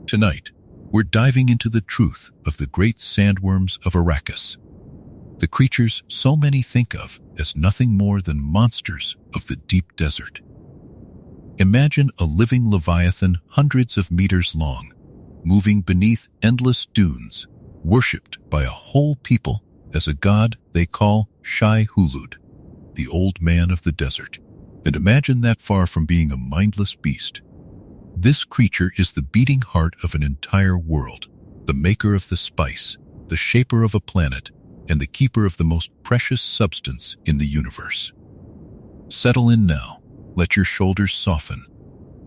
Tonight, we're diving into the truth of the great sandworms of Arrakis, the creatures so many think of as nothing more than monsters of the deep desert. Imagine a living leviathan hundreds of meters long, moving beneath endless dunes, worshipped by a whole people as a god they call shai-hulud, the old man of the desert. And imagine that far from being a mindless beast. This creature is the beating heart of an entire world, the maker of the spice, the shaper of a planet, and the keeper of the most precious substance in the universe. Settle in now, let your shoulders soften,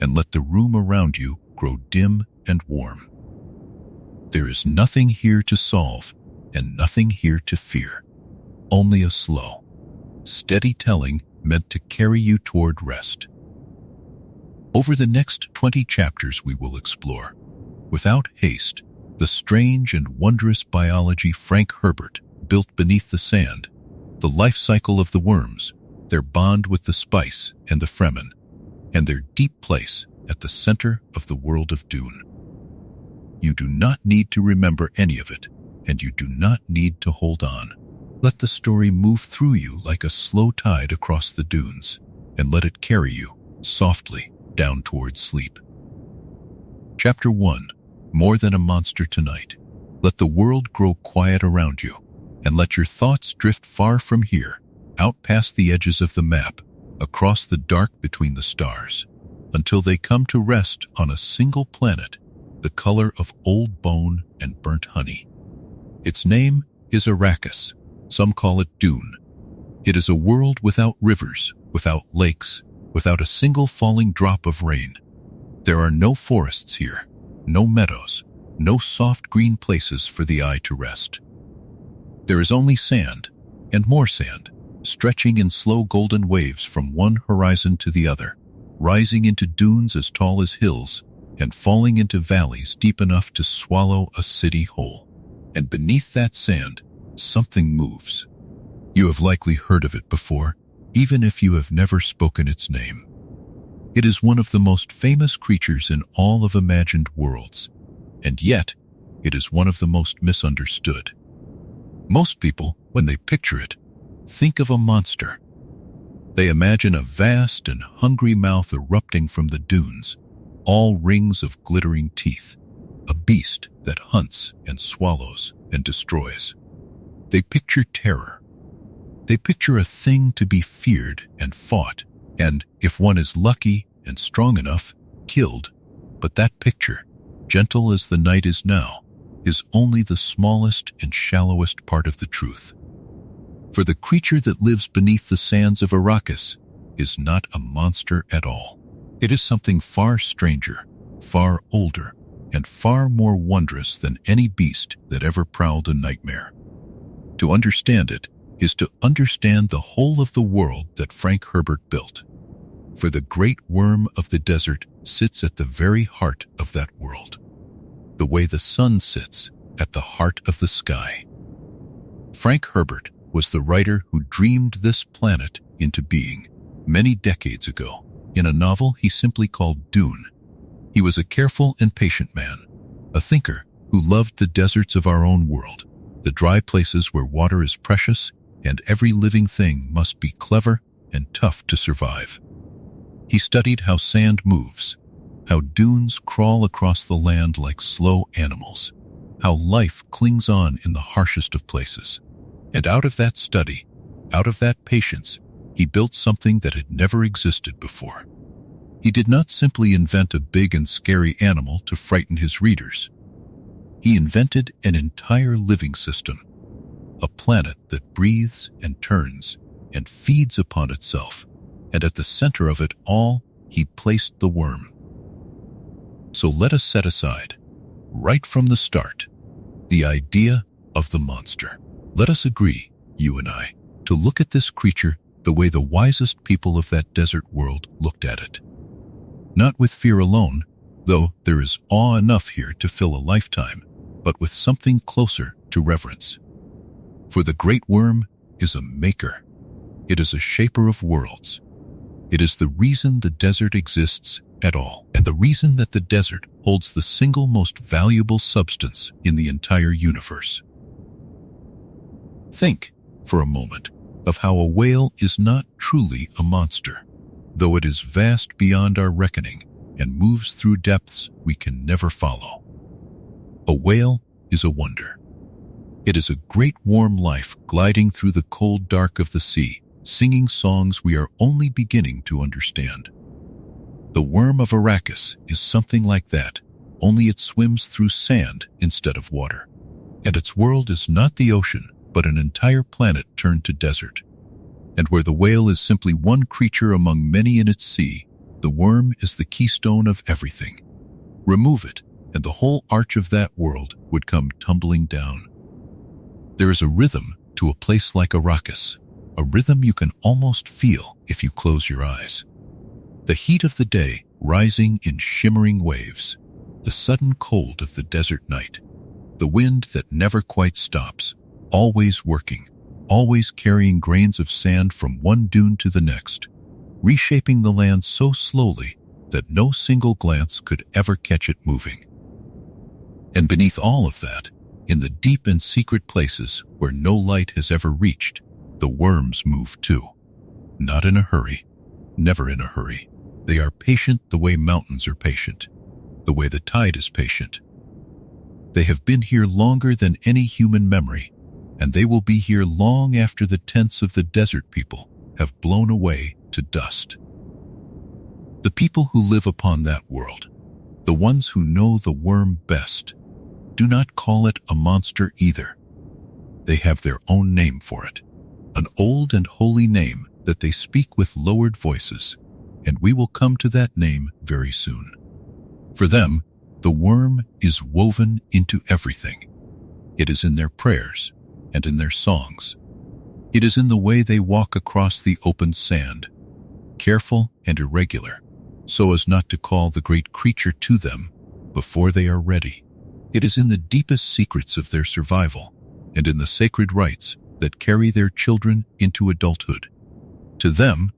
and let the room around you grow dim and warm. There is nothing here to solve and nothing here to fear, only a slow, steady telling meant to carry you toward rest. Over the next 20 chapters we will explore, without haste, the strange and wondrous biology Frank Herbert built beneath the sand, the life cycle of the worms, their bond with the spice and the Fremen, and their deep place at the center of the world of Dune. You do not need to remember any of it, and you do not need to hold on. Let the story move through you like a slow tide across the dunes, and let it carry you, softly, down towards sleep. Chapter 1. More than a monster tonight. Let the world grow quiet around you, and let your thoughts drift far from here, out past the edges of the map, across the dark between the stars, until they come to rest on a single planet, the color of old bone and burnt honey. Its name is Arrakis. Some call it Dune. It is a world without rivers, without lakes, without a single falling drop of rain. There are no forests here, no meadows, no soft green places for the eye to rest. There is only sand, and more sand, stretching in slow golden waves from one horizon to the other, rising into dunes as tall as hills, and falling into valleys deep enough to swallow a city whole. And beneath that sand, something moves. You have likely heard of it before, even if you have never spoken its name. It is one of the most famous creatures in all of imagined worlds, and yet it is one of the most misunderstood. Most people, when they picture it, think of a monster. They imagine a vast and hungry mouth erupting from the dunes, all rings of glittering teeth, a beast that hunts and swallows and destroys. They picture terror. They picture a thing to be feared and fought, and, if one is lucky and strong enough, killed. But that picture, gentle as the night is now, is only the smallest and shallowest part of the truth. For the creature that lives beneath the sands of Arrakis is not a monster at all. It is something far stranger, far older, and far more wondrous than any beast that ever prowled a nightmare. To understand it is to understand the whole of the world that Frank Herbert built. For the great worm of the desert sits at the very heart of that world, the way the sun sits at the heart of the sky. Frank Herbert was the writer who dreamed this planet into being many decades ago in a novel he simply called Dune. He was a careful and patient man, a thinker who loved the deserts of our own world, the dry places where water is precious and every living thing must be clever and tough to survive. He studied how sand moves, how dunes crawl across the land like slow animals, how life clings on in the harshest of places. And out of that study, out of that patience, he built something that had never existed before. He did not simply invent a big and scary animal to frighten his readers. He invented an entire living system, a planet that breathes and turns and feeds upon itself, and at the center of it all, he placed the worm. So let us set aside, right from the start, the idea of the monster. Let us agree, you and I, to look at this creature the way the wisest people of that desert world looked at it. Not with fear alone, though there is awe enough here to fill a lifetime, but with something closer to reverence. For the great worm is a maker. It is a shaper of worlds. It is the reason the desert exists at all, and the reason that the desert holds the single most valuable substance in the entire universe. Think, for a moment, of how a whale is not truly a monster, though it is vast beyond our reckoning and moves through depths we can never follow. A whale is a wonder. It is a great warm life gliding through the cold dark of the sea, singing songs we are only beginning to understand. The worm of Arrakis is something like that, only it swims through sand instead of water. And its world is not the ocean, but an entire planet turned to desert. And where the whale is simply one creature among many in its sea, the worm is the keystone of everything. Remove it, and the whole arch of that world would come tumbling down. There is a rhythm to a place like Arrakis, a rhythm you can almost feel if you close your eyes. The heat of the day rising in shimmering waves, the sudden cold of the desert night, the wind that never quite stops, always working, always carrying grains of sand from one dune to the next, reshaping the land so slowly that no single glance could ever catch it moving. And beneath all of that, in the deep and secret places where no light has ever reached, the worms move too. Not in a hurry, never in a hurry. They are patient the way mountains are patient, the way the tide is patient. They have been here longer than any human memory, and they will be here long after the tents of the desert people have blown away to dust. The people who live upon that world, the ones who know the worm best, do not call it a monster either. They have their own name for it, an old and holy name that they speak with lowered voices, and we will come to that name very soon. For them, the worm is woven into everything. It is in their prayers and in their songs. It is in the way they walk across the open sand, careful and irregular, so as not to call the great creature to them before they are ready. It is in the deepest secrets of their survival and in the sacred rites that carry their children into adulthood. To them,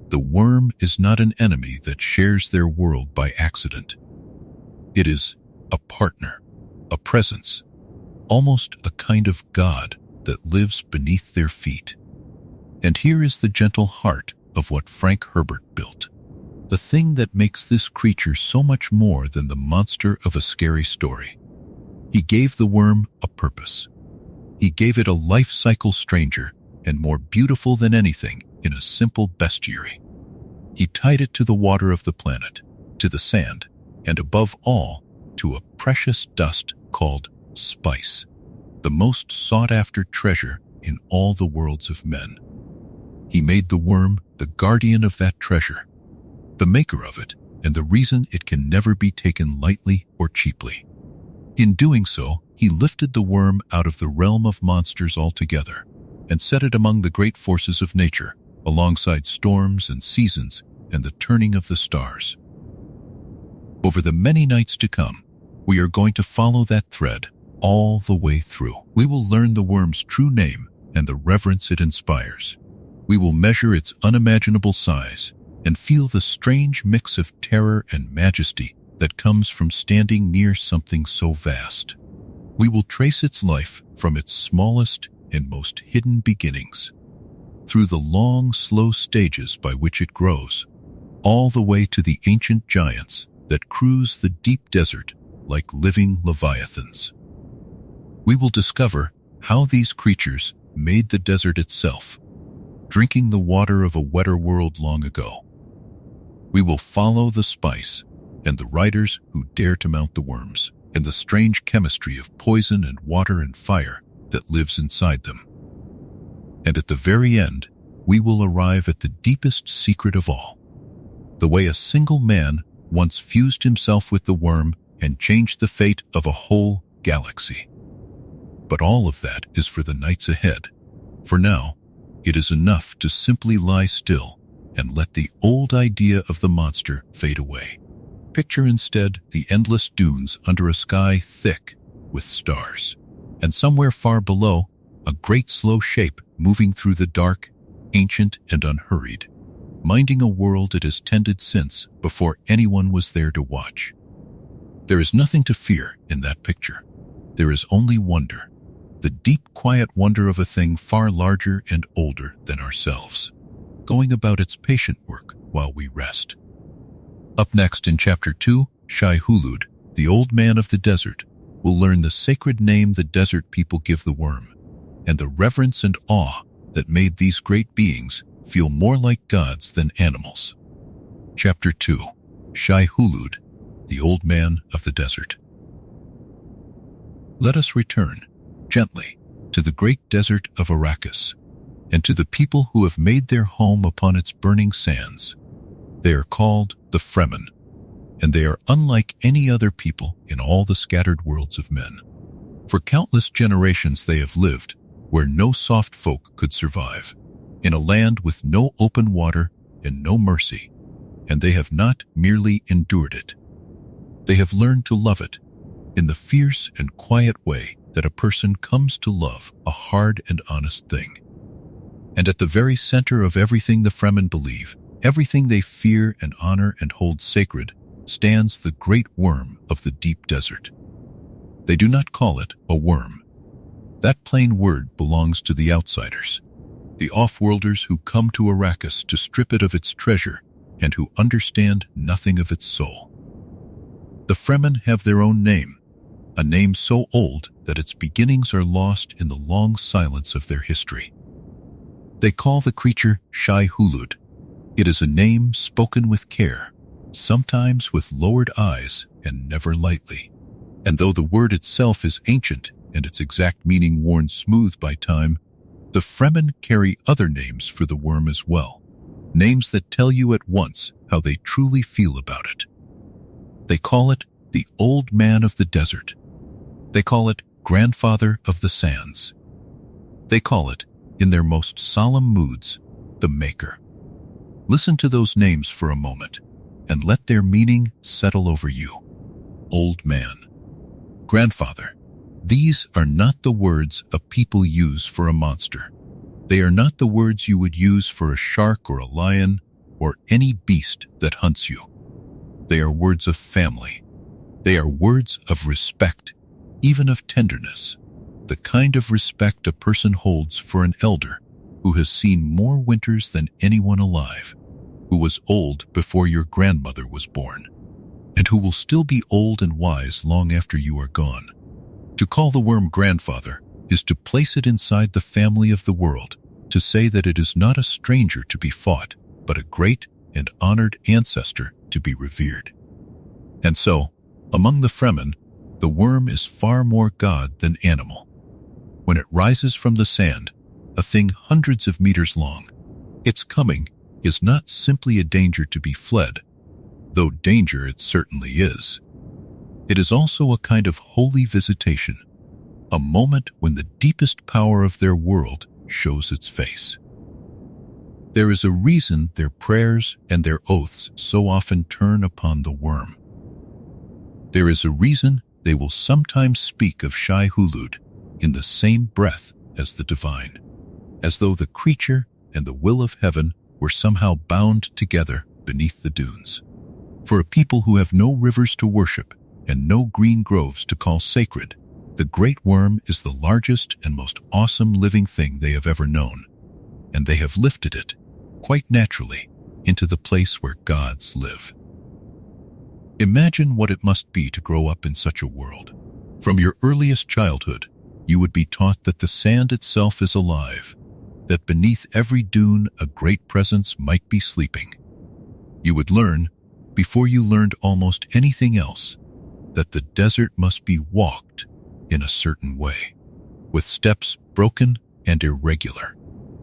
the worm is not an enemy that shares their world by accident. It is a partner, a presence, almost a kind of God that lives beneath their feet. And here is the gentle heart of what Frank Herbert built, the thing that makes this creature so much more than the monster of a scary story. He gave the worm a purpose. He gave it a life cycle stranger and more beautiful than anything in a simple bestiary. He tied it to the water of the planet, to the sand, and above all, to a precious dust called spice, the most sought-after treasure in all the worlds of men. He made the worm the guardian of that treasure, the maker of it, and the reason it can never be taken lightly or cheaply. In doing so, he lifted the worm out of the realm of monsters altogether and set it among the great forces of nature, alongside storms and seasons and the turning of the stars. Over the many nights to come, we are going to follow that thread all the way through. We will learn the worm's true name and the reverence it inspires. We will measure its unimaginable size and feel the strange mix of terror and majesty that comes from standing near something so vast. We will trace its life from its smallest and most hidden beginnings, through the long, slow stages by which it grows, all the way to the ancient giants that cruise the deep desert like living leviathans. We will discover how these creatures made the desert itself, drinking the water of a wetter world long ago. We will follow the spice and the riders who dare to mount the worms, and the strange chemistry of poison and water and fire that lives inside them. And at the very end, we will arrive at the deepest secret of all, the way a single man once fused himself with the worm and changed the fate of a whole galaxy. But all of that is for the nights ahead. For now, it is enough to simply lie still and let the old idea of the monster fade away. Picture instead the endless dunes under a sky thick with stars, and somewhere far below, a great slow shape moving through the dark, ancient and unhurried. minding a world it has tended since before anyone was there to watch. There is nothing to fear in that picture. There is only wonder, the deep, quiet wonder of a thing far larger and older than ourselves, going about its patient work while we rest. Up next in Chapter 2, Shai-hulud, the old man of the desert, will learn the sacred name the desert people give the worm, and the reverence and awe that made these great beings feel more like gods than animals. Chapter 2, Shai-hulud, the old man of the desert. Let us return, gently, to the great desert of Arrakis, and to the people who have made their home upon its burning sands. They are called the Fremen, and they are unlike any other people in all the scattered worlds of men. For countless generations they have lived where no soft folk could survive, in a land with no open water and no mercy, and they have not merely endured it. They have learned to love it in the fierce and quiet way that a person comes to love a hard and honest thing. And at the very center of everything the Fremen believe, everything they fear and honor and hold sacred, stands the great worm of the deep desert. They do not call it a worm. That plain word belongs to the outsiders, the off-worlders who come to Arrakis to strip it of its treasure and who understand nothing of its soul. The Fremen have their own name, a name so old that its beginnings are lost in the long silence of their history. They call the creature shai-hulud. It is a name spoken with care, sometimes with lowered eyes and never lightly. And though the word itself is ancient and its exact meaning worn smooth by time, the Fremen carry other names for the worm as well, names that tell you at once how they truly feel about it. They call it the old man of the desert. They call it grandfather of the sands. They call it, in their most solemn moods, the maker. Listen to those names for a moment, and let their meaning settle over you. Old man, grandfather. These are not the words a people use for a monster. They are not the words you would use for a shark or a lion or any beast that hunts you. They are words of family. They are words of respect, even of tenderness, the kind of respect a person holds for an elder who has seen more winters than anyone alive, who was old before your grandmother was born, and who will still be old and wise long after you are gone. To call the worm grandfather is to place it inside the family of the world, to say that it is not a stranger to be fought, but a great and honored ancestor to be revered. And so, among the Fremen, the worm is far more god than animal. When it rises from the sand, a thing hundreds of meters long, its coming is not simply a danger to be fled, though danger it certainly is. It is also a kind of holy visitation, a moment when the deepest power of their world shows its face. There is a reason their prayers and their oaths so often turn upon the worm. There is a reason they will sometimes speak of shai-hulud in the same breath as the divine, as though the creature and the will of heaven were somehow bound together beneath the dunes. For a people who have no rivers to worship and no green groves to call sacred, the great worm is the largest and most awesome living thing they have ever known, and they have lifted it, quite naturally, into the place where gods live. Imagine what it must be to grow up in such a world. From your earliest childhood, you would be taught that the sand itself is alive, that beneath every dune a great presence might be sleeping. You would learn, before you learned almost anything else, that the desert must be walked in a certain way, with steps broken and irregular,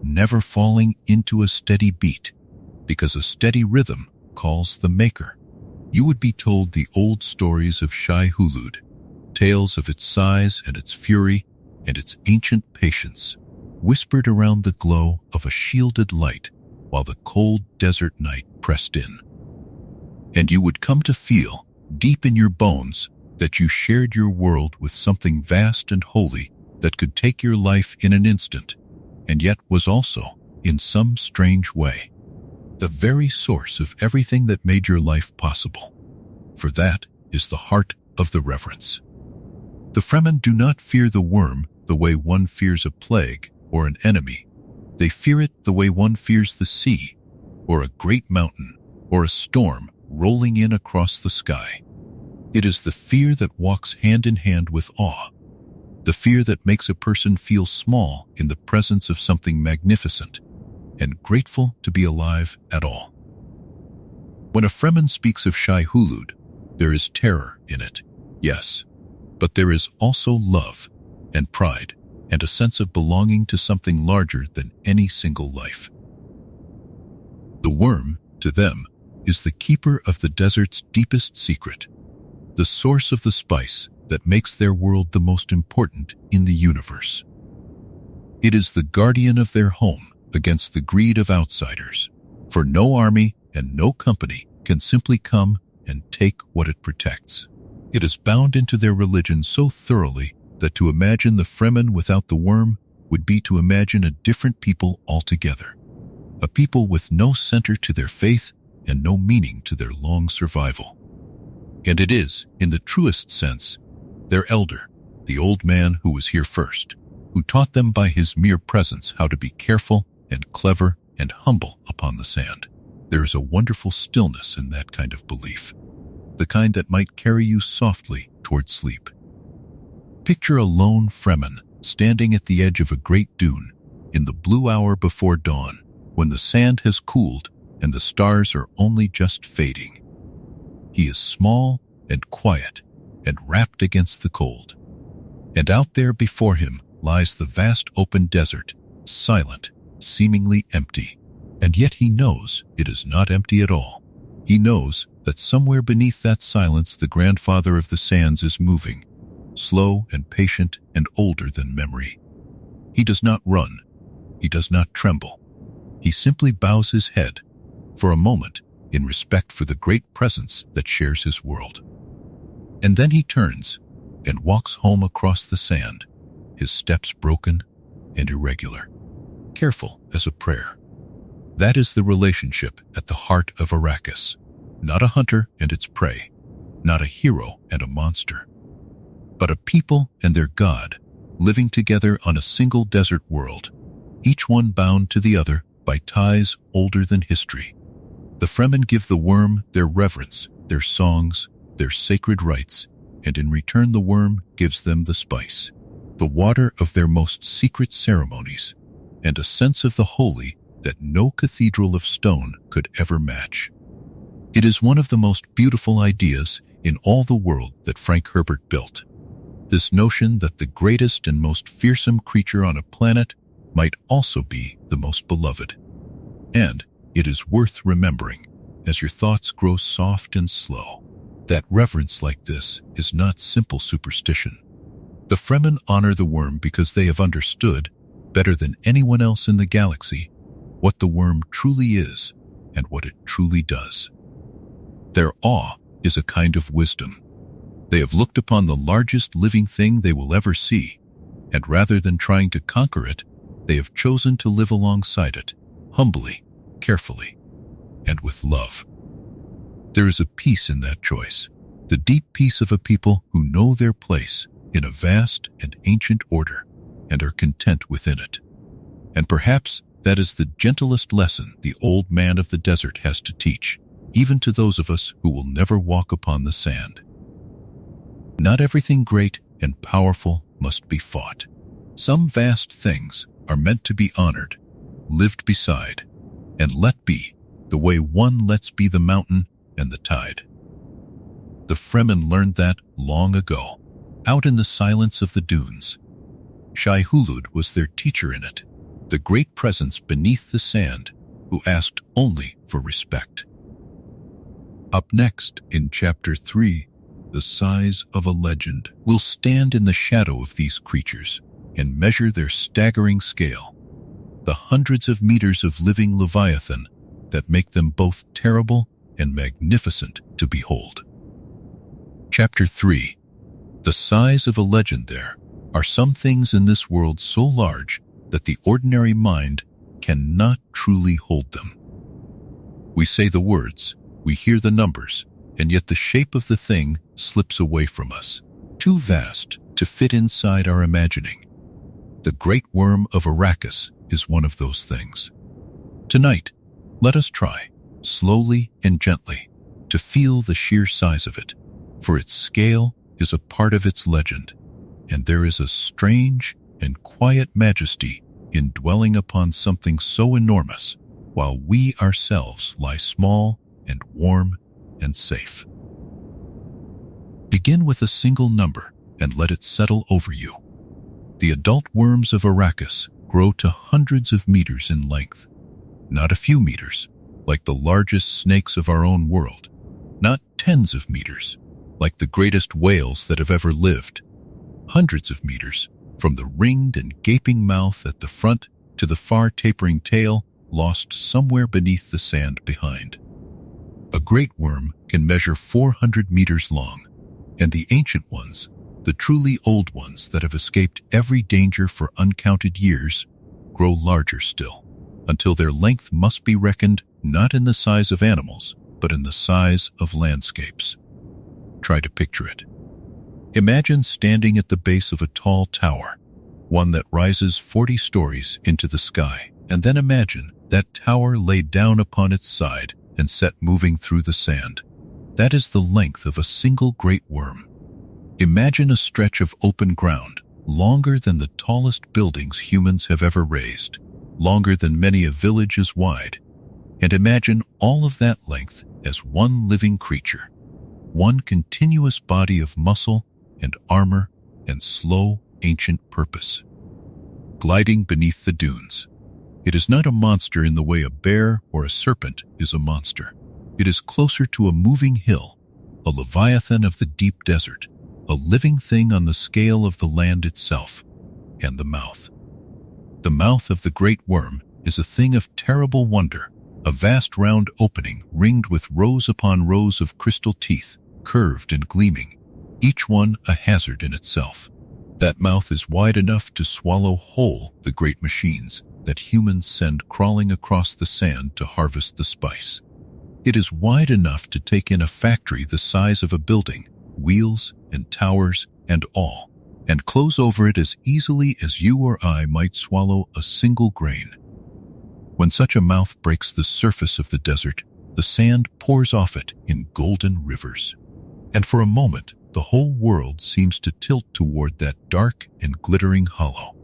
never falling into a steady beat, because a steady rhythm calls the maker. You would be told the old stories of shai-hulud, tales of its size and its fury and its ancient patience, whispered around the glow of a shielded light while the cold desert night pressed in. And you would come to feel, deep in your bones, that you shared your world with something vast and holy that could take your life in an instant, and yet was also, in some strange way, the very source of everything that made your life possible. For that is the heart of the reverence. The Fremen do not fear the worm the way one fears a plague or an enemy. They fear it the way one fears the sea, or a great mountain, or a storm rolling in across the sky. It is the fear that walks hand in hand with awe, the fear that makes a person feel small in the presence of something magnificent, and grateful to be alive at all. When a Fremen speaks of shai-hulud, there is terror in it, yes, but there is also love and pride and a sense of belonging to something larger than any single life. The worm, to them, is the keeper of the desert's deepest secret, the source of the spice that makes their world the most important in the universe. It is the guardian of their home against the greed of outsiders, for no army and no company can simply come and take what it protects. It is bound into their religion so thoroughly that to imagine the Fremen without the worm would be to imagine a different people altogether, a people with no center to their faith and no meaning to their long survival. And it is, in the truest sense, their elder, the old man who was here first, who taught them by his mere presence how to be careful and clever and humble upon the sand. There is a wonderful stillness in that kind of belief, the kind that might carry you softly toward sleep. Picture a lone Fremen standing at the edge of a great dune in the blue hour before dawn, when the sand has cooled and the stars are only just fading. He is small and quiet and wrapped against the cold. And out there before him lies the vast open desert, silent, seemingly empty. And yet he knows it is not empty at all. He knows that somewhere beneath that silence the grandfather of the sands is moving, slow and patient and older than memory. He does not run. He does not tremble. He simply bows his head, for a moment, in respect for the great presence that shares his world. And then he turns and walks home across the sand, his steps broken and irregular, careful as a prayer. That is the relationship at the heart of Arrakis, not a hunter and its prey, not a hero and a monster, but a people and their god, living together on a single desert world, each one bound to the other by ties older than history. The Fremen give the worm their reverence, their songs, their sacred rites, and in return the worm gives them the spice, the water of their most secret ceremonies, and a sense of the holy that no cathedral of stone could ever match. It is one of the most beautiful ideas in all the world that Frank Herbert built, this notion that the greatest and most fearsome creature on a planet might also be the most beloved. And it is worth remembering, as your thoughts grow soft and slow, that reverence like this is not simple superstition. The Fremen honor the worm because they have understood, better than anyone else in the galaxy, what the worm truly is and what it truly does. Their awe is a kind of wisdom. They have looked upon the largest living thing they will ever see, and rather than trying to conquer it, they have chosen to live alongside it, humbly, carefully, and with love. There is a peace in that choice, the deep peace of a people who know their place in a vast and ancient order and are content within it. And perhaps that is the gentlest lesson the old man of the desert has to teach, even to those of us who will never walk upon the sand. Not everything great and powerful must be fought. Some vast things are meant to be honored, lived beside, and let be the way one lets be the mountain and the tide. The Fremen learned that long ago, out in the silence of the dunes. Shai-hulud was their teacher in it, the great presence beneath the sand who asked only for respect. Up next, in Chapter 3, the size of a legend, we'll stand in the shadow of these creatures and measure their staggering scale, the hundreds of meters of living leviathan that make them both terrible and magnificent to behold. Chapter 3. The size of a legend. There are some things in this world so large that the ordinary mind cannot truly hold them. We say the words, we hear the numbers, and yet the shape of the thing slips away from us, too vast to fit inside our imagining. The great worm of Arrakis is one of those things. Tonight, let us try, slowly and gently, to feel the sheer size of it, for its scale is a part of its legend, and there is a strange and quiet majesty in dwelling upon something so enormous, while we ourselves lie small and warm and safe. Begin with a single number and let it settle over you. The adult worms of Arrakis grow to hundreds of meters in length. Not a few meters, like the largest snakes of our own world. Not tens of meters, like the greatest whales that have ever lived. Hundreds of meters, from the ringed and gaping mouth at the front to the far tapering tail lost somewhere beneath the sand behind. A great worm can measure 400 meters long, and the ancient ones, the truly old ones that have escaped every danger for uncounted years, grow larger still, until their length must be reckoned not in the size of animals, but in the size of landscapes. Try to picture it. Imagine standing at the base of a tall tower, one that rises 40 stories into the sky, and then imagine that tower laid down upon its side and set moving through the sand. That is the length of a single great worm. Imagine a stretch of open ground, longer than the tallest buildings humans have ever raised, longer than many a village is wide, and imagine all of that length as one living creature, one continuous body of muscle and armor and slow, ancient purpose. Gliding beneath the dunes. It is not a monster in the way a bear or a serpent is a monster. It is closer to a moving hill, a leviathan of the deep desert, a living thing on the scale of the land itself, and the mouth. The mouth of the great worm is a thing of terrible wonder, a vast round opening ringed with rows upon rows of crystal teeth, curved and gleaming, each one a hazard in itself. That mouth is wide enough to swallow whole the great machines that humans send crawling across the sand to harvest the spice. It is wide enough to take in a factory the size of a building, wheels and towers and all, and close over it as easily as you or I might swallow a single grain. When such a mouth breaks the surface of the desert, the sand pours off it in golden rivers. And for a moment, the whole world seems to tilt toward that dark and glittering hollow.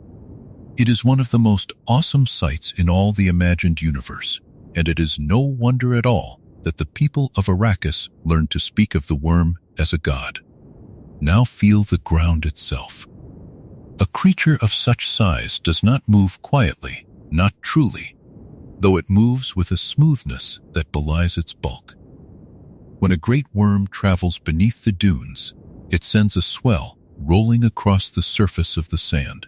It is one of the most awesome sights in all the imagined universe, and it is no wonder at all that the people of Arrakis learned to speak of the worm as a god. Now feel the ground itself. A creature of such size does not move quietly, not truly, though it moves with a smoothness that belies its bulk. When a great worm travels beneath the dunes, it sends a swell rolling across the surface of the sand,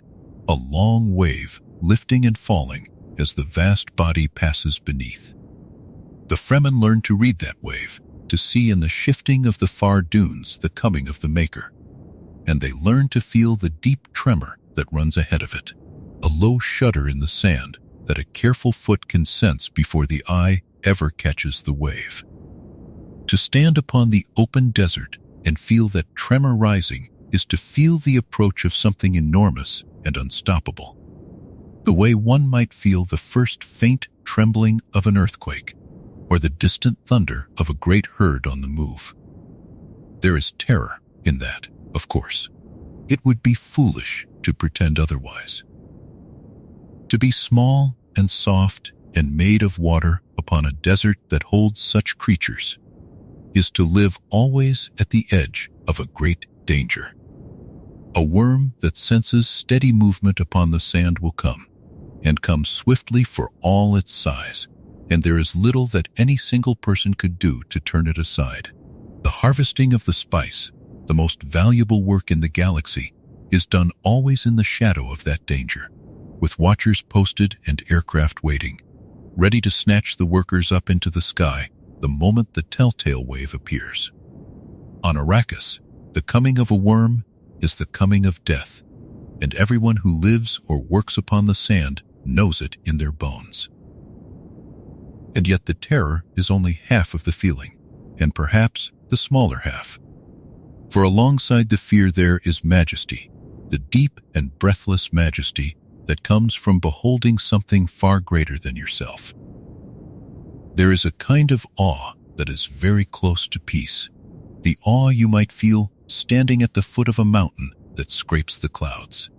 a long wave lifting and falling as the vast body passes beneath. The Fremen learn to read that wave, to see in the shifting of the far dunes the coming of the Maker, and they learn to feel the deep tremor that runs ahead of it, a low shudder in the sand that a careful foot can sense before the eye ever catches the wave. To stand upon the open desert and feel that tremor rising is to feel the approach of something enormous and unstoppable, the way one might feel the first faint trembling of an earthquake or the distant thunder of a great herd on the move. There is terror in that, of course. It would be foolish to pretend otherwise. To be small and soft and made of water upon a desert that holds such creatures is to live always at the edge of a great danger. A worm that senses steady movement upon the sand will come, and come swiftly for all its size, and there is little that any single person could do to turn it aside. The harvesting of the spice, the most valuable work in the galaxy, is done always in the shadow of that danger, with watchers posted and aircraft waiting, ready to snatch the workers up into the sky the moment the telltale wave appears. On Arrakis, the coming of a worm is the coming of death, and everyone who lives or works upon the sand knows it in their bones. And yet the terror is only half of the feeling, and perhaps the smaller half. For alongside the fear there is majesty, the deep and breathless majesty that comes from beholding something far greater than yourself. There is a kind of awe that is very close to peace, the awe you might feel standing at the foot of a mountain that scrapes the clouds,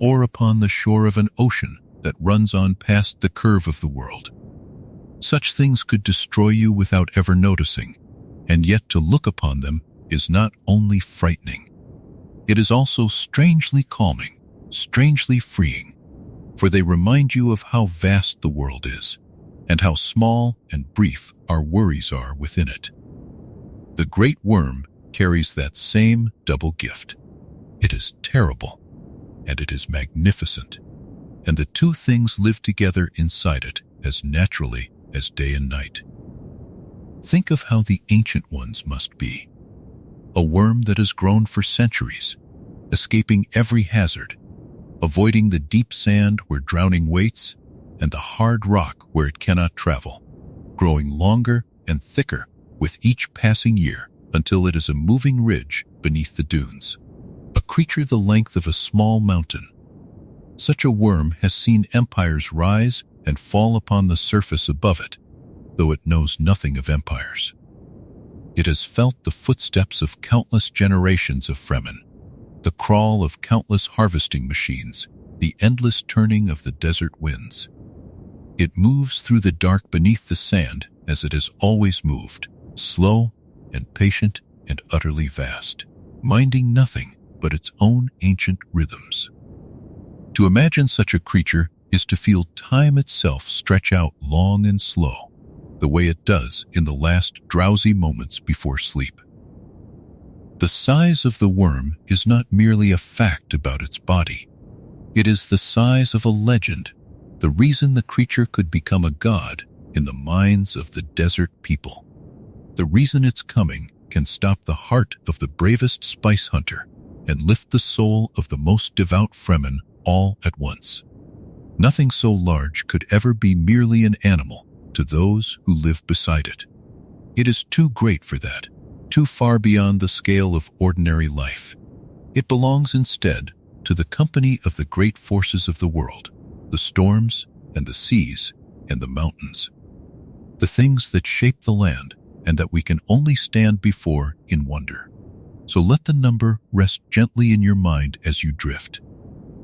or upon the shore of an ocean that runs on past the curve of the world. Such things could destroy you without ever noticing, and yet to look upon them is not only frightening, it is also strangely calming, strangely freeing, for they remind you of how vast the world is, and how small and brief our worries are within it. The great worm carries that same double gift. It is terrible, and it is magnificent, and the two things live together inside it as naturally as day and night. Think of how the ancient ones must be. A worm that has grown for centuries, escaping every hazard, avoiding the deep sand where drowning waits, and the hard rock where it cannot travel, growing longer and thicker with each passing year until it is a moving ridge beneath the dunes, a creature the length of a small mountain. Such a worm has seen empires rise and fall upon the surface above it, though it knows nothing of empires. It has felt the footsteps of countless generations of Fremen, the crawl of countless harvesting machines, the endless turning of the desert winds. It moves through the dark beneath the sand as it has always moved, slow and patient and utterly vast, minding nothing but its own ancient rhythms. To imagine such a creature is to feel time itself stretch out long and slow, the way it does in the last drowsy moments before sleep. The size of the worm is not merely a fact about its body. It is the size of a legend, the reason the creature could become a god in the minds of the desert people. The reason its coming can stop the heart of the bravest spice hunter and lift the soul of the most devout Fremen all at once. Nothing so large could ever be merely an animal to those who live beside it. It is too great for that, too far beyond the scale of ordinary life. It belongs instead to the company of the great forces of the world, the storms and the seas and the mountains, the things that shape the land and that we can only stand before in wonder. So let the number rest gently in your mind as you drift.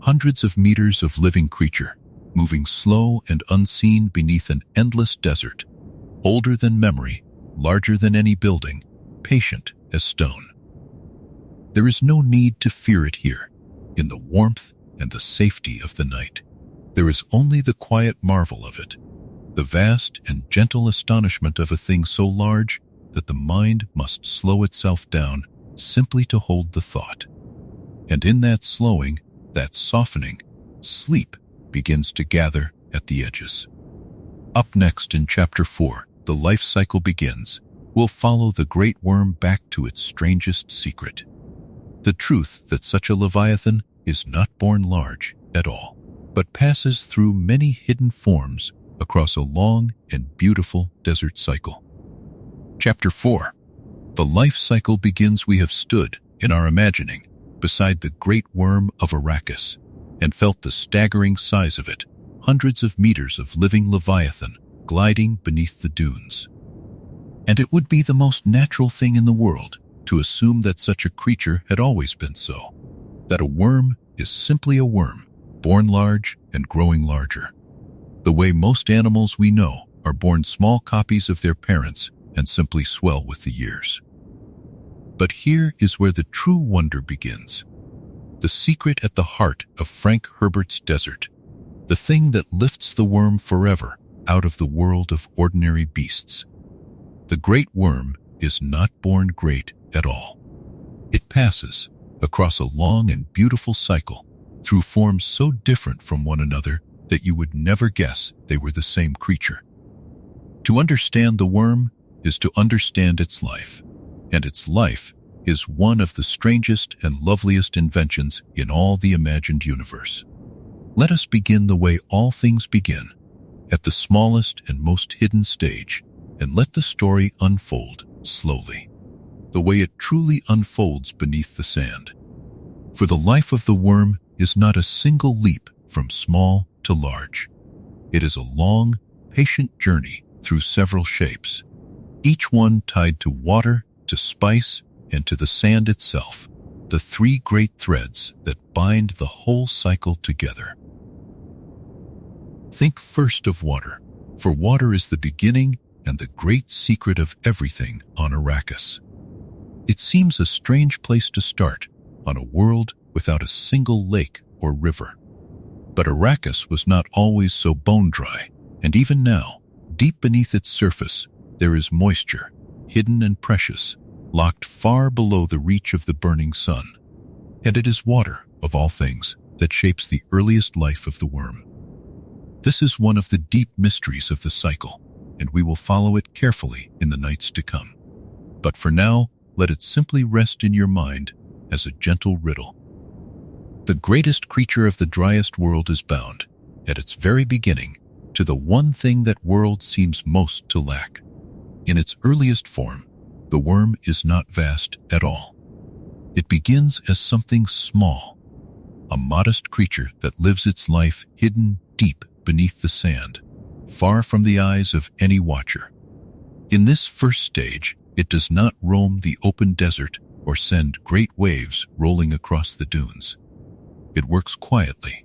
Hundreds of meters of living creature, moving slow and unseen beneath an endless desert, older than memory, larger than any building, patient as stone. There is no need to fear it here, in the warmth and the safety of the night. There is only the quiet marvel of it, the vast and gentle astonishment of a thing so large that the mind must slow itself down simply to hold the thought. And in that slowing, that softening, sleep begins to gather at the edges. Up next in Chapter 4, the life cycle begins. We'll follow the great worm back to its strangest secret. The truth that such a leviathan is not born large at all, but passes through many hidden forms across a long and beautiful desert cycle. Chapter 4. The life cycle begins. We have stood, in our imagining, beside the great worm of Arrakis, and felt the staggering size of it, hundreds of meters of living leviathan gliding beneath the dunes. And it would be the most natural thing in the world to assume that such a creature had always been so, that a worm is simply a worm, born large and growing larger. The way most animals we know are born small copies of their parents and simply swell with the years. But here is where the true wonder begins. The secret at the heart of Frank Herbert's desert, the thing that lifts the worm forever out of the world of ordinary beasts. The great worm is not born great at all. It passes across a long and beautiful cycle through forms so different from one another that you would never guess they were the same creature. To understand the worm is to understand its life, and its life is one of the strangest and loveliest inventions in all the imagined universe. Let us begin the way all things begin, at the smallest and most hidden stage, and let the story unfold slowly, the way it truly unfolds beneath the sand. For the life of the worm is not a single leap from small to large. It is a long, patient journey through several shapes, each one tied to water, to spice, and to the sand itself, the three great threads that bind the whole cycle together. Think first of water, for water is the beginning and the great secret of everything on Arrakis. It seems a strange place to start on a world without a single lake or river. But Arrakis was not always so bone dry, and even now, deep beneath its surface, there is moisture, hidden and precious, locked far below the reach of the burning sun. And it is water, of all things, that shapes the earliest life of the worm. This is one of the deep mysteries of the cycle, and we will follow it carefully in the nights to come. But for now, let it simply rest in your mind as a gentle riddle. The greatest creature of the driest world is bound, at its very beginning, to the one thing that world seems most to lack. In its earliest form, the worm is not vast at all. It begins as something small, a modest creature that lives its life hidden deep beneath the sand, far from the eyes of any watcher. In this first stage, it does not roam the open desert or send great waves rolling across the dunes. It works quietly,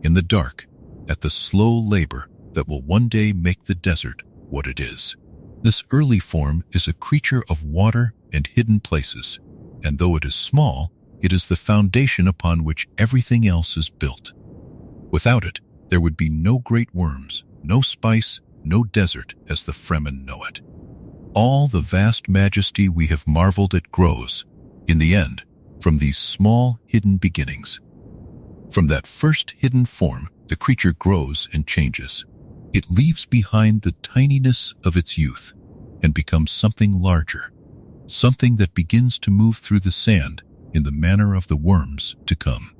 in the dark, at the slow labor that will one day make the desert what it is. This early form is a creature of water and hidden places, and though it is small, it is the foundation upon which everything else is built. Without it, there would be no great worms, no spice, no desert as the Fremen know it. All the vast majesty we have marveled at grows, in the end, from these small, hidden beginnings. From that first hidden form, the creature grows and changes. It leaves behind the tininess of its youth and becomes something larger, something that begins to move through the sand in the manner of the worms to come.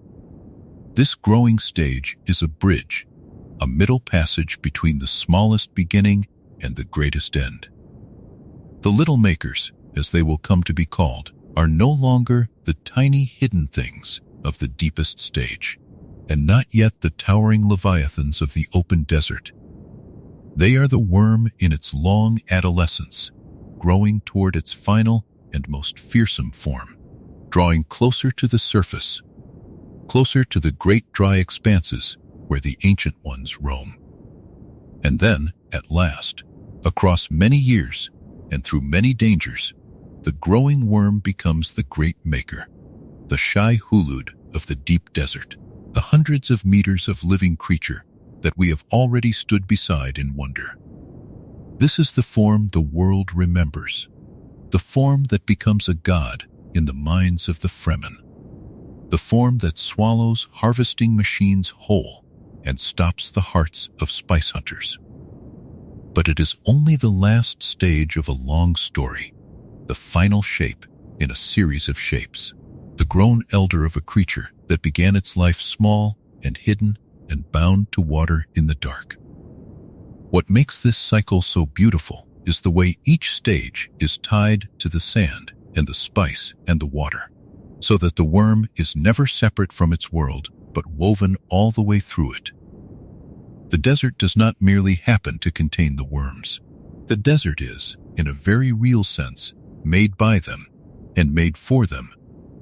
This growing stage is a bridge, a middle passage between the smallest beginning and the greatest end. The little makers, as they will come to be called, are no longer the tiny hidden things of the deepest stage, and not yet the towering leviathans of the open desert. They are the worm in its long adolescence, growing toward its final and most fearsome form, drawing closer to the surface, closer to the great dry expanses where the ancient ones roam. And then, at last, across many years and through many dangers, the growing worm becomes the great maker, the shai-hulud of the deep desert, the hundreds of meters of living creature that we have already stood beside in wonder. This is the form the world remembers, the form that becomes a god in the minds of the Fremen, the form that swallows harvesting machines whole and stops the hearts of spice hunters. But it is only the last stage of a long story, the final shape in a series of shapes, the grown elder of a creature that began its life small and hidden and bound to water in the dark. What makes this cycle so beautiful is the way each stage is tied to the sand and the spice and the water, so that the worm is never separate from its world, but woven all the way through it. The desert does not merely happen to contain the worms. The desert is, in a very real sense, made by them and made for them,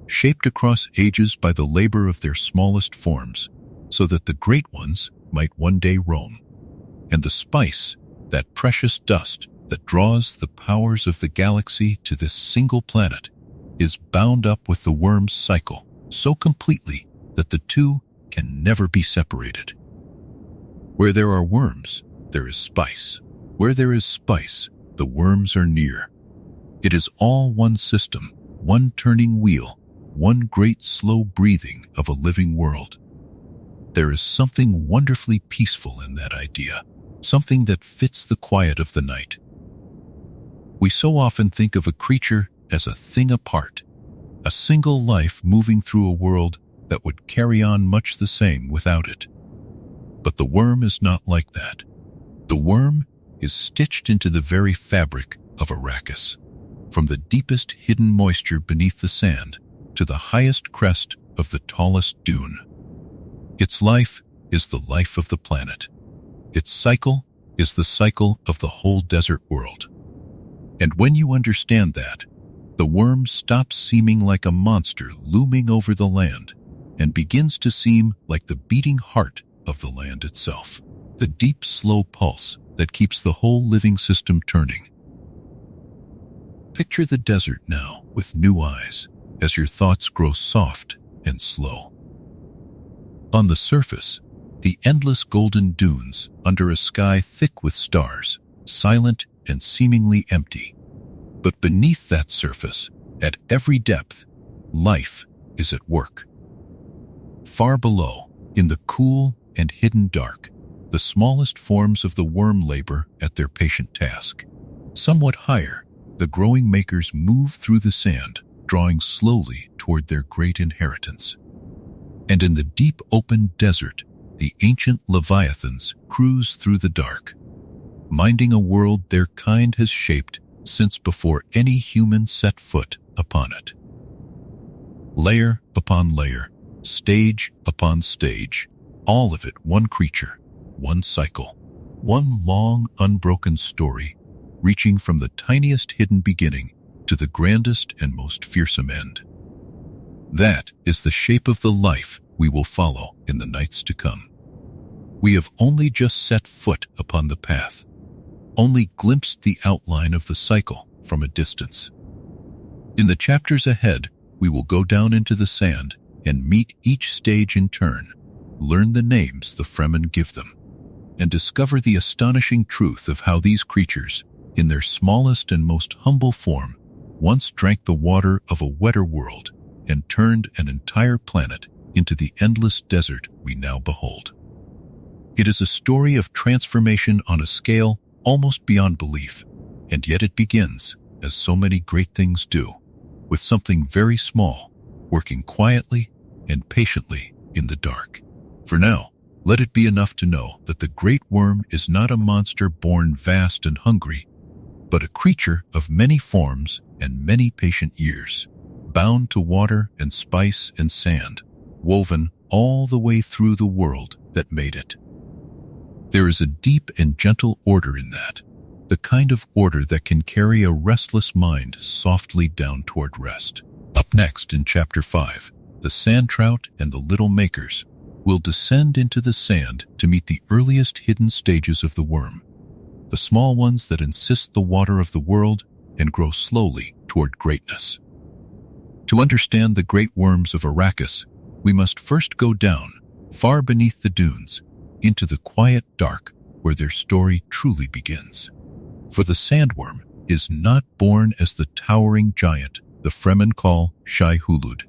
shaped across ages by the labor of their smallest forms, so that the great ones might one day roam. And the spice, that precious dust that draws the powers of the galaxy to this single planet, is bound up with the worm's cycle so completely that the two can never be separated. Where there are worms, there is spice. Where there is spice, the worms are near. It is all one system, one turning wheel, one great slow breathing of a living world. There is something wonderfully peaceful in that idea, something that fits the quiet of the night. We so often think of a creature as a thing apart, a single life moving through a world that would carry on much the same without it. But the worm is not like that. The worm is stitched into the very fabric of Arrakis, from the deepest hidden moisture beneath the sand to the highest crest of the tallest dune. Its life is the life of the planet. Its cycle is the cycle of the whole desert world. And when you understand that, the worm stops seeming like a monster looming over the land and begins to seem like the beating heart of the land itself, the deep, slow pulse that keeps the whole living system turning. Picture the desert now with new eyes as your thoughts grow soft and slow. On the surface, the endless golden dunes under a sky thick with stars, silent and seemingly empty. But beneath that surface, at every depth, life is at work. Far below, in the cool and hidden dark, the smallest forms of the worm labor at their patient task. Somewhat higher, the growing makers move through the sand, drawing slowly toward their great inheritance. And in the deep open desert, the ancient leviathans cruise through the dark, minding a world their kind has shaped since before any human set foot upon it. Layer upon layer, stage upon stage, all of it one creature, one cycle, one long unbroken story, reaching from the tiniest hidden beginning to the grandest and most fearsome end. That is the shape of the life we will follow in the nights to come. We have only just set foot upon the path, only glimpsed the outline of the cycle from a distance. In the chapters ahead, we will go down into the sand and meet each stage in turn, learn the names the Fremen give them, and discover the astonishing truth of how these creatures, in their smallest and most humble form, once drank the water of a wetter world and turned an entire planet into the endless desert we now behold. It is a story of transformation on a scale almost beyond belief, and yet it begins, as so many great things do, with something very small, working quietly and patiently in the dark. For now, let it be enough to know that the great worm is not a monster born vast and hungry, but a creature of many forms and many patient years, bound to water and spice and sand, woven all the way through the world that made it. There is a deep and gentle order in that, the kind of order that can carry a restless mind softly down toward rest. Up next in Chapter 5, the sandtrout and the little makers will descend into the sand to meet the earliest hidden stages of the worm, the small ones that insist the water of the world and grow slowly toward greatness. To understand the great worms of Arrakis, we must first go down, far beneath the dunes, into the quiet dark where their story truly begins. For the sandworm is not born as the towering giant the Fremen call shai-hulud.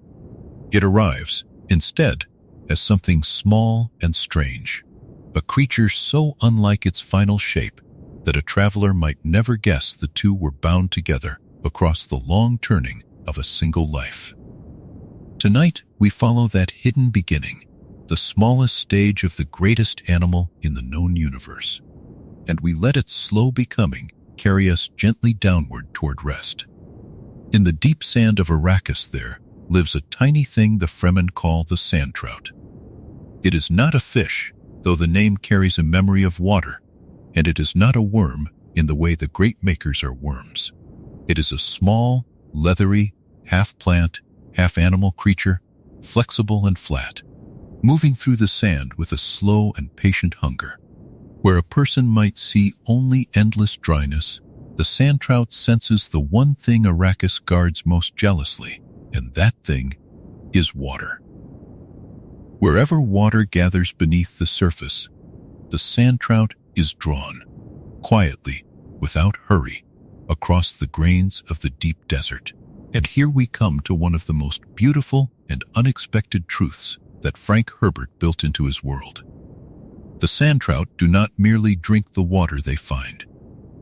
It arrives, instead, as something small and strange, a creature so unlike its final shape that a traveler might never guess the two were bound together across the long turning of a single life. Tonight, we follow that hidden beginning, the smallest stage of the greatest animal in the known universe, and we let its slow becoming carry us gently downward toward rest. In the deep sand of Arrakis there lives a tiny thing the Fremen call the sandtrout. It is not a fish, though the name carries a memory of water, and it is not a worm in the way the great makers are worms. It is a small, leathery, half-plant, half-animal creature, flexible and flat, moving through the sand with a slow and patient hunger. Where a person might see only endless dryness, the sandtrout senses the one thing Arrakis guards most jealously, and that thing is water. Wherever water gathers beneath the surface, the sandtrout is drawn, quietly, without hurry, across the grains of the deep desert. And here we come to one of the most beautiful and unexpected truths that Frank Herbert built into his world. The sandtrout do not merely drink the water they find.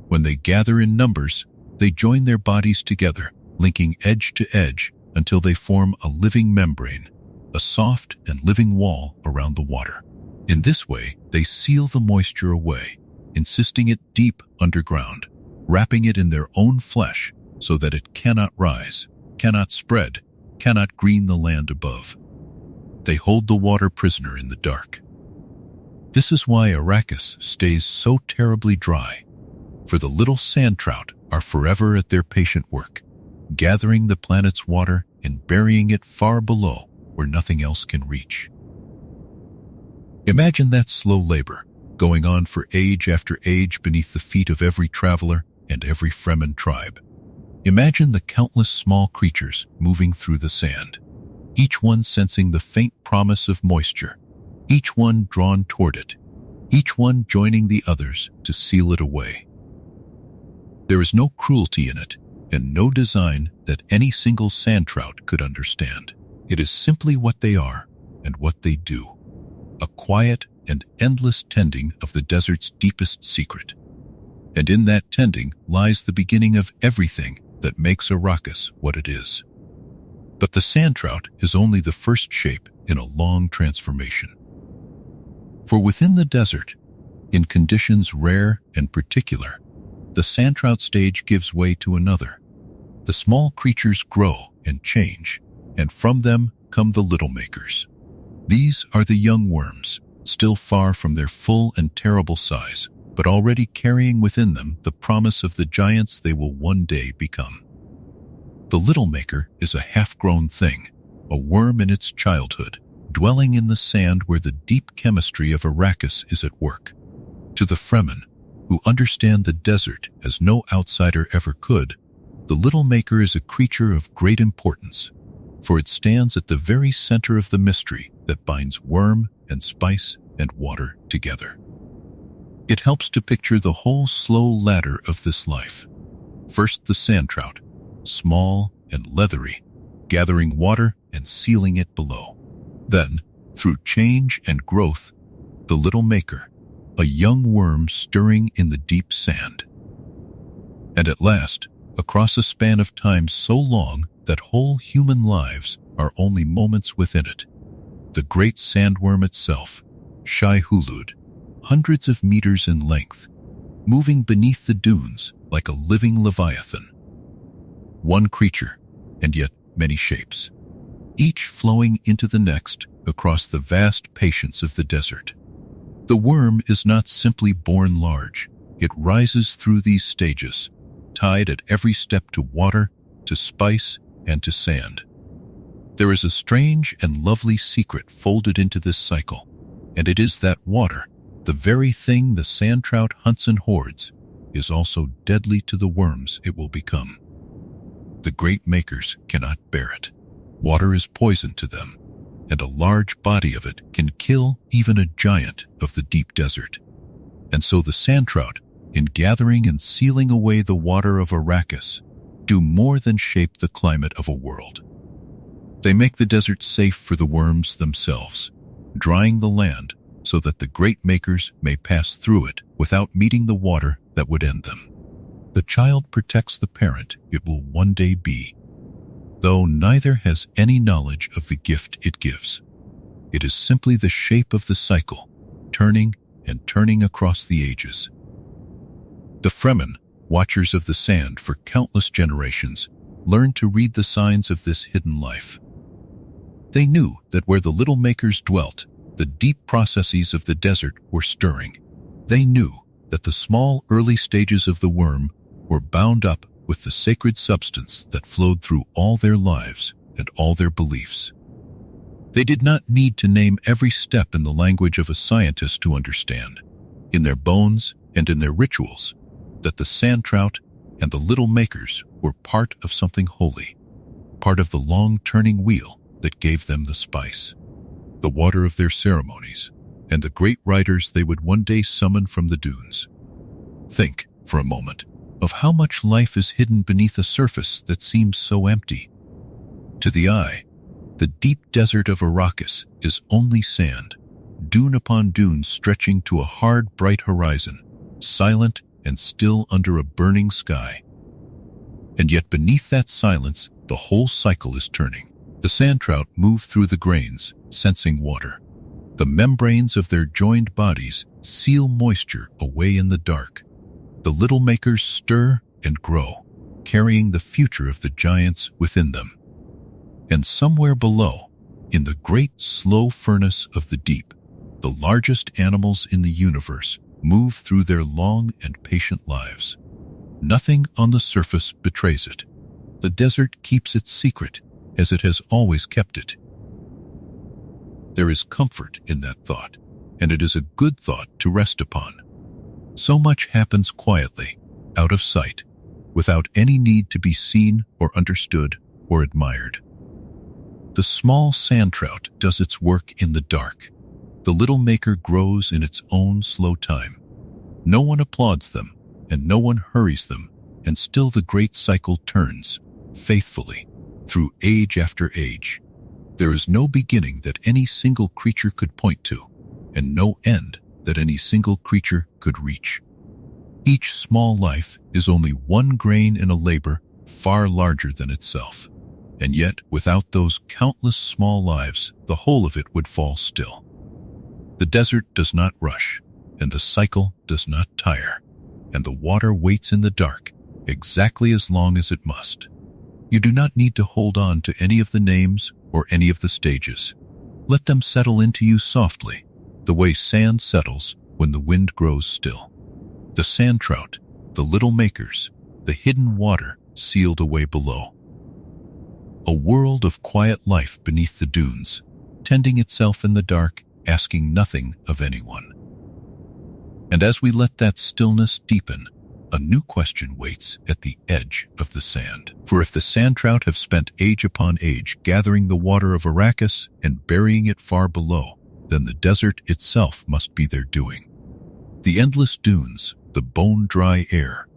When they gather in numbers, they join their bodies together, linking edge to edge until they form a living membrane, a soft and living wall around the water. In this way, they seal the moisture away, insisting it deep underground, wrapping it in their own flesh so that it cannot rise, cannot spread, cannot green the land above. They hold the water prisoner in the dark. This is why Arrakis stays so terribly dry, for the little sandtrout are forever at their patient work, gathering the planet's water and burying it far below where nothing else can reach. Imagine that slow labor, going on for age after age beneath the feet of every traveler and every Fremen tribe. Imagine the countless small creatures moving through the sand, each one sensing the faint promise of moisture, each one drawn toward it, each one joining the others to seal it away. There is no cruelty in it, and no design that any single sandtrout could understand. It is simply what they are and what they do. A quiet and endless tending of the desert's deepest secret. And in that tending lies the beginning of everything that makes Arrakis what it is. But the sandtrout is only the first shape in a long transformation. For within the desert, in conditions rare and particular, the sandtrout stage gives way to another. The small creatures grow and change, and from them come the little makers. These are the young worms, still far from their full and terrible size, but already carrying within them the promise of the giants they will one day become. The little maker is a half-grown thing, a worm in its childhood, dwelling in the sand where the deep chemistry of Arrakis is at work. To the Fremen, who understand the desert as no outsider ever could, the little maker is a creature of great importance, for it stands at the very center of the mystery that binds worm and spice and water together. It helps to picture the whole slow ladder of this life. First the sandtrout, small and leathery, gathering water and sealing it below. Then, through change and growth, the little maker, a young worm stirring in the deep sand. And at last, across a span of time so long that whole human lives are only moments within it, the great sandworm itself, shai-hulud, hundreds of meters in length, moving beneath the dunes like a living leviathan. One creature, and yet many shapes, each flowing into the next across the vast patience of the desert. The worm is not simply born large, it rises through these stages, tied at every step to water, to spice, and to sand. There is a strange and lovely secret folded into this cycle, and it is that water, the very thing the sandtrout hunts and hoards, is also deadly to the worms it will become. The great makers cannot bear it. Water is poison to them, and a large body of it can kill even a giant of the deep desert. And so the sandtrout, in gathering and sealing away the water of Arrakis, do more than shape the climate of a world. They make the desert safe for the worms themselves, drying the land so that the great makers may pass through it without meeting the water that would end them. The child protects the parent it will one day be, though neither has any knowledge of the gift it gives. It is simply the shape of the cycle, turning and turning across the ages. The Fremen, watchers of the sand for countless generations, learned to read the signs of this hidden life. They knew that where the little makers dwelt, the deep processes of the desert were stirring. They knew that the small early stages of the worm were bound up with the sacred substance that flowed through all their lives and all their beliefs. They did not need to name every step in the language of a scientist to understand, in their bones and in their rituals, that the sandtrout and the little makers were part of something holy, part of the long turning wheel that gave them the spice, the water of their ceremonies, and the great riders they would one day summon from the dunes. Think, for a moment, of how much life is hidden beneath a surface that seems so empty. To the eye, the deep desert of Arrakis is only sand, dune upon dune stretching to a hard, bright horizon, silent and still under a burning sky. And yet beneath that silence, the whole cycle is turning. The sandtrout move through the grains, sensing water. The membranes of their joined bodies seal moisture away in the dark. The little makers stir and grow, carrying the future of the giants within them. And somewhere below, in the great slow furnace of the deep, the largest animals in the universe move through their long and patient lives. Nothing on the surface betrays it. The desert keeps its secret, as it has always kept it. There is comfort in that thought, and it is a good thought to rest upon. So much happens quietly, out of sight, without any need to be seen or understood or admired. The small sandtrout does its work in the dark. The little maker grows in its own slow time. No one applauds them, and no one hurries them, and still the great cycle turns, faithfully, through age after age. There is no beginning that any single creature could point to, and no end that any single creature could reach. Each small life is only one grain in a labor far larger than itself. And yet, without those countless small lives, the whole of it would fall still. The desert does not rush, and the cycle does not tire, and the water waits in the dark exactly as long as it must. You do not need to hold on to any of the names or any of the stages. Let them settle into you softly, the way sand settles when the wind grows still. The sandtrout, the little makers, the hidden water sealed away below. A world of quiet life beneath the dunes, tending itself in the dark, asking nothing of anyone. And as we let that stillness deepen, a new question waits at the edge of the sand. For if the sandtrout have spent age upon age gathering the water of Arrakis and burying it far below, then the desert itself must be their doing. The endless dunes, the bone-dry air,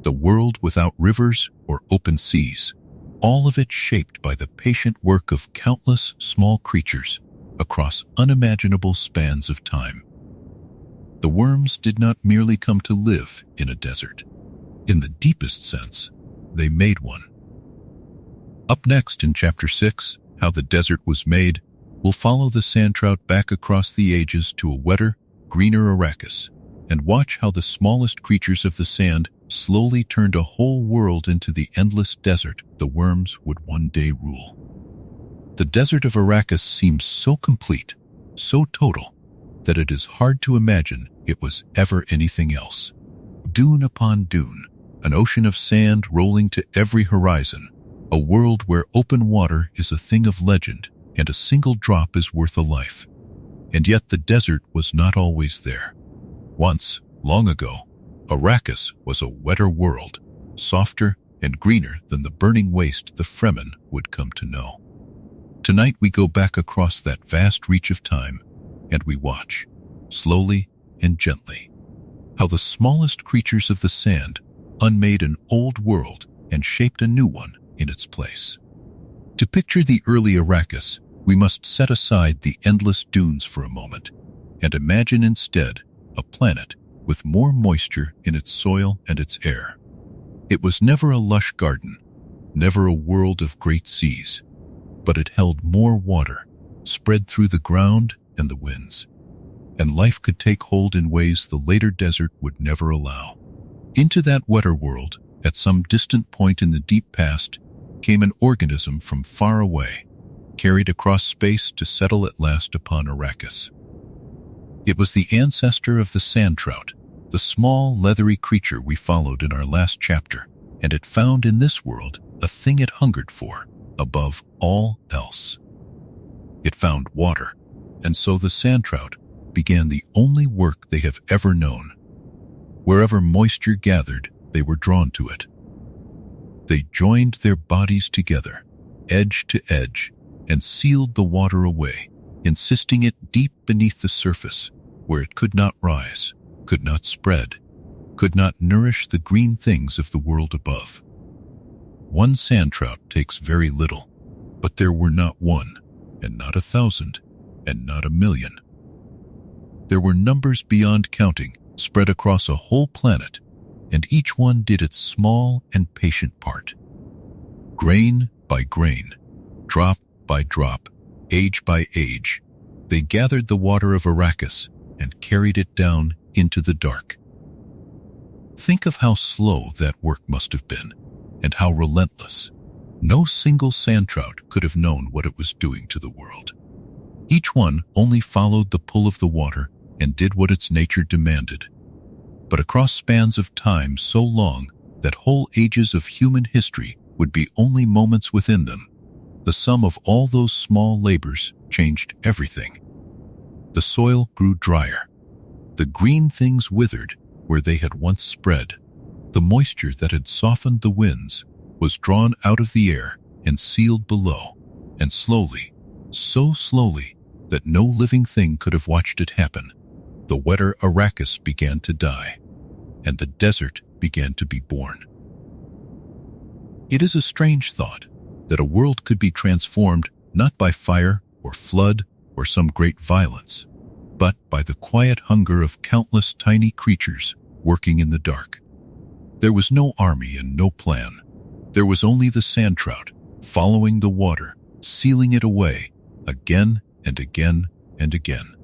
the world without rivers or open seas, all of it shaped by the patient work of countless small creatures across unimaginable spans of time. The worms did not merely come to live in a desert. In the deepest sense, they made one. Up next in Chapter 6, How the Desert Was Made, we'll follow the sandtrout back across the ages to a wetter, greener Arrakis, and watch how the smallest creatures of the sand slowly turned a whole world into the endless desert the worms would one day rule. The desert of Arrakis seems so complete, so total, that it is hard to imagine it was ever anything else. Dune upon dune, an ocean of sand rolling to every horizon, a world where open water is a thing of legend and a single drop is worth a life. And yet the desert was not always there. Once, long ago, Arrakis was a wetter world, softer and greener than the burning waste the Fremen would come to know. Tonight we go back across that vast reach of time, and we watch, slowly and gently, how the smallest creatures of the sand unmade an old world and shaped a new one in its place. To picture the early Arrakis, we must set aside the endless dunes for a moment, and imagine instead a planet with more moisture in its soil and its air. It was never a lush garden, never a world of great seas, but it held more water, spread through the ground and the winds, and life could take hold in ways the later desert would never allow. Into that wetter world, at some distant point in the deep past, came an organism from far away, carried across space to settle at last upon Arrakis. It was the ancestor of the sandtrout, the small, leathery creature we followed in our last chapter, and it found in this world a thing it hungered for, above all else. It found water, and so the sandtrout began the only work they have ever known. Wherever moisture gathered, they were drawn to it. They joined their bodies together, edge to edge, and sealed the water away, insisting it deep beneath the surface, where it could not rise, could not spread, could not nourish the green things of the world above. One sandtrout takes very little, but there were not one, and not 1,000, and not 1,000,000. There were numbers beyond counting, spread across a whole planet, and each one did its small and patient part. Grain by grain, drop by drop, age by age, they gathered the water of Arrakis and carried it down into the dark. Think of how slow that work must have been, and how relentless. No single sandtrout could have known what it was doing to the world. Each one only followed the pull of the water and did what its nature demanded. But across spans of time so long that whole ages of human history would be only moments within them, the sum of all those small labors changed everything. The soil grew drier. The green things withered where they had once spread. The moisture that had softened the winds was drawn out of the air and sealed below, and slowly, so slowly that no living thing could have watched it happen, the wetter Arrakis began to die, and the desert began to be born. It is a strange thought that a world could be transformed not by fire or flood or some great violence, but by the quiet hunger of countless tiny creatures working in the dark. There was no army and no plan. There was only the sandtrout, following the water, sealing it away, again and again and again,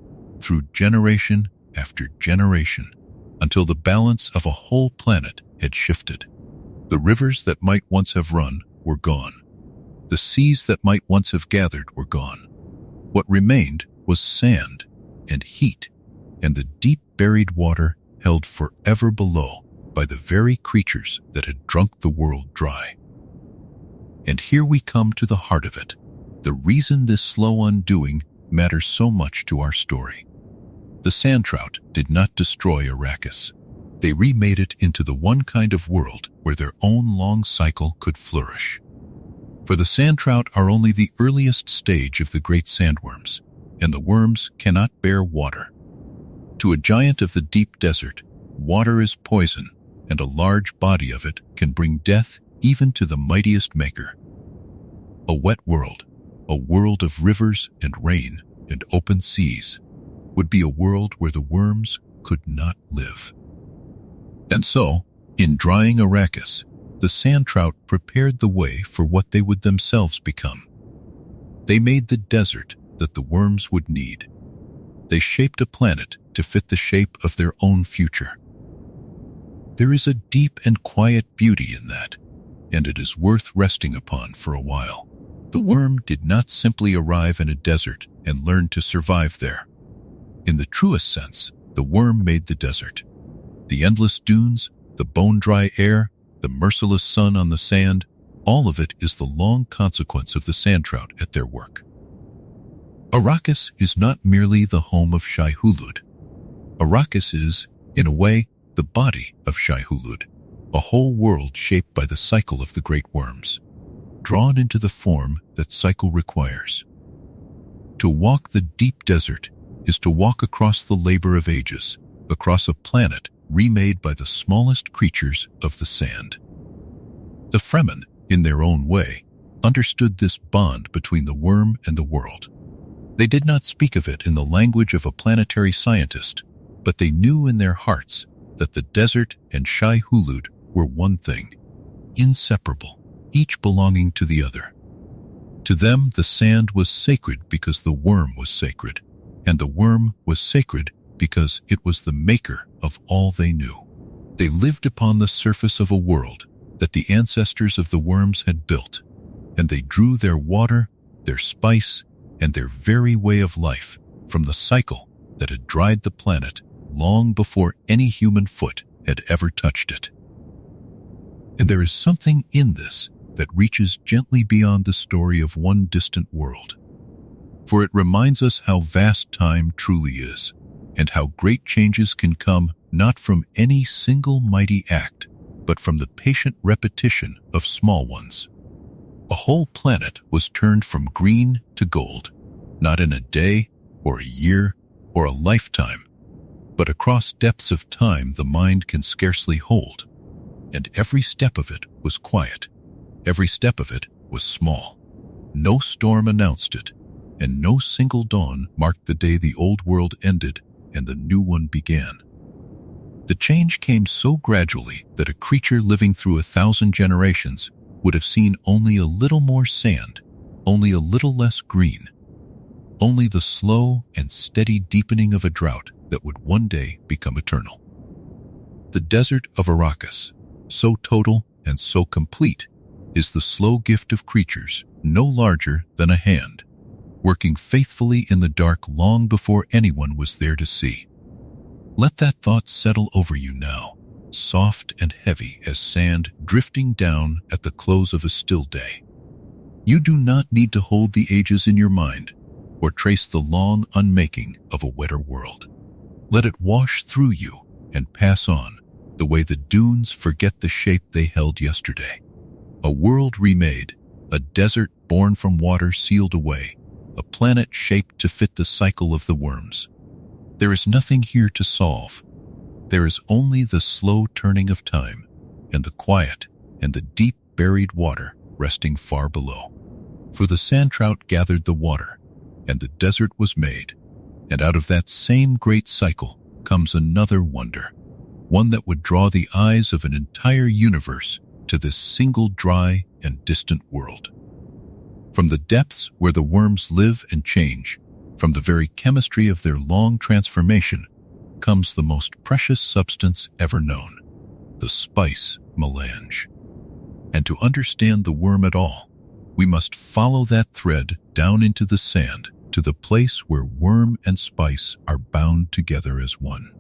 through generation after generation, until the balance of a whole planet had shifted. The rivers that might once have run were gone. The seas that might once have gathered were gone. What remained was sand and heat, and the deep buried water held forever below by the very creatures that had drunk the world dry. And here we come to the heart of it, the reason this slow undoing matters so much to our story. The sandtrout did not destroy Arrakis. They remade it into the one kind of world where their own long cycle could flourish. For the sandtrout are only the earliest stage of the great sandworms, and the worms cannot bear water. To a giant of the deep desert, water is poison, and a large body of it can bring death even to the mightiest maker. A wet world, a world of rivers and rain and open seas, would be a world where the worms could not live. And so, in drying Arrakis, the sandtrout prepared the way for what they would themselves become. They made the desert that the worms would need. They shaped a planet to fit the shape of their own future. There is a deep and quiet beauty in that, and it is worth resting upon for a while. The worm did not simply arrive in a desert and learn to survive there. In the truest sense, the worm made the desert. The endless dunes, the bone-dry air, the merciless sun on the sand, all of it is the long consequence of the sandtrout at their work. Arrakis is not merely the home of shai-hulud. Arrakis is, in a way, the body of shai-hulud, a whole world shaped by the cycle of the great worms, drawn into the form that cycle requires. To walk the deep desert is to walk across the labor of ages, across a planet remade by the smallest creatures of the sand. The Fremen, in their own way, understood this bond between the worm and the world. They did not speak of it in the language of a planetary scientist, but they knew in their hearts that the desert and shai-hulud were one thing, inseparable, each belonging to the other. To them, the sand was sacred because the worm was sacred, and the worm was sacred because it was the maker of all they knew. They lived upon the surface of a world that the ancestors of the worms had built, and they drew their water, their spice, and their very way of life from the cycle that had dried the planet long before any human foot had ever touched it. And there is something in this that reaches gently beyond the story of one distant world. For it reminds us how vast time truly is, and how great changes can come not from any single mighty act, but from the patient repetition of small ones. A whole planet was turned from green to gold, not in a day or a year or a lifetime, but across depths of time the mind can scarcely hold. And every step of it was quiet. Every step of it was small. No storm announced it, and no single dawn marked the day the old world ended and the new one began. The change came so gradually that a creature living through 1,000 generations would have seen only a little more sand, only a little less green, only the slow and steady deepening of a drought that would one day become eternal. The desert of Arrakis, so total and so complete, is the slow gift of creatures no larger than a hand, working faithfully in the dark long before anyone was there to see. Let that thought settle over you now, soft and heavy as sand drifting down at the close of a still day. You do not need to hold the ages in your mind or trace the long unmaking of a wetter world. Let it wash through you and pass on, the way the dunes forget the shape they held yesterday. A world remade, a desert born from water sealed away, a planet shaped to fit the cycle of the worms. There is nothing here to solve. There is only the slow turning of time, and the quiet and the deep buried water resting far below. For the sandtrout gathered the water, and the desert was made, and out of that same great cycle comes another wonder, one that would draw the eyes of an entire universe to this single dry and distant world. From the depths where the worms live and change, from the very chemistry of their long transformation, comes the most precious substance ever known, the spice melange. And to understand the worm at all, we must follow that thread down into the sand to the place where worm and spice are bound together as one.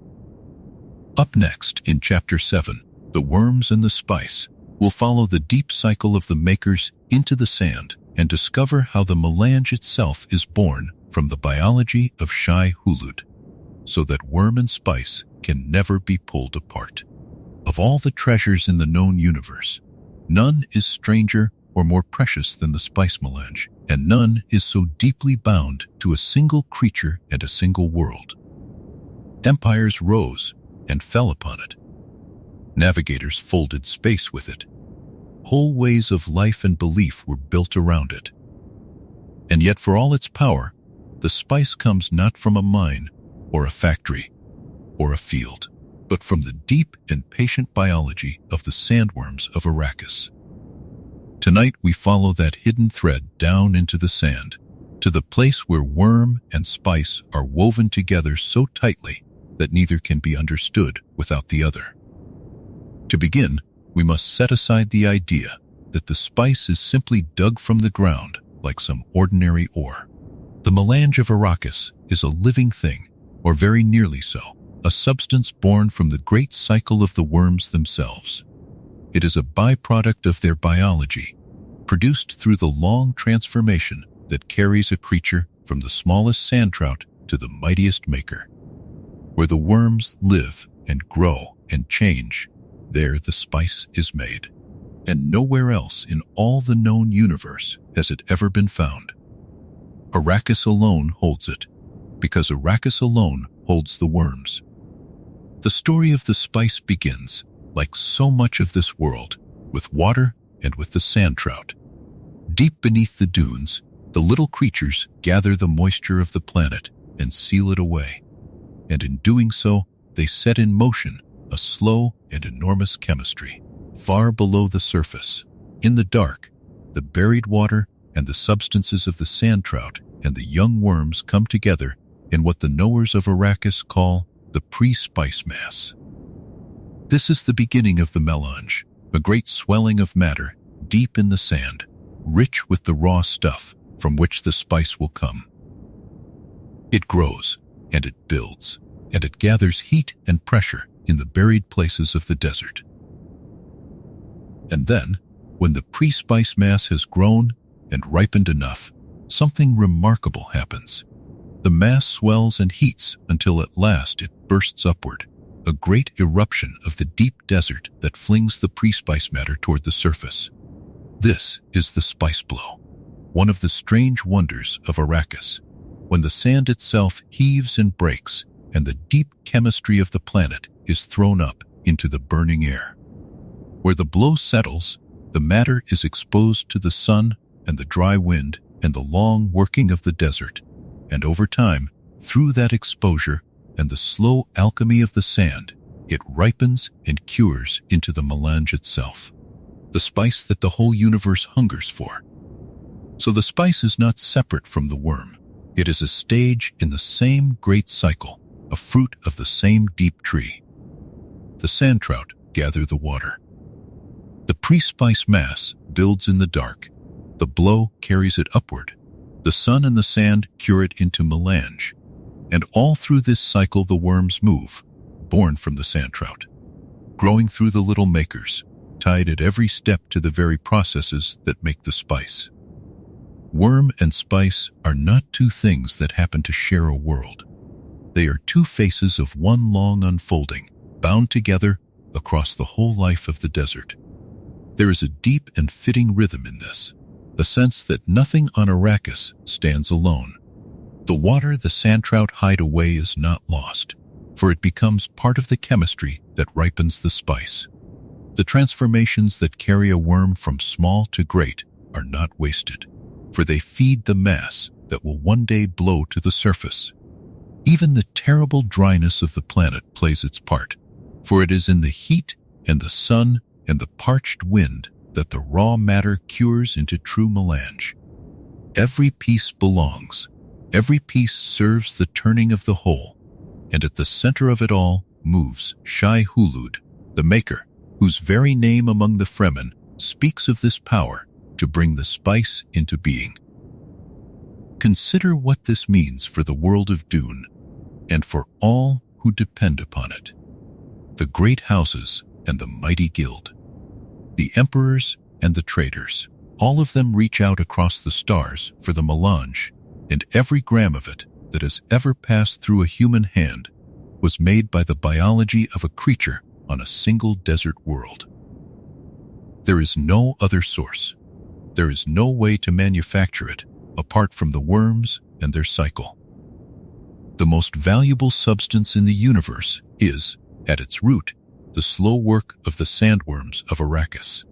Up next, in Chapter 7, The Worms and the Spice, we'll follow the deep cycle of the makers into the sand and discover how the melange itself is born from the biology of shai-hulud, so that worm and spice can never be pulled apart. Of all the treasures in the known universe, none is stranger or more precious than the spice melange, and none is so deeply bound to a single creature and a single world. Empires rose and fell upon it. Navigators folded space with it. Whole ways of life and belief were built around it. And yet, for all its power, the spice comes not from a mine or a factory or a field, but from the deep and patient biology of the sandworms of Arrakis. Tonight we follow that hidden thread down into the sand, to the place where worm and spice are woven together so tightly that neither can be understood without the other. To begin, we must set aside the idea that the spice is simply dug from the ground like some ordinary ore. The melange of Arrakis is a living thing, or very nearly so, a substance born from the great cycle of the worms themselves. It is a byproduct of their biology, produced through the long transformation that carries a creature from the smallest sandtrout to the mightiest maker. Where the worms live and grow and change, there the spice is made. And nowhere else in all the known universe has it ever been found. Arrakis alone holds it, because Arrakis alone holds the worms. The story of the spice begins, like so much of this world, with water and with the sandtrout. Deep beneath the dunes, the little creatures gather the moisture of the planet and seal it away. And in doing so, they set in motion a slow and enormous chemistry. Far below the surface, in the dark, the buried water and the substances of the sandtrout and the young worms come together in what the knowers of Arrakis call the pre-spice mass. This is the beginning of the melange, a great swelling of matter deep in the sand, rich with the raw stuff from which the spice will come. It grows, and it builds, and it gathers heat and pressure in the buried places of the desert. And then, when the pre-spice mass has grown and ripened enough, something remarkable happens. The mass swells and heats until at last it bursts upward, a great eruption of the deep desert that flings the pre-spice matter toward the surface. This is the spice blow, one of the strange wonders of Arrakis, when the sand itself heaves and breaks and the deep chemistry of the planet is thrown up into the burning air. Where the blow settles, the matter is exposed to the sun and the dry wind and the long working of the desert, and over time, through that exposure and the slow alchemy of the sand, it ripens and cures into the melange itself, the spice that the whole universe hungers for. So the spice is not separate from the worm. It is a stage in the same great cycle, a fruit of the same deep tree. The sandtrout gather the water. The pre-spice mass builds in the dark. The blow carries it upward. The sun and the sand cure it into melange. And all through this cycle the worms move, born from the sandtrout, growing through the little makers, tied at every step to the very processes that make the spice. Worm and spice are not two things that happen to share a world. They are two faces of one long unfolding, bound together across the whole life of the desert. There is a deep and fitting rhythm in this, a sense that nothing on Arrakis stands alone. The water the sandtrout hide away is not lost, for it becomes part of the chemistry that ripens the spice. The transformations that carry a worm from small to great are not wasted, for they feed the mass that will one day blow to the surface. Even the terrible dryness of the planet plays its part, for it is in the heat and the sun and the parched wind that the raw matter cures into true melange. Every piece belongs. Every piece serves the turning of the whole, and at the center of it all moves Shai-hulud, the maker, whose very name among the Fremen speaks of this power to bring the spice into being. Consider what this means for the world of Dune, and for all who depend upon it. The great houses and the mighty guild, the emperors and the traders, all of them reach out across the stars for the melange, and every gram of it that has ever passed through a human hand was made by the biology of a creature on a single desert world. There is no other source. There is no way to manufacture it apart from the worms and their cycle. The most valuable substance in the universe is, at its root, the slow work of the sandworms of Arrakis.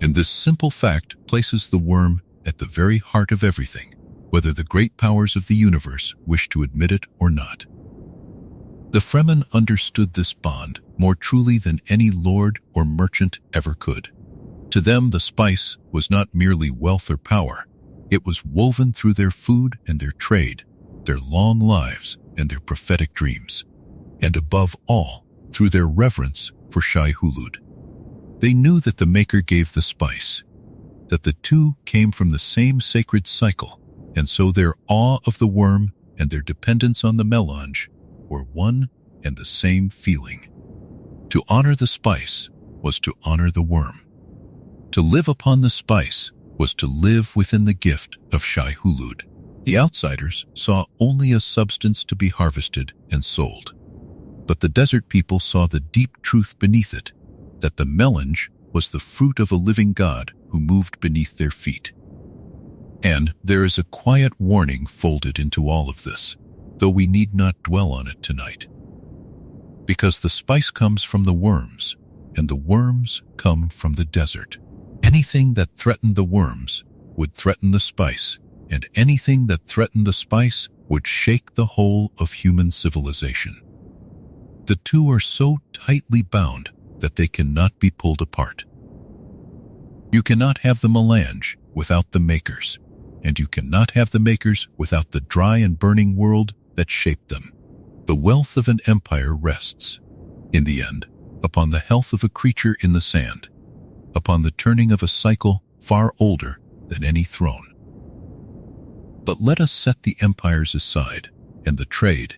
And this simple fact places the worm at the very heart of everything, whether the great powers of the universe wish to admit it or not. The Fremen understood this bond more truly than any lord or merchant ever could. To them, the spice was not merely wealth or power. It was woven through their food and their trade, their long lives and their prophetic dreams, and above all, through their reverence for shai-hulud. They knew that the maker gave the spice, that the two came from the same sacred cycle, and so their awe of the worm and their dependence on the melange were one and the same feeling. To honor the spice was to honor the worm. To live upon the spice was to live within the gift of shai-hulud. The outsiders saw only a substance to be harvested and sold. But the desert people saw the deep truth beneath it, that the melange was the fruit of a living God who moved beneath their feet. And there is a quiet warning folded into all of this, though we need not dwell on it tonight. Because the spice comes from the worms, and the worms come from the desert. Anything that threatened the worms would threaten the spice, and anything that threatened the spice would shake the whole of human civilization. The two are so tightly bound that they cannot be pulled apart. You cannot have the melange without the makers, and you cannot have the makers without the dry and burning world that shaped them. The wealth of an empire rests, in the end, upon the health of a creature in the sand, upon the turning of a cycle far older than any throne. But let us set the empires aside, and the trade,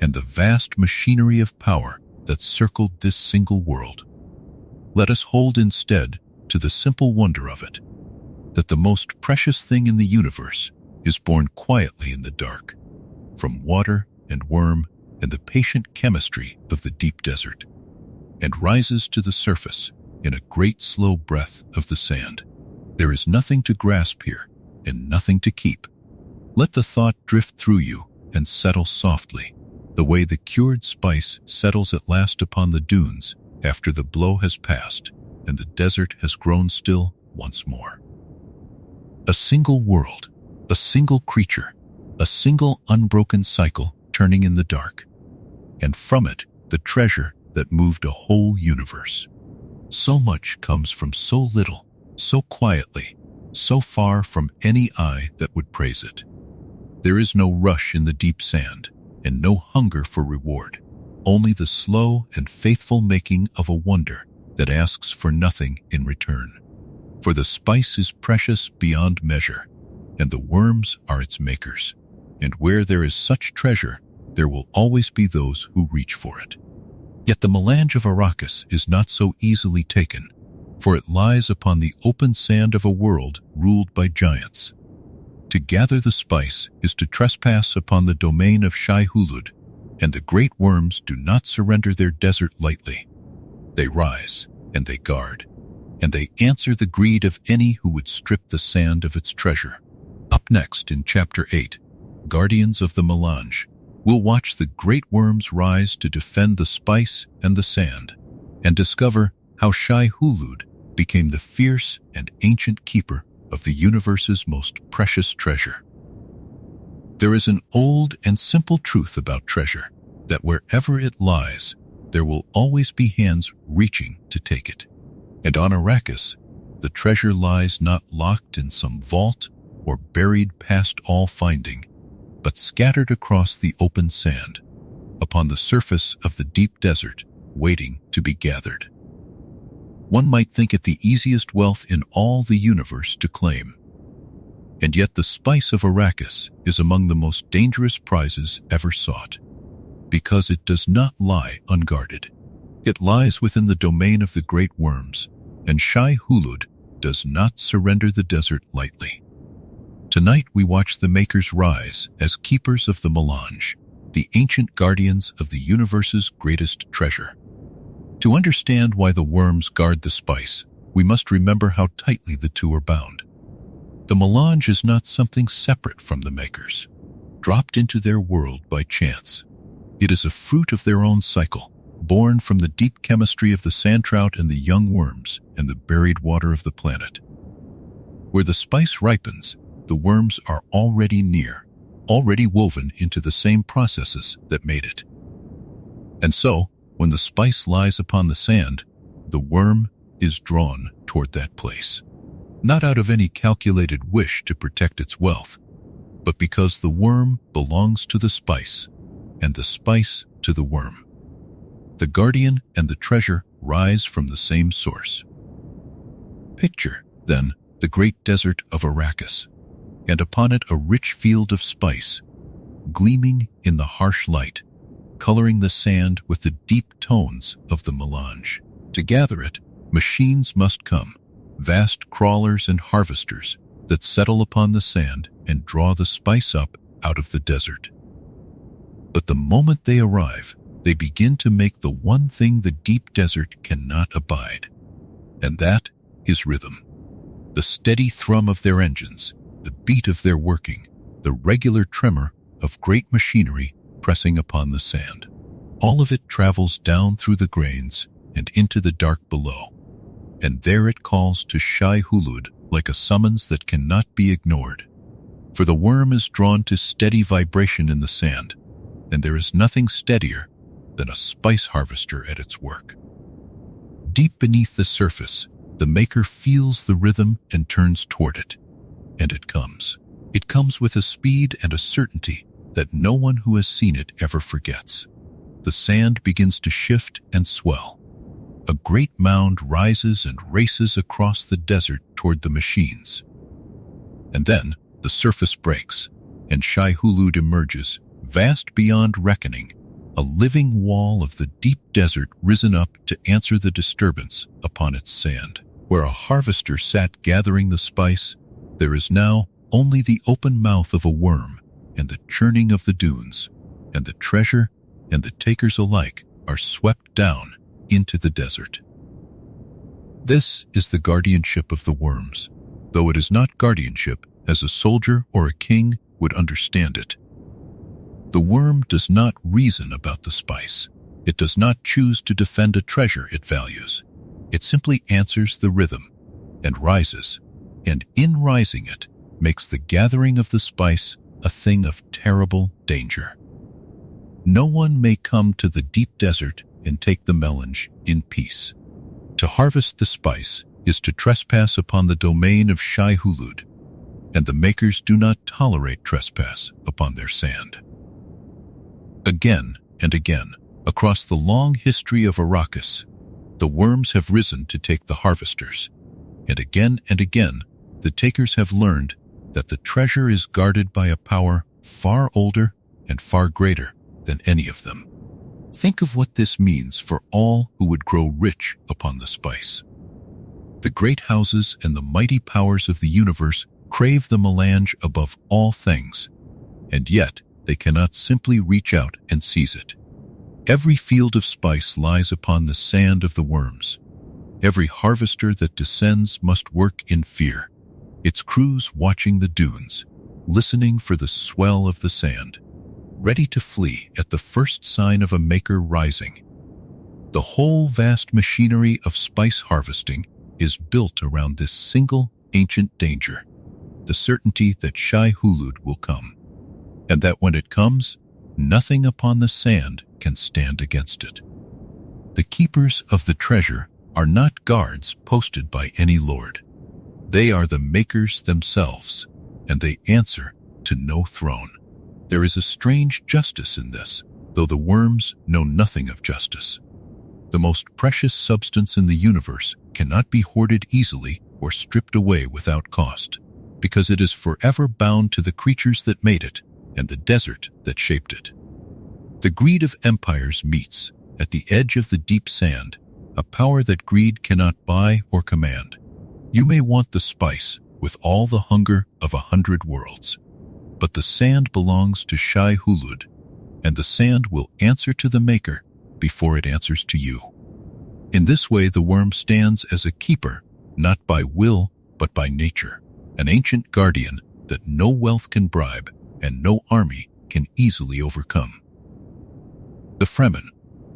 and the vast machinery of power that circled this single world. Let us hold instead to the simple wonder of it, that the most precious thing in the universe is born quietly in the dark, from water and worm and the patient chemistry of the deep desert, and rises to the surface in a great slow breath of the sand. There is nothing to grasp here, and nothing to keep. Let the thought drift through you and settle softly, the way the cured spice settles at last upon the dunes after the blow has passed and the desert has grown still once more. A single world, a single creature, a single unbroken cycle turning in the dark, and from it the treasure that moved a whole universe. So much comes from so little, so quietly, so far from any eye that would praise it. There is no rush in the deep sand, and no hunger for reward, only the slow and faithful making of a wonder that asks for nothing in return. For the spice is precious beyond measure, and the worms are its makers. And where there is such treasure, there will always be those who reach for it. Yet the melange of Arrakis is not so easily taken, for it lies upon the open sand of a world ruled by giants. To gather the spice is to trespass upon the domain of shai-hulud, and the great worms do not surrender their desert lightly. They rise, and they guard, and they answer the greed of any who would strip the sand of its treasure. Up next in Chapter 8, Guardians of the Melange, we'll watch the great worms rise to defend the spice and the sand, and discover how shai-hulud became the fierce and ancient keeper of the universe's most precious treasure. There is an old and simple truth about treasure, that wherever it lies, there will always be hands reaching to take it. And on Arrakis, the treasure lies not locked in some vault or buried past all finding, but scattered across the open sand, upon the surface of the deep desert, waiting to be gathered. One might think it the easiest wealth in all the universe to claim. And yet the spice of Arrakis is among the most dangerous prizes ever sought, because it does not lie unguarded. It lies within the domain of the great worms, and shai-hulud does not surrender the desert lightly. Tonight we watch the makers rise as keepers of the melange, the ancient guardians of the universe's greatest treasure. To understand why the worms guard the spice, we must remember how tightly the two are bound. The melange is not something separate from the makers, dropped into their world by chance. It is a fruit of their own cycle, born from the deep chemistry of the sandtrout and the young worms and the buried water of the planet. Where the spice ripens, the worms are already near, already woven into the same processes that made it. And so, when the spice lies upon the sand, the worm is drawn toward that place, not out of any calculated wish to protect its wealth, but because the worm belongs to the spice, and the spice to the worm. The guardian and the treasure rise from the same source. Picture, then, the great desert of Arrakis, and upon it a rich field of spice, gleaming in the harsh light, coloring the sand with the deep tones of the melange. To gather it, machines must come, vast crawlers and harvesters that settle upon the sand and draw the spice up out of the desert. But the moment they arrive, they begin to make the one thing the deep desert cannot abide, and that is rhythm. The steady thrum of their engines, the beat of their working, the regular tremor of great machinery pressing upon the sand. All of it travels down through the grains and into the dark below, and there it calls to shai-hulud like a summons that cannot be ignored. For the worm is drawn to steady vibration in the sand, and there is nothing steadier than a spice harvester at its work. Deep beneath the surface, the maker feels the rhythm and turns toward it, and it comes. It comes with a speed and a certainty that no one who has seen it ever forgets. The sand begins to shift and swell. A great mound rises and races across the desert toward the machines. And then the surface breaks, and shai-hulud emerges, vast beyond reckoning, a living wall of the deep desert risen up to answer the disturbance upon its sand. Where a harvester sat gathering the spice, there is now only the open mouth of a worm and the churning of the dunes, and the treasure and the takers alike are swept down into the desert. This is the guardianship of the worms, though it is not guardianship as a soldier or a king would understand it. The worm does not reason about the spice. It does not choose to defend a treasure it values. It simply answers the rhythm and rises, and in rising it makes the gathering of the spice a thing of terrible danger. No one may come to the deep desert and take the melange in peace. To harvest the spice is to trespass upon the domain of shai-hulud, and the makers do not tolerate trespass upon their sand. Again and again, across the long history of Arrakis, the worms have risen to take the harvesters. And again, the takers have learned that the treasure is guarded by a power far older and far greater than any of them. Think of what this means for all who would grow rich upon the spice. The great houses and the mighty powers of the universe crave the melange above all things, and yet they cannot simply reach out and seize it. Every field of spice lies upon the sand of the worms. Every harvester that descends must work in fear, its crews watching the dunes, listening for the swell of the sand, ready to flee at the first sign of a maker rising. The whole vast machinery of spice harvesting is built around this single ancient danger, the certainty that shai-hulud will come, and that when it comes, nothing upon the sand can stand against it. The keepers of the treasure are not guards posted by any lord. They are the makers themselves, and they answer to no throne. There is a strange justice in this, though the worms know nothing of justice. The most precious substance in the universe cannot be hoarded easily or stripped away without cost, because it is forever bound to the creatures that made it and the desert that shaped it. The greed of empires meets, at the edge of the deep sand, a power that greed cannot buy or command. You may want the spice with all the hunger of 100 worlds, but the sand belongs to shai-hulud, and the sand will answer to the maker before it answers to you. In this way, the worm stands as a keeper, not by will, but by nature, an ancient guardian that no wealth can bribe and no army can easily overcome. The Fremen,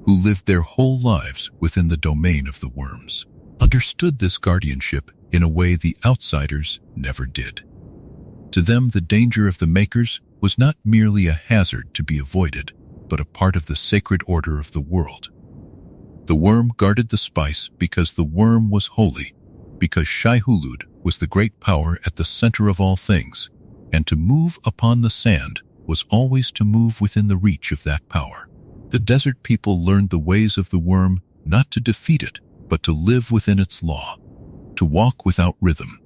who lived their whole lives within the domain of the worms, understood this guardianship in a way the outsiders never did. To them, the danger of the makers was not merely a hazard to be avoided, but a part of the sacred order of the world. The worm guarded the spice because the worm was holy, because shai-hulud was the great power at the center of all things, and to move upon the sand was always to move within the reach of that power. The desert people learned the ways of the worm not to defeat it, but to live within its law, to walk without rhythm,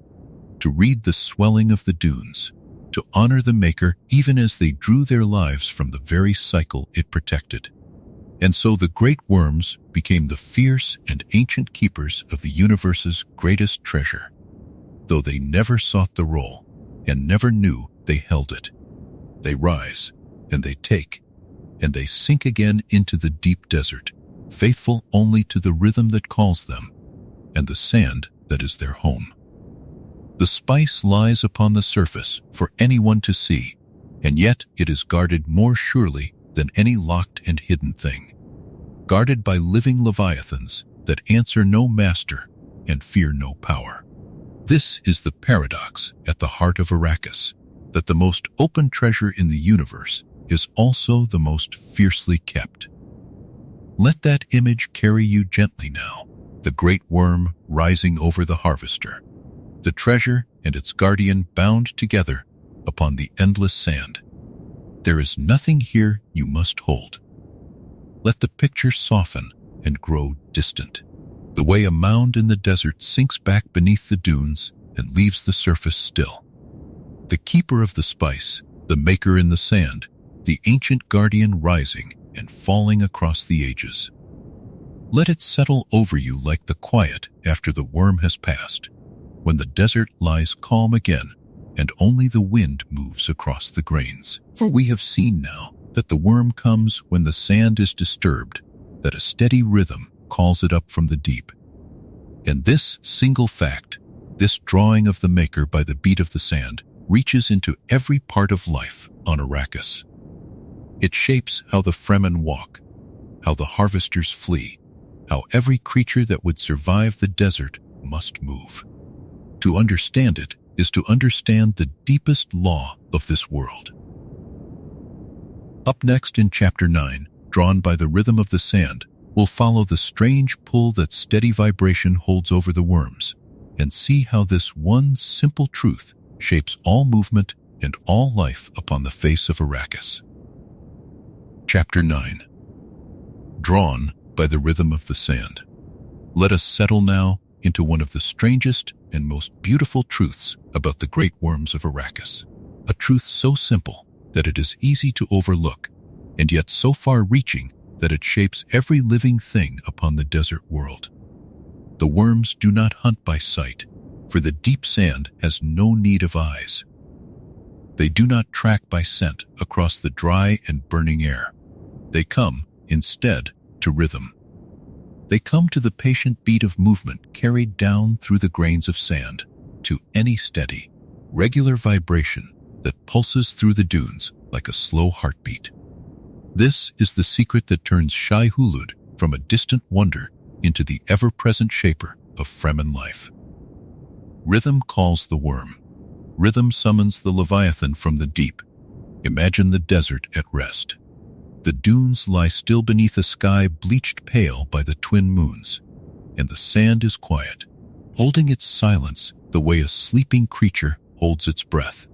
to read the swelling of the dunes, to honor the maker even as they drew their lives from the very cycle it protected. And so the great worms became the fierce and ancient keepers of the universe's greatest treasure, though they never sought the role and never knew they held it. They rise, and they take, and they sink again into the deep desert, faithful only to the rhythm that calls them, and the sand that is their home. The spice lies upon the surface for anyone to see, and yet it is guarded more surely than any locked and hidden thing. Guarded by living leviathans that answer no master and fear no power. This is the paradox at the heart of Arrakis, that the most open treasure in the universe is also the most fiercely kept. Let that image carry you gently now, the great worm rising over the harvester, the treasure and its guardian bound together upon the endless sand. There is nothing here you must hold. Let the picture soften and grow distant, the way a mound in the desert sinks back beneath the dunes and leaves the surface still. The keeper of the spice, the maker in the sand, the ancient guardian rising and falling across the ages. Let it settle over you like the quiet after the worm has passed, when the desert lies calm again and only the wind moves across the grains. For we have seen now that the worm comes when the sand is disturbed, that a steady rhythm calls it up from the deep. And this single fact, this drawing of the maker by the beat of the sand, reaches into every part of life on Arrakis. It shapes how the Fremen walk, how the harvesters flee, how every creature that would survive the desert must move. To understand it is to understand the deepest law of this world. Up next in Chapter 9, drawn by the rhythm of the sand, we'll follow the strange pull that steady vibration holds over the worms, and see how this one simple truth shapes all movement and all life upon the face of Arrakis. Chapter 9. Drawn by the rhythm of the sand. Let us settle now into one of the strangest and most beautiful truths about the great worms of Arrakis. A truth so simple that it is easy to overlook, and yet so far-reaching that it shapes every living thing upon the desert world. The worms do not hunt by sight, for the deep sand has no need of eyes. They do not track by scent across the dry and burning air. They come, instead, to rhythm. They come to the patient beat of movement carried down through the grains of sand, to any steady, regular vibration that pulses through the dunes like a slow heartbeat. This is the secret that turns shai-hulud from a distant wonder into the ever-present shaper of Fremen life. Rhythm calls the worm. Rhythm summons the Leviathan from the deep. Imagine the desert at rest. The dunes lie still beneath a sky bleached pale by the twin moons, and the sand is quiet, holding its silence the way a sleeping creature holds its breath.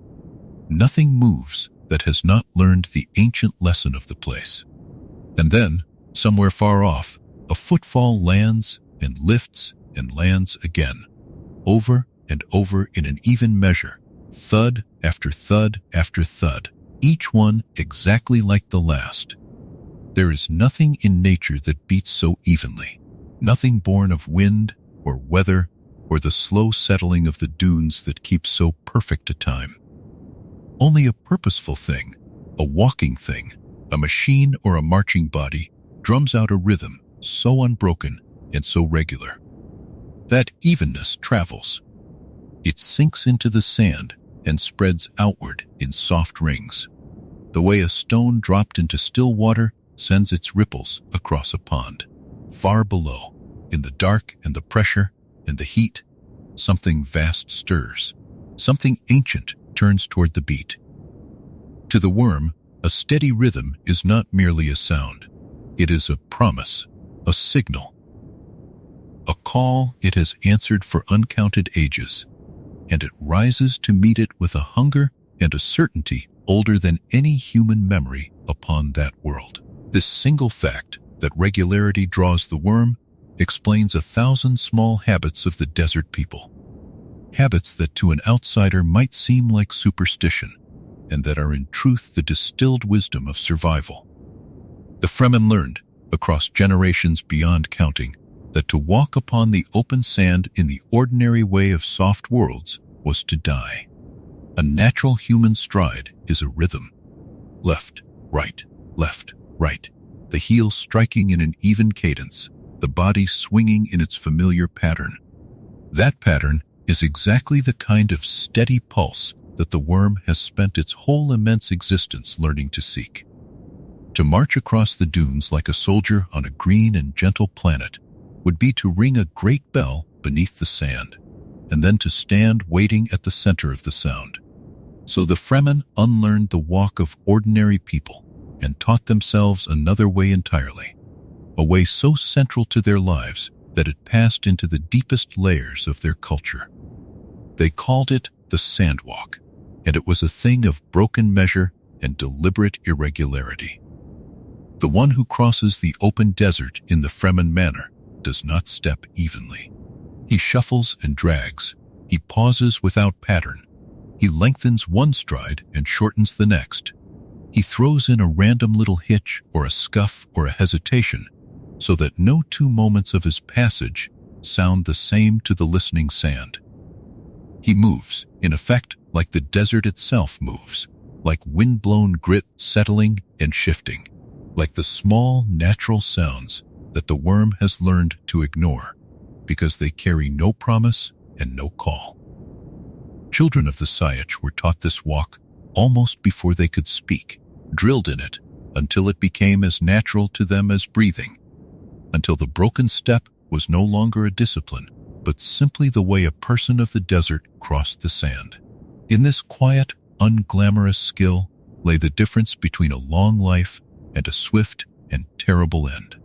Nothing moves that has not learned the ancient lesson of the place. And then, somewhere far off, a footfall lands and lifts and lands again, over and over in an even measure, thud after thud after thud, each one exactly like the last. There is nothing in nature that beats so evenly, nothing born of wind or weather or the slow settling of the dunes that keeps so perfect a time. Only a purposeful thing, a walking thing, a machine or a marching body drums out a rhythm so unbroken and so regular. That evenness travels. It sinks into the sand and spreads outward in soft rings. The way a stone dropped into still water sends its ripples across a pond. Far below, in the dark and the pressure and the heat, something vast stirs. Something ancient turns toward the beat. To the worm, a steady rhythm is not merely a sound. It is a promise, a signal, a call it has answered for uncounted ages, and it rises to meet it with a hunger and a certainty older than any human memory upon that world. This single fact, that regularity draws the worm, explains 1,000 small habits of the desert people. Habits that to an outsider might seem like superstition, and that are in truth the distilled wisdom of survival. The Fremen learned, across generations beyond counting, that to walk upon the open sand in the ordinary way of soft worlds was to die. A natural human stride is a rhythm. Left, right, the heel striking in an even cadence, the body swinging in its familiar pattern. That pattern is exactly the kind of steady pulse that the worm has spent its whole immense existence learning to seek. To march across the dunes like a soldier on a green and gentle planet would be to ring a great bell beneath the sand, and then to stand waiting at the center of the sound. So the Fremen unlearned the walk of ordinary people and taught themselves another way entirely, a way so central to their lives that it passed into the deepest layers of their culture. They called it the sandwalk, and it was a thing of broken measure and deliberate irregularity. The one who crosses the open desert in the Fremen manner does not step evenly. He shuffles and drags. He pauses without pattern. He lengthens one stride and shortens the next. He throws in a random little hitch or a scuff or a hesitation, so that no two moments of his passage sound the same to the listening sand. He moves, in effect, like the desert itself moves, like wind-blown grit settling and shifting, like the small, natural sounds that the worm has learned to ignore, because they carry no promise and no call. Children of the Sayach were taught this walk almost before they could speak, drilled in it until it became as natural to them as breathing, until the broken step was no longer a discipline, but simply the way a person of the desert crossed the sand. In this quiet, unglamorous skill lay the difference between a long life and a swift and terrible end.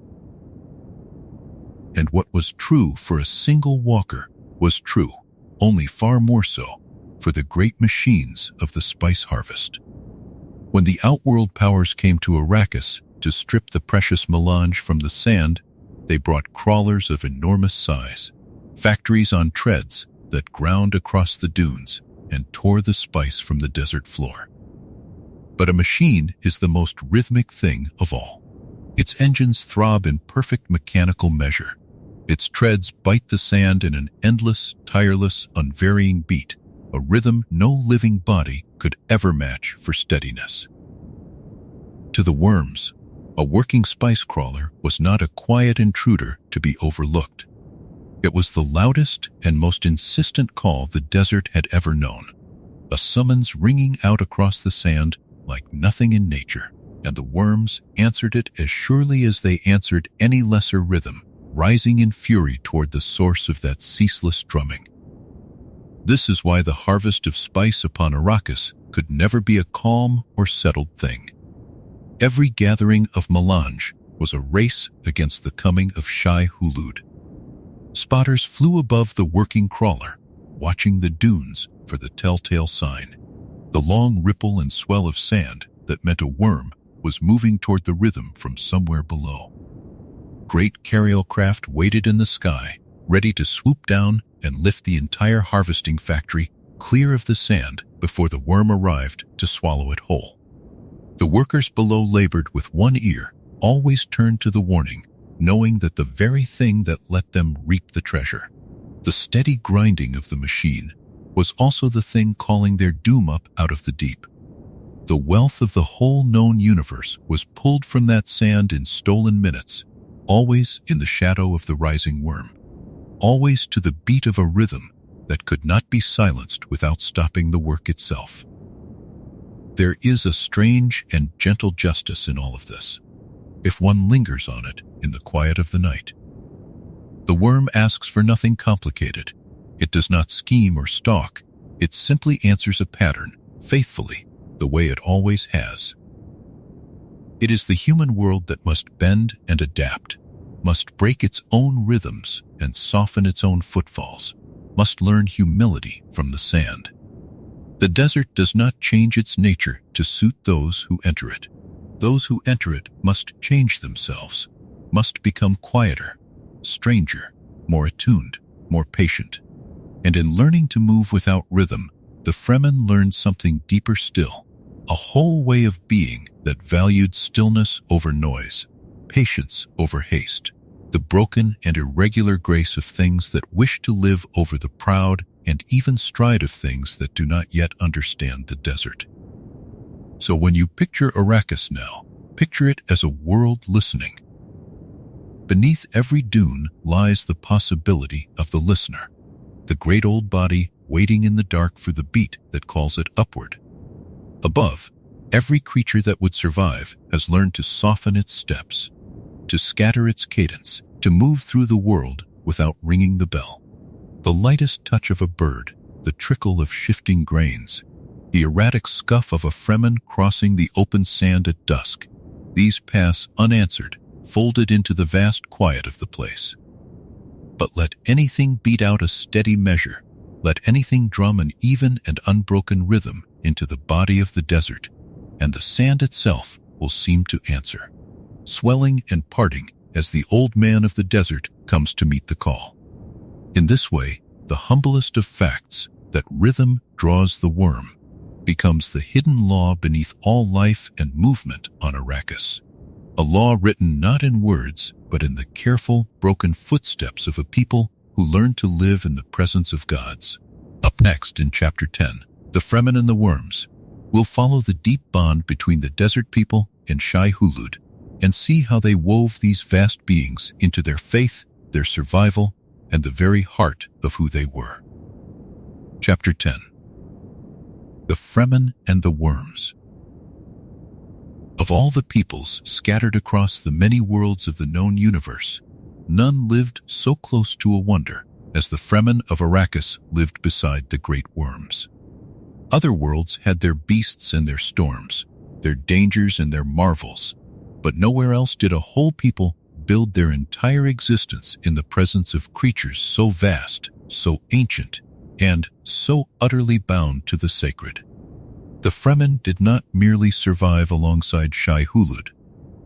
And what was true for a single walker was true, only far more so, for the great machines of the spice harvest. When the outworld powers came to Arrakis To strip the precious melange from the sand, they brought crawlers of enormous size, factories on treads that ground across the dunes and tore the spice from the desert floor. But a machine is the most rhythmic thing of all. Its engines throb in perfect mechanical measure. Its treads bite the sand in an endless, tireless, unvarying beat, a rhythm no living body could ever match for steadiness. To the worms, a working spice crawler was not a quiet intruder to be overlooked. It was the loudest and most insistent call the desert had ever known, a summons ringing out across the sand like nothing in nature, and the worms answered it as surely as they answered any lesser rhythm, rising in fury toward the source of that ceaseless drumming. This is why the harvest of spice upon Arrakis could never be a calm or settled thing. Every gathering of melange was a race against the coming of shai-hulud. Spotters flew above the working crawler, watching the dunes for the telltale sign. The long ripple and swell of sand that meant a worm was moving toward the rhythm from somewhere below. Great carriel craft waited in the sky, ready to swoop down and lift the entire harvesting factory clear of the sand before the worm arrived to swallow it whole. The workers below labored with one ear, always turned to the warning, knowing that the very thing that let them reap the treasure, the steady grinding of the machine, was also the thing calling their doom up out of the deep. The wealth of the whole known universe was pulled from that sand in stolen minutes, always in the shadow of the rising worm, always to the beat of a rhythm that could not be silenced without stopping the work itself. There is a strange and gentle justice in all of this, if one lingers on it in the quiet of the night. The worm asks for nothing complicated. It does not scheme or stalk. It simply answers a pattern, faithfully, the way it always has. It is the human world that must bend and adapt, must break its own rhythms and soften its own footfalls, must learn humility from the sand. The desert does not change its nature to suit those who enter it. Those who enter it must change themselves, must become quieter, stranger, more attuned, more patient. And in learning to move without rhythm, the Fremen learned something deeper still, a whole way of being that valued stillness over noise, patience over haste, the broken and irregular grace of things that wish to live over the proud and even stride of things that do not yet understand the desert. So when you picture Arrakis now, picture it as a world listening. Beneath every dune lies the possibility of the listener, the great old body waiting in the dark for the beat that calls it upward. Above, every creature that would survive has learned to soften its steps, to scatter its cadence, to move through the world without ringing the bell. The lightest touch of a bird, the trickle of shifting grains, the erratic scuff of a Fremen crossing the open sand at dusk, these pass unanswered, folded into the vast quiet of the place. But let anything beat out a steady measure, let anything drum an even and unbroken rhythm into the body of the desert, and the sand itself will seem to answer, swelling and parting as the old man of the desert comes to meet the call. In this way, the humblest of facts, that rhythm draws the worm, becomes the hidden law beneath all life and movement on Arrakis. A law written not in words, but in the careful, broken footsteps of a people who learn to live in the presence of gods. Up next in Chapter 10, The Fremen and the Worms, we'll follow the deep bond between the desert people and shai-hulud, and see how they wove these vast beings into their faith, their survival, and the very heart of who they were. Chapter 10. The Fremen and the Worms. Of all the peoples scattered across the many worlds of the known universe, none lived so close to a wonder as the Fremen of Arrakis lived beside the great worms. Other worlds had their beasts and their storms, their dangers and their marvels, but nowhere else did a whole people build their entire existence in the presence of creatures so vast, so ancient, and so utterly bound to the sacred. The Fremen did not merely survive alongside shai-hulud.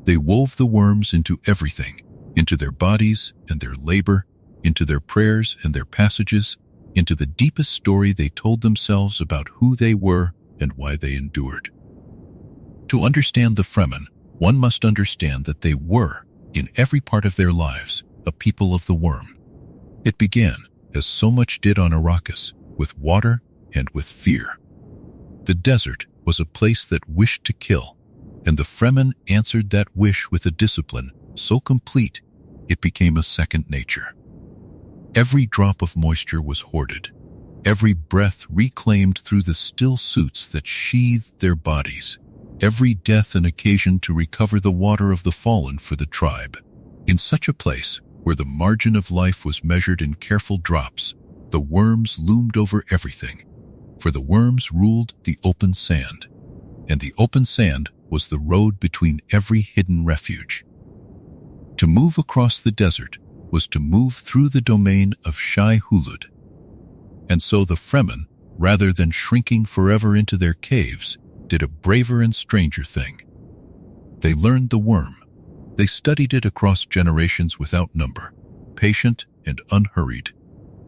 They wove the worms into everything, into their bodies and their labor, into their prayers and their passages, into the deepest story they told themselves about who they were and why they endured. To understand the Fremen, one must understand that they were, in every part of their lives, a people of the worm. It began, as so much did on Arrakis, with water and with fear. The desert was a place that wished to kill, and the Fremen answered that wish with a discipline so complete it became a second nature. Every drop of moisture was hoarded, every breath reclaimed through the still suits that sheathed their bodies, every death an occasion to recover the water of the fallen for the tribe. In such a place, where the margin of life was measured in careful drops, the worms loomed over everything, for the worms ruled the open sand, and the open sand was the road between every hidden refuge. To move across the desert was to move through the domain of shai-hulud. And so the Fremen, rather than shrinking forever into their caves, did a braver and stranger thing. They learned the worm. They studied it across generations without number, patient and unhurried,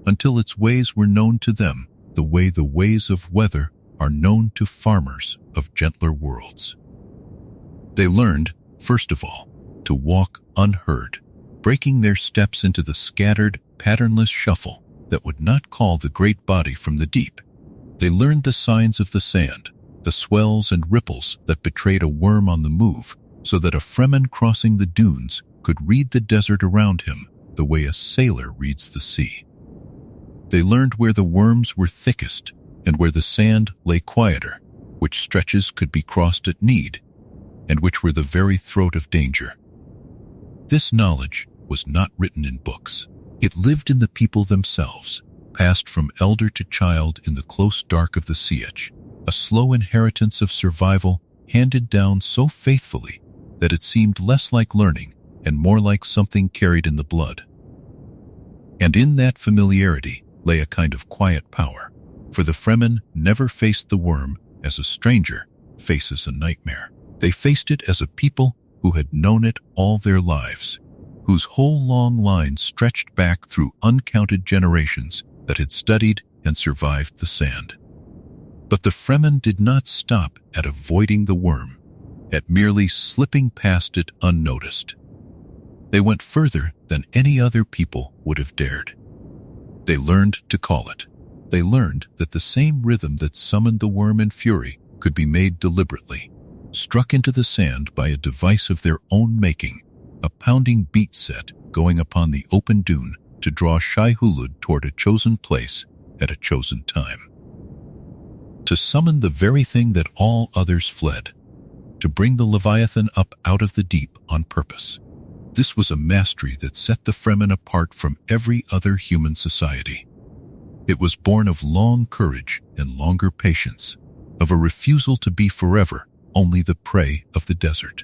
until its ways were known to them the way the ways of weather are known to farmers of gentler worlds. They learned, first of all, to walk unheard, breaking their steps into the scattered, patternless shuffle that would not call the great body from the deep. They learned the signs of the sand, the swells and ripples that betrayed a worm on the move, so that a Fremen crossing the dunes could read the desert around him the way a sailor reads the sea. They learned where the worms were thickest and where the sand lay quieter, which stretches could be crossed at need, and which were the very throat of danger. This knowledge was not written in books. It lived in the people themselves, passed from elder to child in the close dark of the sietch, a slow inheritance of survival handed down so faithfully that it seemed less like learning and more like something carried in the blood. And in that familiarity lay a kind of quiet power, for the Fremen never faced the worm as a stranger faces a nightmare. They faced it as a people who had known it all their lives, whose whole long line stretched back through uncounted generations that had studied and survived the sand. But the Fremen did not stop at avoiding the worm, at merely slipping past it unnoticed. They went further than any other people would have dared. They learned to call it. They learned that the same rhythm that summoned the worm in fury could be made deliberately, struck into the sand by a device of their own making, a pounding beat set going upon the open dune to draw shai-hulud toward a chosen place at a chosen time. To summon the very thing that all others fled, to bring the Leviathan up out of the deep on purpose. This was a mastery that set the Fremen apart from every other human society. It was born of long courage and longer patience, of a refusal to be forever only the prey of the desert.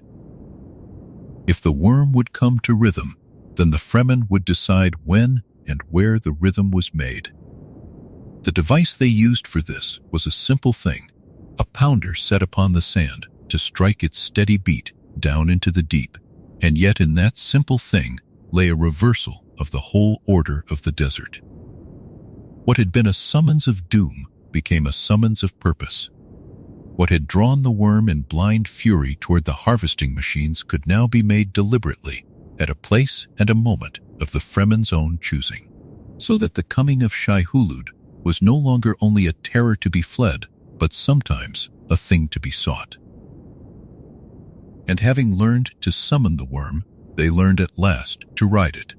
If the worm would come to rhythm, then the Fremen would decide when and where the rhythm was made. The device they used for this was a simple thing, a pounder set upon the sand to strike its steady beat down into the deep, and yet in that simple thing lay a reversal of the whole order of the desert. What had been a summons of doom became a summons of purpose. What had drawn the worm in blind fury toward the harvesting machines could now be made deliberately, at a place and a moment of the Fremen's own choosing, so that the coming of shai-hulud was no longer only a terror to be fled, but sometimes a thing to be sought. And having learned to summon the worm, they learned at last to ride it,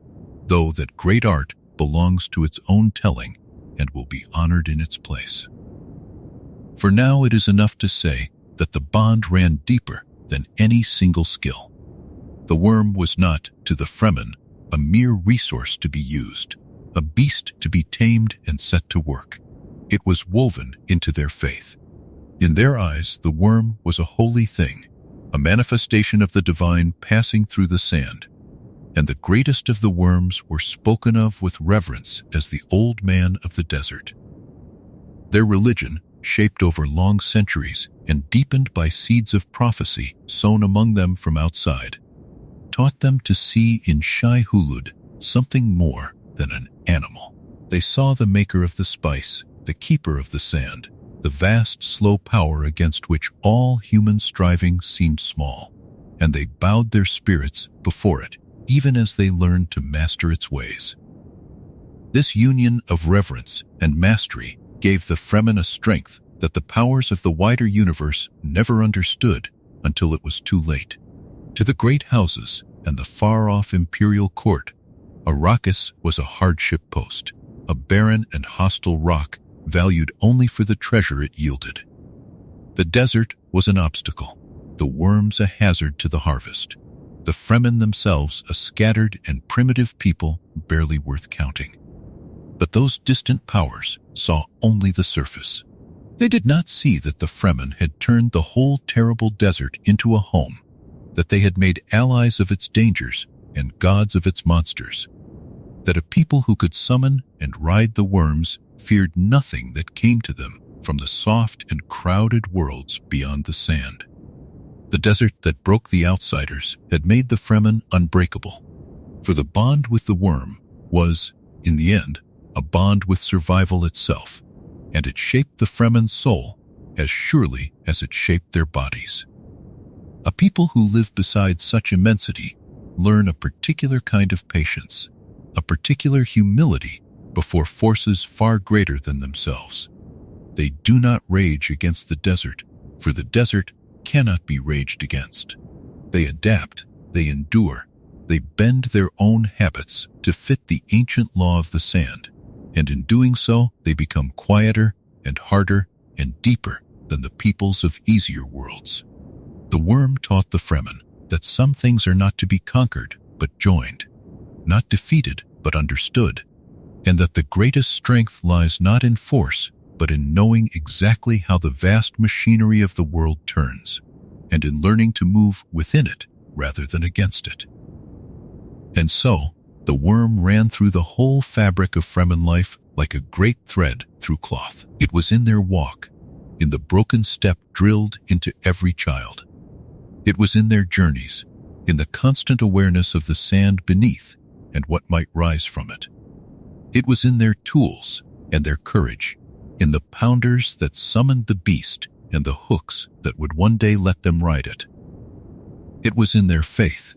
though that great art belongs to its own telling and will be honored in its place. For now it is enough to say that the bond ran deeper than any single skill. The worm was not, to the Fremen, a mere resource to be used, a beast to be tamed and set to work. It was woven into their faith. In their eyes, the worm was a holy thing, a manifestation of the divine passing through the sand, and the greatest of the worms were spoken of with reverence as the old man of the desert. Their religion, shaped over long centuries and deepened by seeds of prophecy sown among them from outside, taught them to see in shai-hulud something more than an animal. They saw the maker of the spice, the keeper of the sand, the vast, slow power against which all human striving seemed small, and they bowed their spirits before it, even as they learned to master its ways. This union of reverence and mastery gave the Fremen a strength that the powers of the wider universe never understood until it was too late. To the great houses and the far-off imperial court, Arrakis was a hardship post, a barren and hostile rock valued only for the treasure it yielded. The desert was an obstacle, the worms a hazard to the harvest, the Fremen themselves a scattered and primitive people barely worth counting. But those distant powers saw only the surface. They did not see that the Fremen had turned the whole terrible desert into a home, that they had made allies of its dangers and gods of its monsters, that a people who could summon and ride the worms feared nothing that came to them from the soft and crowded worlds beyond the sand. The desert that broke the outsiders had made the Fremen unbreakable, for the bond with the worm was, in the end, a bond with survival itself, and it shaped the Fremen's soul as surely as it shaped their bodies. A people who live beside such immensity learn a particular kind of patience, a particular humility before forces far greater than themselves. They do not rage against the desert, for the desert cannot be raged against. They adapt, they endure, they bend their own habits to fit the ancient law of the sand, and in doing so they become quieter and harder and deeper than the peoples of easier worlds. The worm taught the Fremen that some things are not to be conquered but joined, not defeated but understood, and that the greatest strength lies not in force but in knowing exactly how the vast machinery of the world turns, and in learning to move within it rather than against it. And so, the worm ran through the whole fabric of Fremen life like a great thread through cloth. It was in their walk, in the broken step drilled into every child. It was in their journeys, in the constant awareness of the sand beneath and what might rise from it. It was in their tools and their courage, in the pounders that summoned the beast and the hooks that would one day let them ride it. It was in their faith,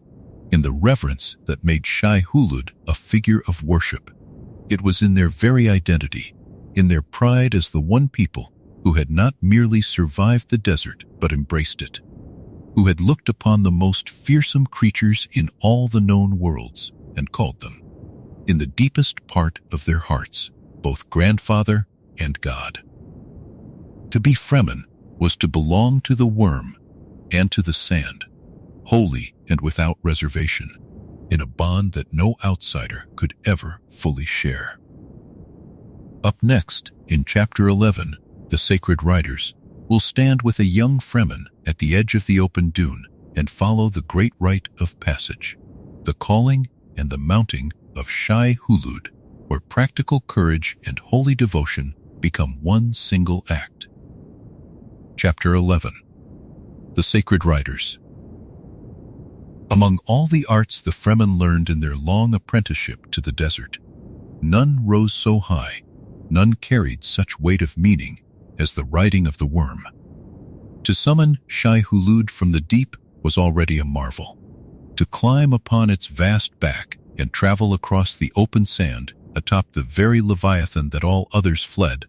in the reverence that made shai-hulud a figure of worship. It was in their very identity, in their pride as the one people who had not merely survived the desert but embraced it, who had looked upon the most fearsome creatures in all the known worlds and called them, in the deepest part of their hearts, both grandfather and God. To be Fremen was to belong to the worm and to the sand, wholly and without reservation, in a bond that no outsider could ever fully share. Up next, in Chapter 11, the Sacred Riders will stand with a young Fremen at the edge of the open dune and follow the great rite of passage, the calling and the mounting of shai-hulud, where practical courage and holy devotion become one single act. Chapter 11. The Sacred Riders. Among all the arts the Fremen learned in their long apprenticeship to the desert, none rose so high, none carried such weight of meaning as the riding of the worm. To summon shai-hulud from the deep was already a marvel. To climb upon its vast back and travel across the open sand atop the very leviathan that all others fled,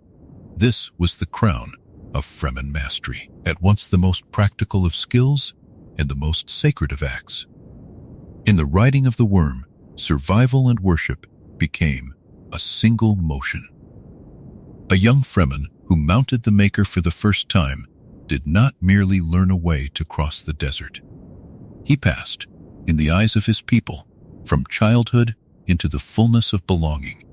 this was the crown of Fremen mastery, at once the most practical of skills and the most sacred of acts. In the riding of the worm, survival and worship became a single motion. A young Fremen who mounted the Maker for the first time did not merely learn a way to cross the desert. He passed, in the eyes of his people, from childhood into the fullness of belonging,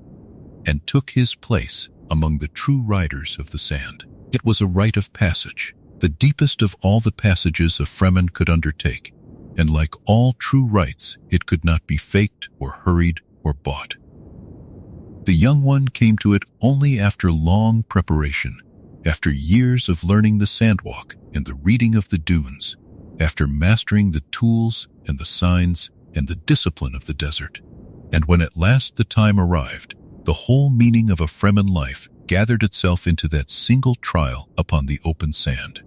and took his place among the true riders of the sand. It was a rite of passage, the deepest of all the passages a Fremen could undertake, and like all true rites, it could not be faked or hurried or bought. The young one came to it only after long preparation, after years of learning the sandwalk and the reading of the dunes, after mastering the tools and the signs and the discipline of the desert. And when at last the time arrived, the whole meaning of a Fremen life gathered itself into that single trial upon the open sand.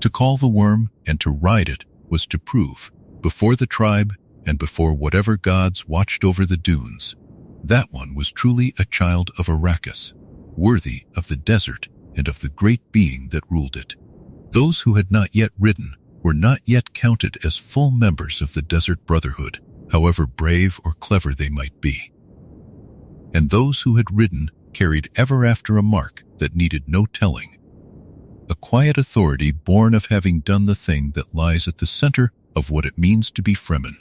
To call the worm and to ride it was to prove, before the tribe and before whatever gods watched over the dunes, that one was truly a child of Arrakis, worthy of the desert and of the great being that ruled it. Those who had not yet ridden were not yet counted as full members of the Desert Brotherhood, however brave or clever they might be. And those who had ridden carried ever after a mark that needed no telling, a quiet authority born of having done the thing that lies at the center of what it means to be Fremen.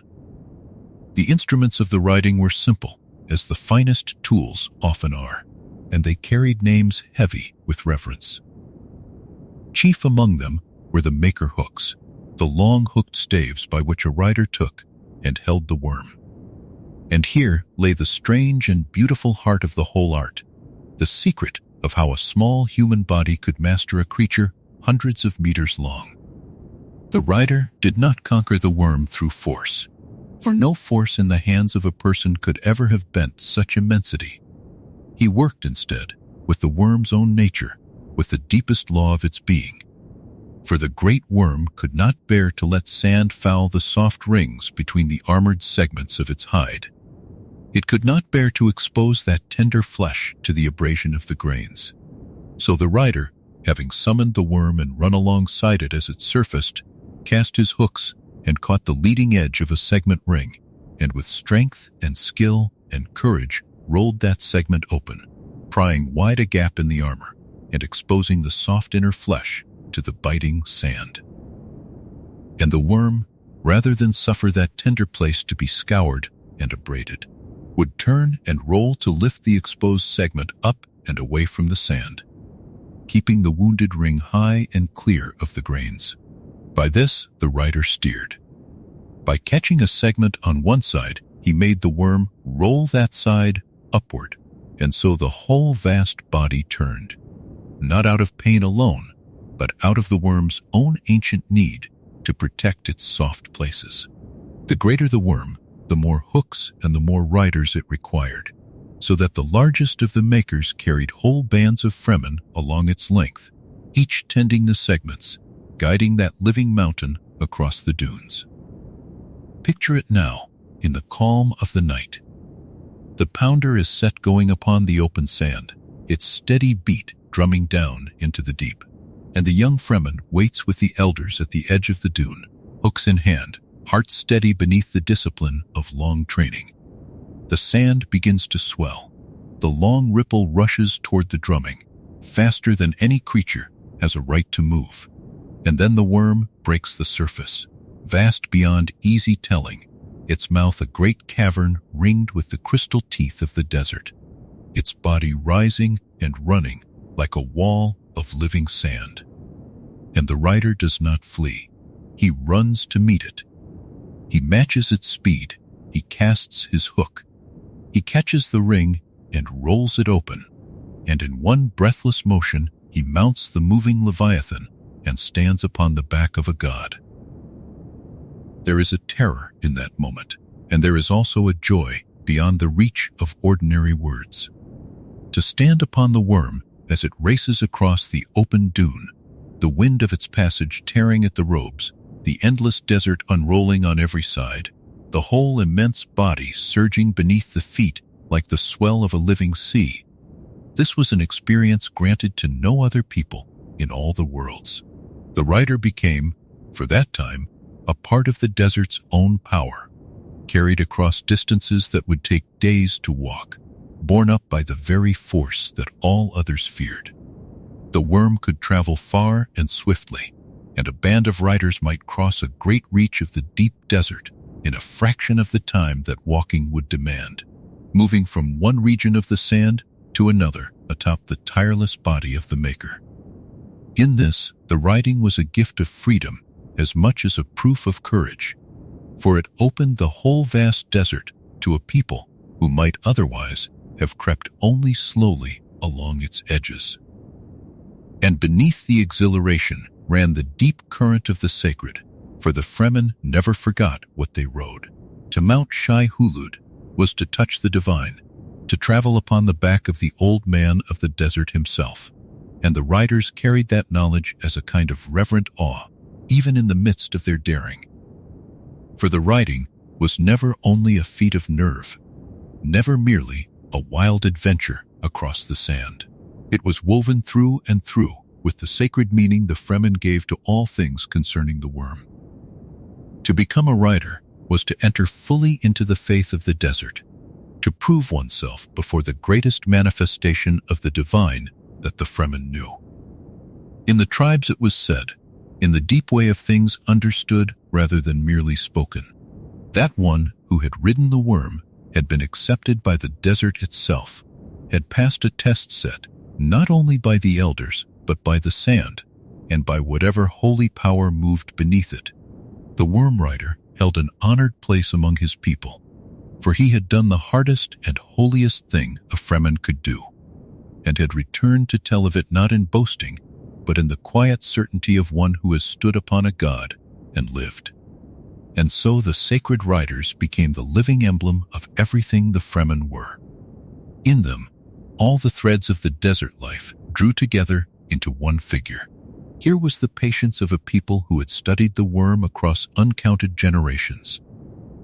The instruments of the riding were simple, as the finest tools often are, and they carried names heavy with reverence. Chief among them were the maker hooks, the long hooked staves by which a rider took and held the worm. And here lay the strange and beautiful heart of the whole art, the secret of how a small human body could master a creature hundreds of meters long. The rider did not conquer the worm through force, for no force in the hands of a person could ever have bent such immensity. He worked instead with the worm's own nature, with the deepest law of its being. For the great worm could not bear to let sand foul the soft rings between the armored segments of its hide. It could not bear to expose that tender flesh to the abrasion of the grains. So the rider, having summoned the worm and run alongside it as it surfaced, cast his hooks and caught the leading edge of a segment ring, and with strength and skill and courage rolled that segment open, prying wide a gap in the armor and exposing the soft inner flesh to the biting sand. And the worm, rather than suffer that tender place to be scoured and abraded, would turn and roll to lift the exposed segment up and away from the sand, keeping the wounded ring high and clear of the grains. By this, the rider steered. By catching a segment on one side, he made the worm roll that side upward, and so the whole vast body turned, not out of pain alone, but out of the worm's own ancient need to protect its soft places. The greater the worm, the more hooks and the more riders it required, so that the largest of the makers carried whole bands of Fremen along its length, each tending the segments, guiding that living mountain across the dunes. Picture it now, in the calm of the night. The pounder is set going upon the open sand, its steady beat drumming down into the deep, and the young Fremen waits with the elders at the edge of the dune, hooks in hand, heart steady beneath the discipline of long training. The sand begins to swell. The long ripple rushes toward the drumming, faster than any creature has a right to move. And then the worm breaks the surface, vast beyond easy telling, its mouth a great cavern ringed with the crystal teeth of the desert, its body rising and running like a wall of living sand. And the rider does not flee. He runs to meet it. He matches its speed. He casts his hook. He catches the ring and rolls it open. And in one breathless motion, he mounts the moving Leviathan and stands upon the back of a god. There is a terror in that moment, and there is also a joy beyond the reach of ordinary words. To stand upon the worm as it races across the open dune, the wind of its passage tearing at the robes, the endless desert unrolling on every side, the whole immense body surging beneath the feet like the swell of a living sea. This was an experience granted to no other people in all the worlds. The rider became, for that time, a part of the desert's own power, carried across distances that would take days to walk, borne up by the very force that all others feared. The worm could travel far and swiftly, and a band of riders might cross a great reach of the deep desert in a fraction of the time that walking would demand, moving from one region of the sand to another atop the tireless body of the maker. In this, the riding was a gift of freedom as much as a proof of courage, for it opened the whole vast desert to a people who might otherwise have crept only slowly along its edges. And beneath the exhilaration ran the deep current of the sacred, for the Fremen never forgot what they rode. To mount shai-hulud was to touch the divine, to travel upon the back of the old man of the desert himself, and the riders carried that knowledge as a kind of reverent awe, even in the midst of their daring. For the riding was never only a feat of nerve, never merely a wild adventure across the sand. It was woven through and through with the sacred meaning the Fremen gave to all things concerning the worm. To become a rider was to enter fully into the faith of the desert, to prove oneself before the greatest manifestation of the divine that the Fremen knew. In the tribes it was said, in the deep way of things understood rather than merely spoken, that one who had ridden the worm had been accepted by the desert itself, had passed a test set not only by the elders but by the sand, and by whatever holy power moved beneath it. The worm rider held an honored place among his people, for he had done the hardest and holiest thing a Fremen could do, and had returned to tell of it not in boasting, but in the quiet certainty of one who has stood upon a god and lived. And so the sacred riders became the living emblem of everything the Fremen were. In them, all the threads of the desert life drew together into one figure. Here was the patience of a people who had studied the worm across uncounted generations.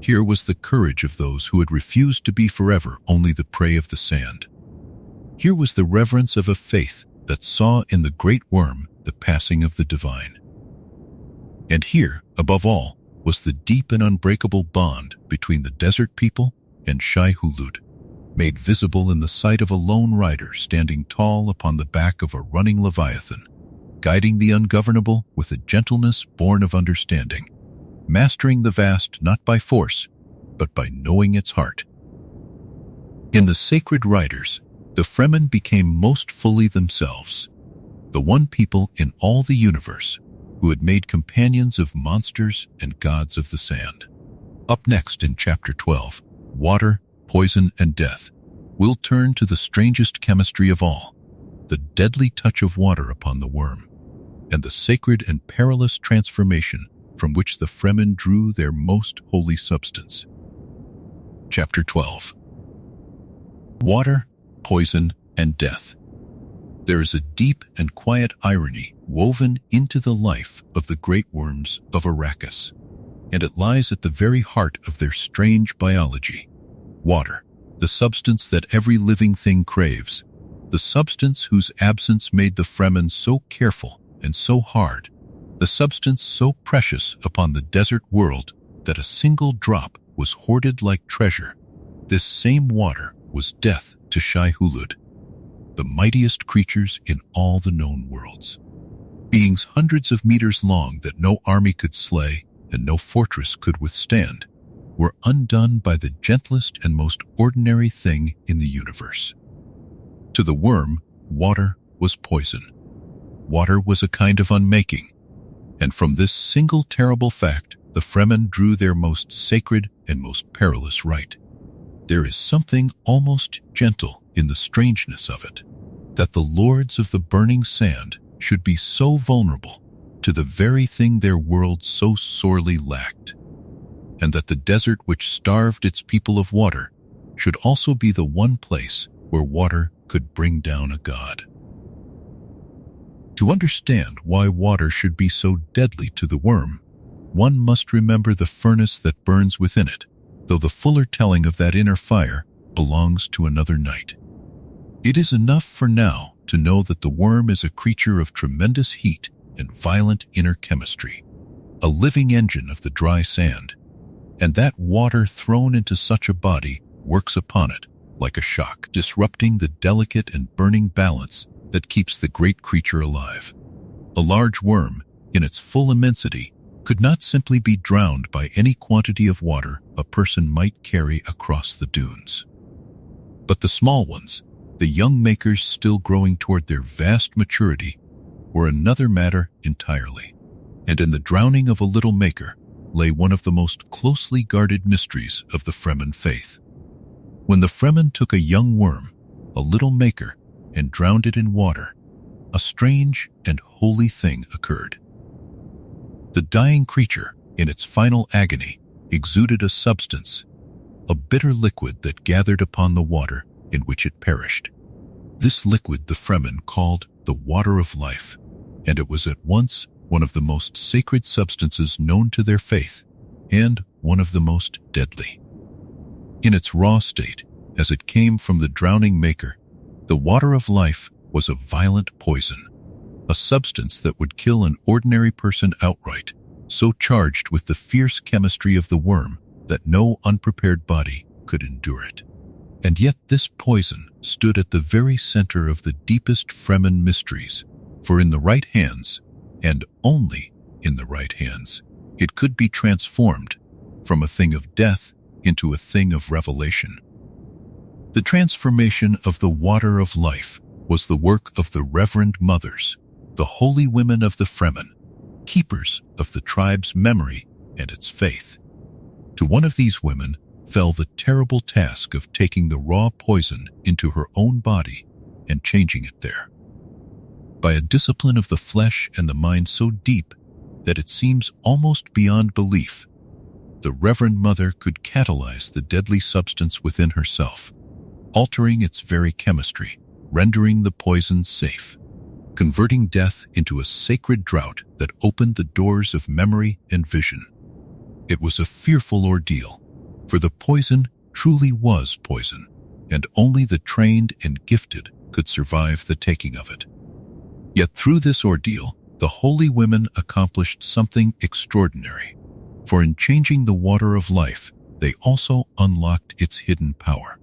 Here was the courage of those who had refused to be forever only the prey of the sand. Here was the reverence of a faith that saw in the great worm the passing of the divine. And here, above all, was the deep and unbreakable bond between the desert people and shai-hulud, made visible in the sight of a lone rider standing tall upon the back of a running leviathan, guiding the ungovernable with a gentleness born of understanding, mastering the vast not by force, but by knowing its heart. In the sacred riders, the Fremen became most fully themselves, the one people in all the universe who had made companions of monsters and gods of the sand. Up next in Chapter 12, Water, Poison, and Death, we'll turn to the strangest chemistry of all, the deadly touch of water upon the worm, and the sacred and perilous transformation from which the Fremen drew their most holy substance. Chapter 12. Water, Poison, and Death. There is a deep and quiet irony woven into the life of the great worms of Arrakis, and it lies at the very heart of their strange biology. Water, the substance that every living thing craves, the substance whose absence made the Fremen so careful and so hard, the substance so precious upon the desert world that a single drop was hoarded like treasure. This same water was death to shai-hulud, the mightiest creatures in all the known worlds. Beings hundreds of meters long that no army could slay and no fortress could withstand, were undone by the gentlest and most ordinary thing in the universe. To the worm, water was poison. Water was a kind of unmaking, and from this single terrible fact, the Fremen drew their most sacred and most perilous right. There is something almost gentle in the strangeness of it, that the lords of the burning sand should be so vulnerable to the very thing their world so sorely lacked, and that the desert which starved its people of water should also be the one place where water could bring down a god. To understand why water should be so deadly to the worm, one must remember the furnace that burns within it, though the fuller telling of that inner fire belongs to another night. It is enough for now to know that the worm is a creature of tremendous heat and violent inner chemistry, a living engine of the dry sand, and that water thrown into such a body works upon it like a shock, disrupting the delicate and burning balance that keeps the great creature alive. A large worm, in its full immensity, could not simply be drowned by any quantity of water a person might carry across the dunes. But the small ones, the young makers still growing toward their vast maturity, were another matter entirely. And in the drowning of a little maker lay one of the most closely guarded mysteries of the Fremen faith. When the Fremen took a young worm, a little maker, and drowned it in water, a strange and holy thing occurred. The dying creature, in its final agony, exuded a substance, a bitter liquid that gathered upon the water in which it perished. This liquid the Fremen called the water of life, and it was at once one of the most sacred substances known to their faith, and one of the most deadly. In its raw state, as it came from the drowning maker, the water of life was a violent poison, a substance that would kill an ordinary person outright, so charged with the fierce chemistry of the worm that no unprepared body could endure it. And yet this poison stood at the very center of the deepest Fremen mysteries, for in the right hands, and only in the right hands, it could be transformed from a thing of death into a thing of revelation. The transformation of the water of life was the work of the Reverend Mothers, the holy women of the Fremen, keepers of the tribe's memory and its faith. To one of these women fell the terrible task of taking the raw poison into her own body and changing it there. By a discipline of the flesh and the mind so deep that it seems almost beyond belief, the Reverend Mother could catalyze the deadly substance within herself, altering its very chemistry, rendering the poison safe, converting death into a sacred draught that opened the doors of memory and vision. It was a fearful ordeal, for the poison truly was poison, and only the trained and gifted could survive the taking of it. Yet through this ordeal, the holy women accomplished something extraordinary, for in changing the water of life, they also unlocked its hidden power.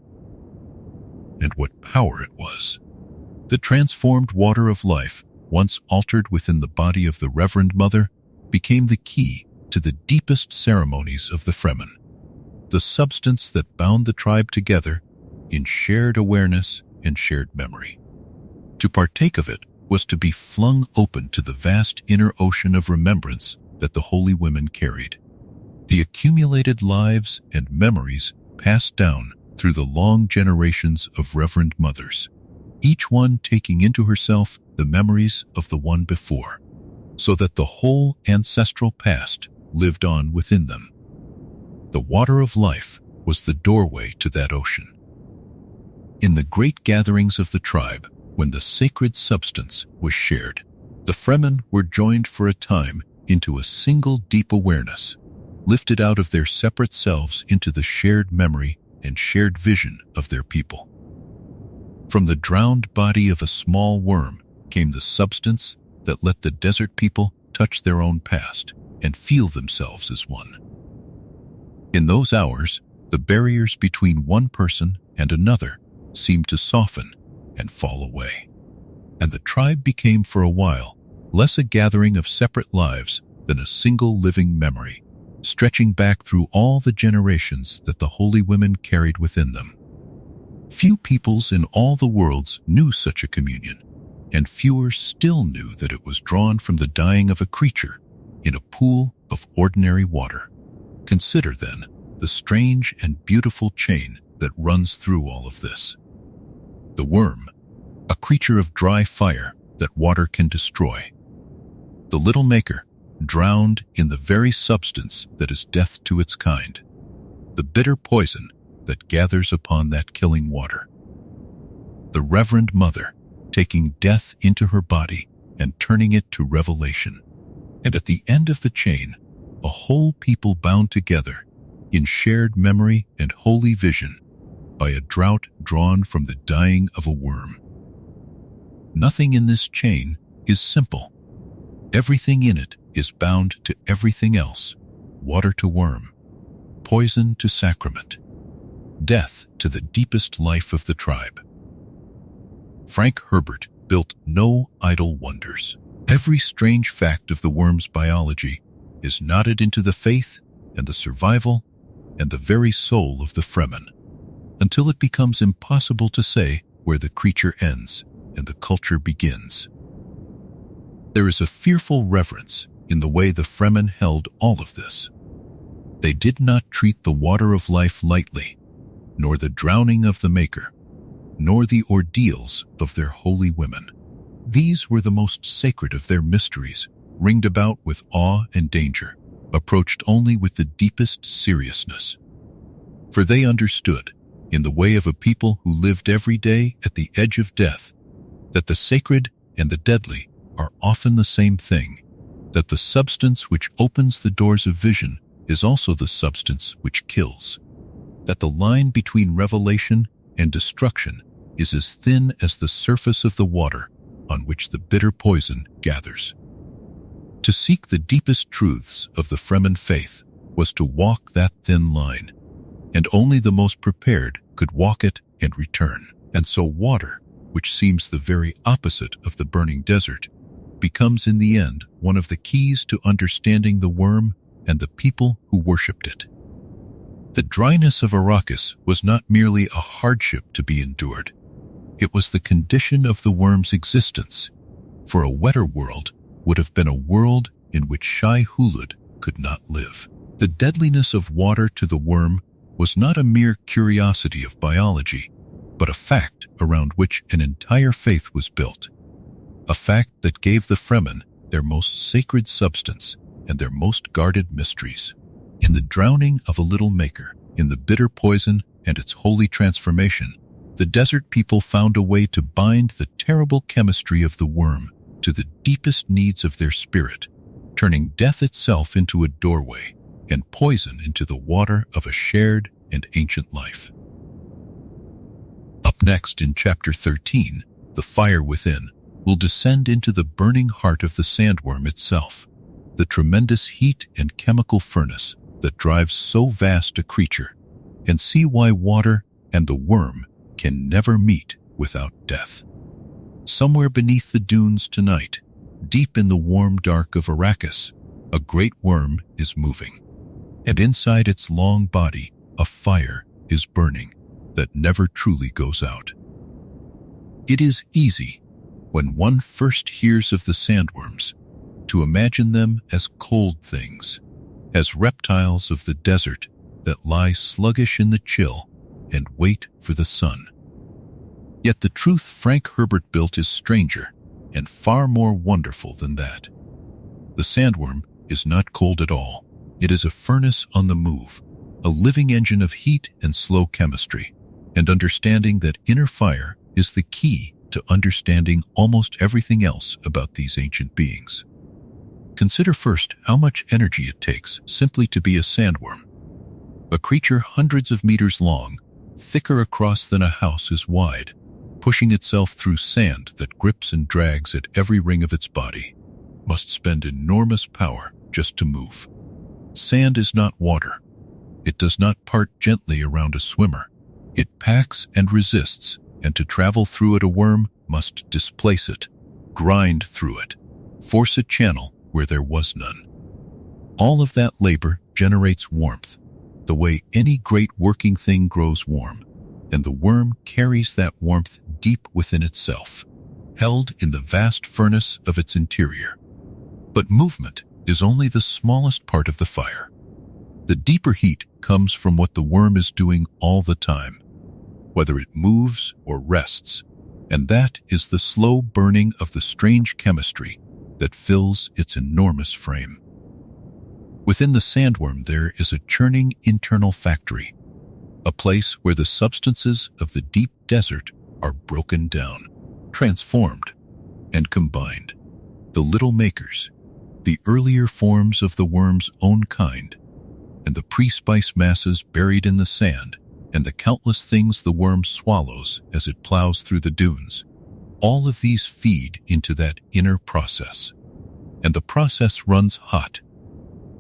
And what power it was! The transformed water of life, once altered within the body of the Reverend Mother, became the key to the deepest ceremonies of the Fremen, the substance that bound the tribe together in shared awareness and shared memory. To partake of it was to be flung open to the vast inner ocean of remembrance that the holy women carried. The accumulated lives and memories passed down through the long generations of Reverend Mothers, each one taking into herself the memories of the one before, so that the whole ancestral past lived on within them. The water of life was the doorway to that ocean. In the great gatherings of the tribe, when the sacred substance was shared, the Fremen were joined for a time into a single deep awareness, lifted out of their separate selves into the shared memory and shared vision of their people. From the drowned body of a small worm came the substance that let the desert people touch their own past and feel themselves as one. In those hours, the barriers between one person and another seemed to soften and fall away, and the tribe became for a while less a gathering of separate lives than a single living memory, stretching back through all the generations that the holy women carried within them. Few peoples in all the worlds knew such a communion, and fewer still knew that it was drawn from the dying of a creature in a pool of ordinary water. Consider, then, the strange and beautiful chain that runs through all of this. The worm, a creature of dry fire that water can destroy. The little maker, drowned in the very substance that is death to its kind. The bitter poison that gathers upon that killing water. The Reverend Mother, taking death into her body and turning it to revelation. And at the end of the chain, a whole people bound together in shared memory and holy vision by a draught drawn from the dying of a worm. Nothing in this chain is simple. Everything in it is bound to everything else, water to worm, poison to sacrament, death to the deepest life of the tribe. Frank Herbert built no idle wonders. Every strange fact of the worm's biology is knotted into the faith and the survival and the very soul of the Fremen, until it becomes impossible to say where the creature ends and the culture begins. There is a fearful reverence in the way the Fremen held all of this. They did not treat the water of life lightly, nor the drowning of the Maker, nor the ordeals of their holy women. These were the most sacred of their mysteries, ringed about with awe and danger, approached only with the deepest seriousness. For they understood, in the way of a people who lived every day at the edge of death, that the sacred and the deadly are often the same thing, that the substance which opens the doors of vision is also the substance which kills, that the line between revelation and destruction is as thin as the surface of the water on which the bitter poison gathers. To seek the deepest truths of the Fremen faith was to walk that thin line, and only the most prepared could walk it and return. And so water, which seems the very opposite of the burning desert, becomes in the end one of the keys to understanding the worm and the people who worshipped it. The dryness of Arrakis was not merely a hardship to be endured. It was the condition of the worm's existence, for a wetter world would have been a world in which shai-hulud could not live. The deadliness of water to the worm was not a mere curiosity of biology, but a fact around which an entire faith was built. A fact that gave the Fremen their most sacred substance and their most guarded mysteries. In the drowning of a little maker, in the bitter poison and its holy transformation, the desert people found a way to bind the terrible chemistry of the worm to the deepest needs of their spirit, turning death itself into a doorway and poison into the water of a shared and ancient life. Up next in Chapter 13, The Fire Within, will descend into the burning heart of the sandworm itself, the tremendous heat and chemical furnace that drives so vast a creature, and see why water and the worm can never meet without death. Somewhere beneath the dunes tonight, deep in the warm dark of Arrakis, a great worm is moving, and inside its long body, a fire is burning that never truly goes out. It is easy, when one first hears of the sandworms, to imagine them as cold things, as reptiles of the desert that lie sluggish in the chill and wait for the sun. Yet the truth Frank Herbert built is stranger and far more wonderful than that. The sandworm is not cold at all. It is a furnace on the move, a living engine of heat and slow chemistry, and understanding that inner fire is the key to understanding almost everything else about these ancient beings. Consider first how much energy it takes simply to be a sandworm. A creature hundreds of meters long, thicker across than a house is wide, pushing itself through sand that grips and drags at every ring of its body, must spend enormous power just to move. Sand is not water. It does not part gently around a swimmer. It packs and resists, and to travel through it a worm must displace it, grind through it, force a channel where there was none. All of that labor generates warmth, the way any great working thing grows warm, and the worm carries that warmth deep within itself, held in the vast furnace of its interior. But movement is only the smallest part of the fire. The deeper heat comes from what the worm is doing all the time, whether it moves or rests, and that is the slow burning of the strange chemistry that fills its enormous frame. Within the sandworm there is a churning internal factory, a place where the substances of the deep desert are broken down, transformed, and combined. The little makers, the earlier forms of the worm's own kind, and the pre-spice masses buried in the sand, and the countless things the worm swallows as it plows through the dunes. All of these feed into that inner process, and the process runs hot.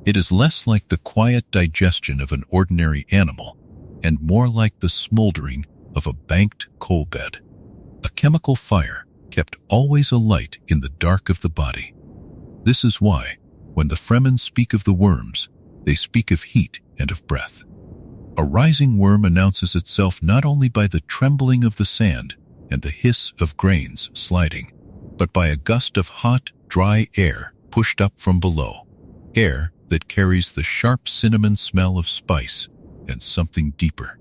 It is less like the quiet digestion of an ordinary animal, and more like the smoldering of a banked coal bed, a chemical fire kept always alight in the dark of the body. This is why, when the Fremen speak of the worms, they speak of heat and of breath. A rising worm announces itself not only by the trembling of the sand and the hiss of grains sliding, but by a gust of hot, dry air pushed up from below, air that carries the sharp cinnamon smell of spice and something deeper,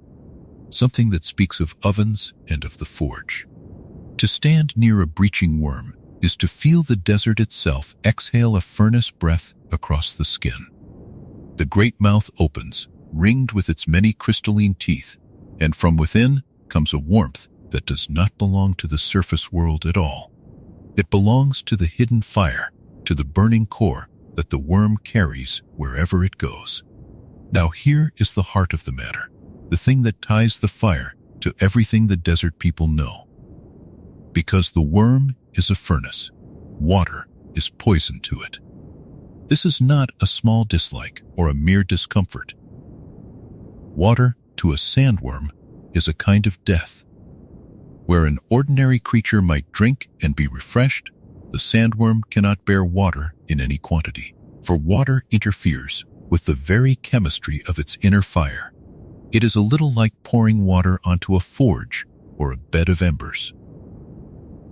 something that speaks of ovens and of the forge. To stand near a breaching worm is to feel the desert itself exhale a furnace breath across the skin. The great mouth opens, ringed with its many crystalline teeth, and from within comes a warmth that does not belong to the surface world at all. It belongs to the hidden fire, to the burning core that the worm carries wherever it goes. Now here is the heart of the matter, the thing that ties the fire to everything the desert people know. Because the worm is a furnace, water is poison to it. This is not a small dislike or a mere discomfort. Water, to a sandworm, is a kind of death. Where an ordinary creature might drink and be refreshed, the sandworm cannot bear water in any quantity, for water interferes with the very chemistry of its inner fire. It is a little like pouring water onto a forge or a bed of embers.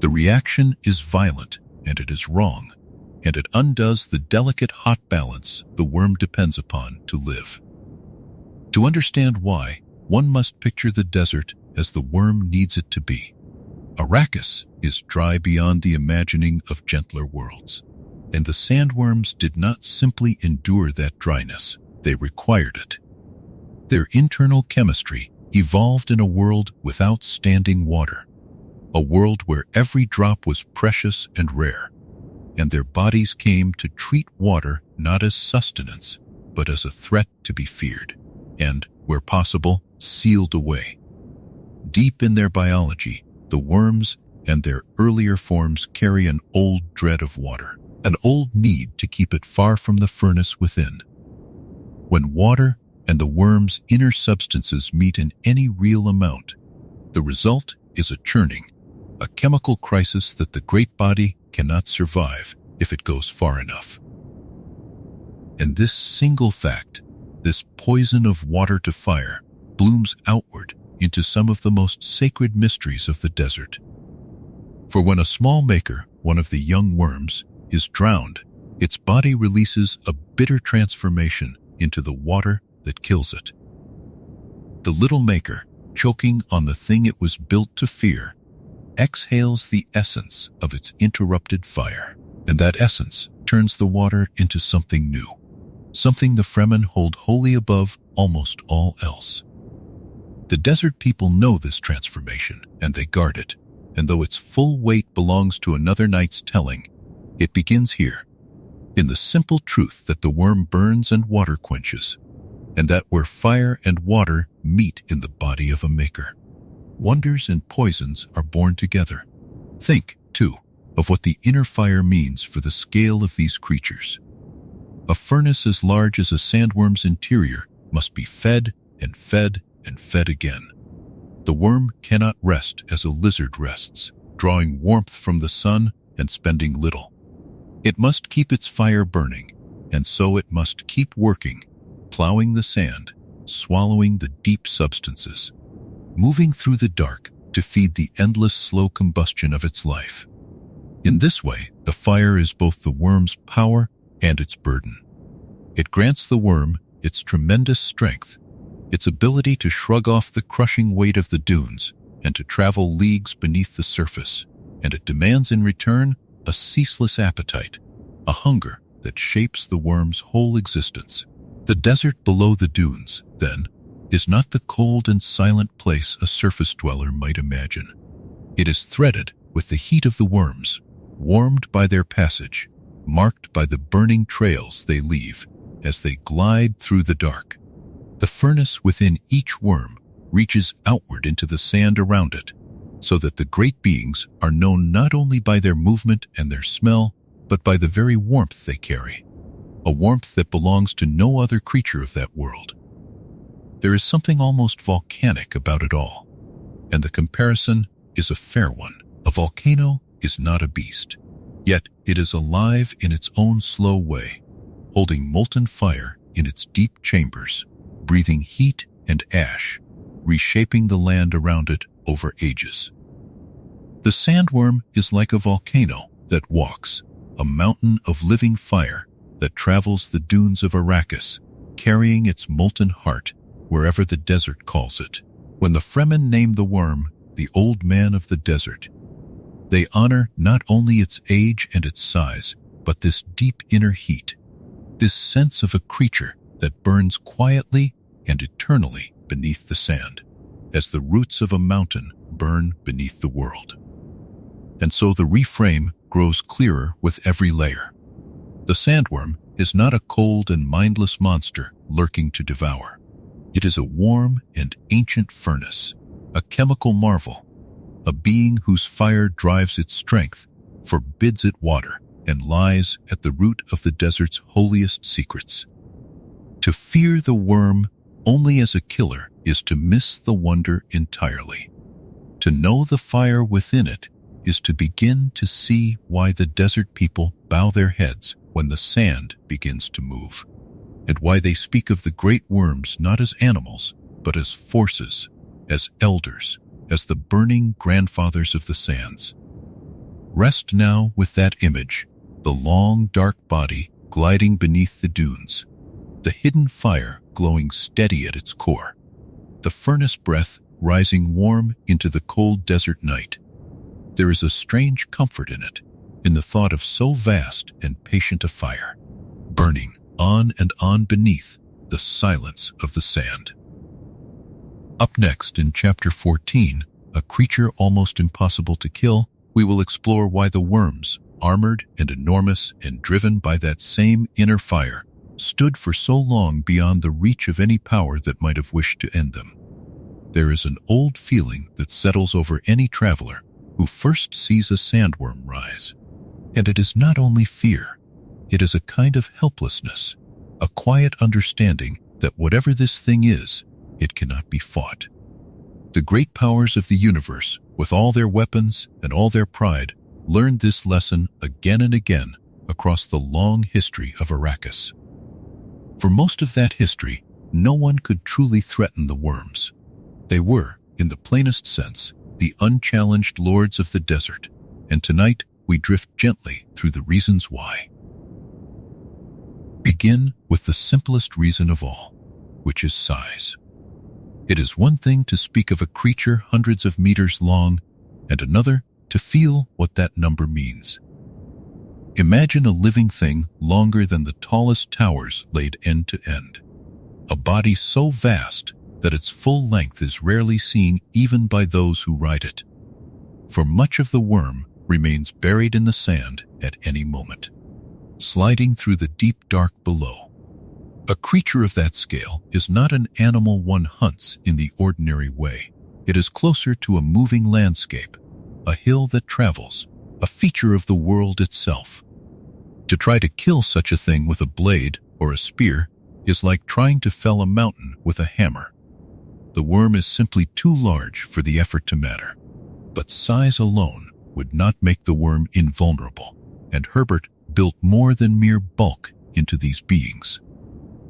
The reaction is violent, and it is wrong, and it undoes the delicate hot balance the worm depends upon to live. To understand why, one must picture the desert as the worm needs it to be. Arrakis is dry beyond the imagining of gentler worlds, and the sandworms did not simply endure that dryness, they required it. Their internal chemistry evolved in a world without standing water, a world where every drop was precious and rare, and their bodies came to treat water not as sustenance, but as a threat to be feared, and, where possible, sealed away. Deep in their biology, the worms and their earlier forms carry an old dread of water, an old need to keep it far from the furnace within. When water and the worm's inner substances meet in any real amount, the result is a churning, a chemical crisis that the great body cannot survive if it goes far enough. And this single fact, this poison of water to fire, blooms outward into some of the most sacred mysteries of the desert. For when a small maker, one of the young worms, is drowned, its body releases a bitter transformation into the water that kills it. The little maker, choking on the thing it was built to fear, exhales the essence of its interrupted fire, and that essence turns the water into something new, something the Fremen hold wholly above almost all else. The desert people know this transformation, and they guard it, and though its full weight belongs to another night's telling, it begins here, in the simple truth that the worm burns and water quenches, and that where fire and water meet in the body of a maker, wonders and poisons are born together. Think, too, of what the inner fire means for the scale of these creatures. A furnace as large as a sandworm's interior must be fed and fed and fed again. The worm cannot rest as a lizard rests, drawing warmth from the sun and spending little. It must keep its fire burning, and so it must keep working, plowing the sand, swallowing the deep substances, moving through the dark to feed the endless slow combustion of its life. In this way, the fire is both the worm's power and its burden. It grants the worm its tremendous strength, its ability to shrug off the crushing weight of the dunes and to travel leagues beneath the surface, and it demands in return a ceaseless appetite, a hunger that shapes the worm's whole existence. The desert below the dunes, then, is not the cold and silent place a surface dweller might imagine. It is threaded with the heat of the worms, warmed by their passage, marked by the burning trails they leave as they glide through the dark. The furnace within each worm reaches outward into the sand around it, so that the great beings are known not only by their movement and their smell, but by the very warmth they carry, a warmth that belongs to no other creature of that world. There is something almost volcanic about it all, and the comparison is a fair one. A volcano is not a beast, yet it is alive in its own slow way, holding molten fire in its deep chambers, breathing heat and ash, reshaping the land around it over ages. The sandworm is like a volcano that walks, a mountain of living fire that travels the dunes of Arrakis, carrying its molten heart wherever the desert calls it. When the Fremen name the worm the old man of the desert, they honor not only its age and its size, but this deep inner heat, this sense of a creature that burns quietly and eternally beneath the sand, as the roots of a mountain burn beneath the world. And so the reframe grows clearer with every layer. The sandworm is not a cold and mindless monster lurking to devour. It is a warm and ancient furnace, a chemical marvel, a being whose fire drives its strength, forbids it water, and lies at the root of the desert's holiest secrets. To fear the worm only as a killer is to miss the wonder entirely. To know the fire within it is to begin to see why the desert people bow their heads when the sand begins to move, and why they speak of the great worms not as animals, but as forces, as elders, as the burning grandfathers of the sands. Rest now with that image, the long dark body gliding beneath the dunes, the hidden fire glowing steady at its core, the furnace breath rising warm into the cold desert night. There is a strange comfort in it, in the thought of so vast and patient a fire, burning on and on beneath the silence of the sand. Up next in Chapter 14, a creature almost impossible to kill, we will explore why the worms, armored and enormous and driven by that same inner fire, stood for so long beyond the reach of any power that might have wished to end them. There is an old feeling that settles over any traveler who first sees a sandworm rise. And it is not only fear, it is a kind of helplessness, a quiet understanding that whatever this thing is, it cannot be fought. The great powers of the universe, with all their weapons and all their pride, learned this lesson again and again across the long history of Arrakis. For most of that history, no one could truly threaten the worms. They were, in the plainest sense, the unchallenged lords of the desert, and tonight we drift gently through the reasons why. Begin with the simplest reason of all, which is size. It is one thing to speak of a creature hundreds of meters long, and another to feel what that number means. Imagine a living thing longer than the tallest towers laid end to end, a body so vast that its full length is rarely seen even by those who ride it. For much of the worm remains buried in the sand at any moment, sliding through the deep dark below. A creature of that scale is not an animal one hunts in the ordinary way. It is closer to a moving landscape, a hill that travels, a feature of the world itself. To try to kill such a thing with a blade or a spear is like trying to fell a mountain with a hammer. The worm is simply too large for the effort to matter. But size alone would not make the worm invulnerable, and Herbert built more than mere bulk into these beings.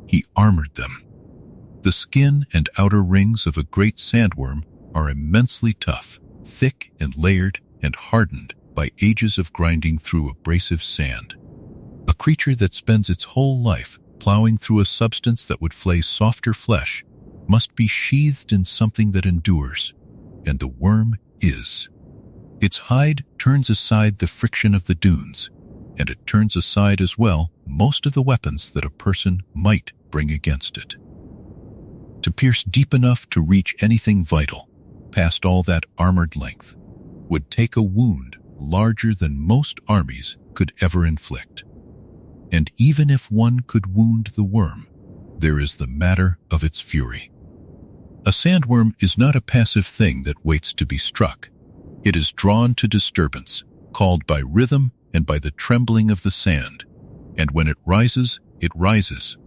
He armored them. The skin and outer rings of a great sandworm are immensely tough, thick and layered and hardened by ages of grinding through abrasive sand. A creature that spends its whole life plowing through a substance that would flay softer flesh must be sheathed in something that endures, and the worm is. Its hide turns aside the friction of the dunes, and it turns aside as well most of the weapons that a person might bring against it. To pierce deep enough to reach anything vital, past all that armored length, would take a wound larger than most armies could ever inflict. And even if one could wound the worm, there is the matter of its fury. A sandworm is not a passive thing that waits to be struck. It is drawn to disturbance, called by rhythm and by the trembling of the sand. And when it rises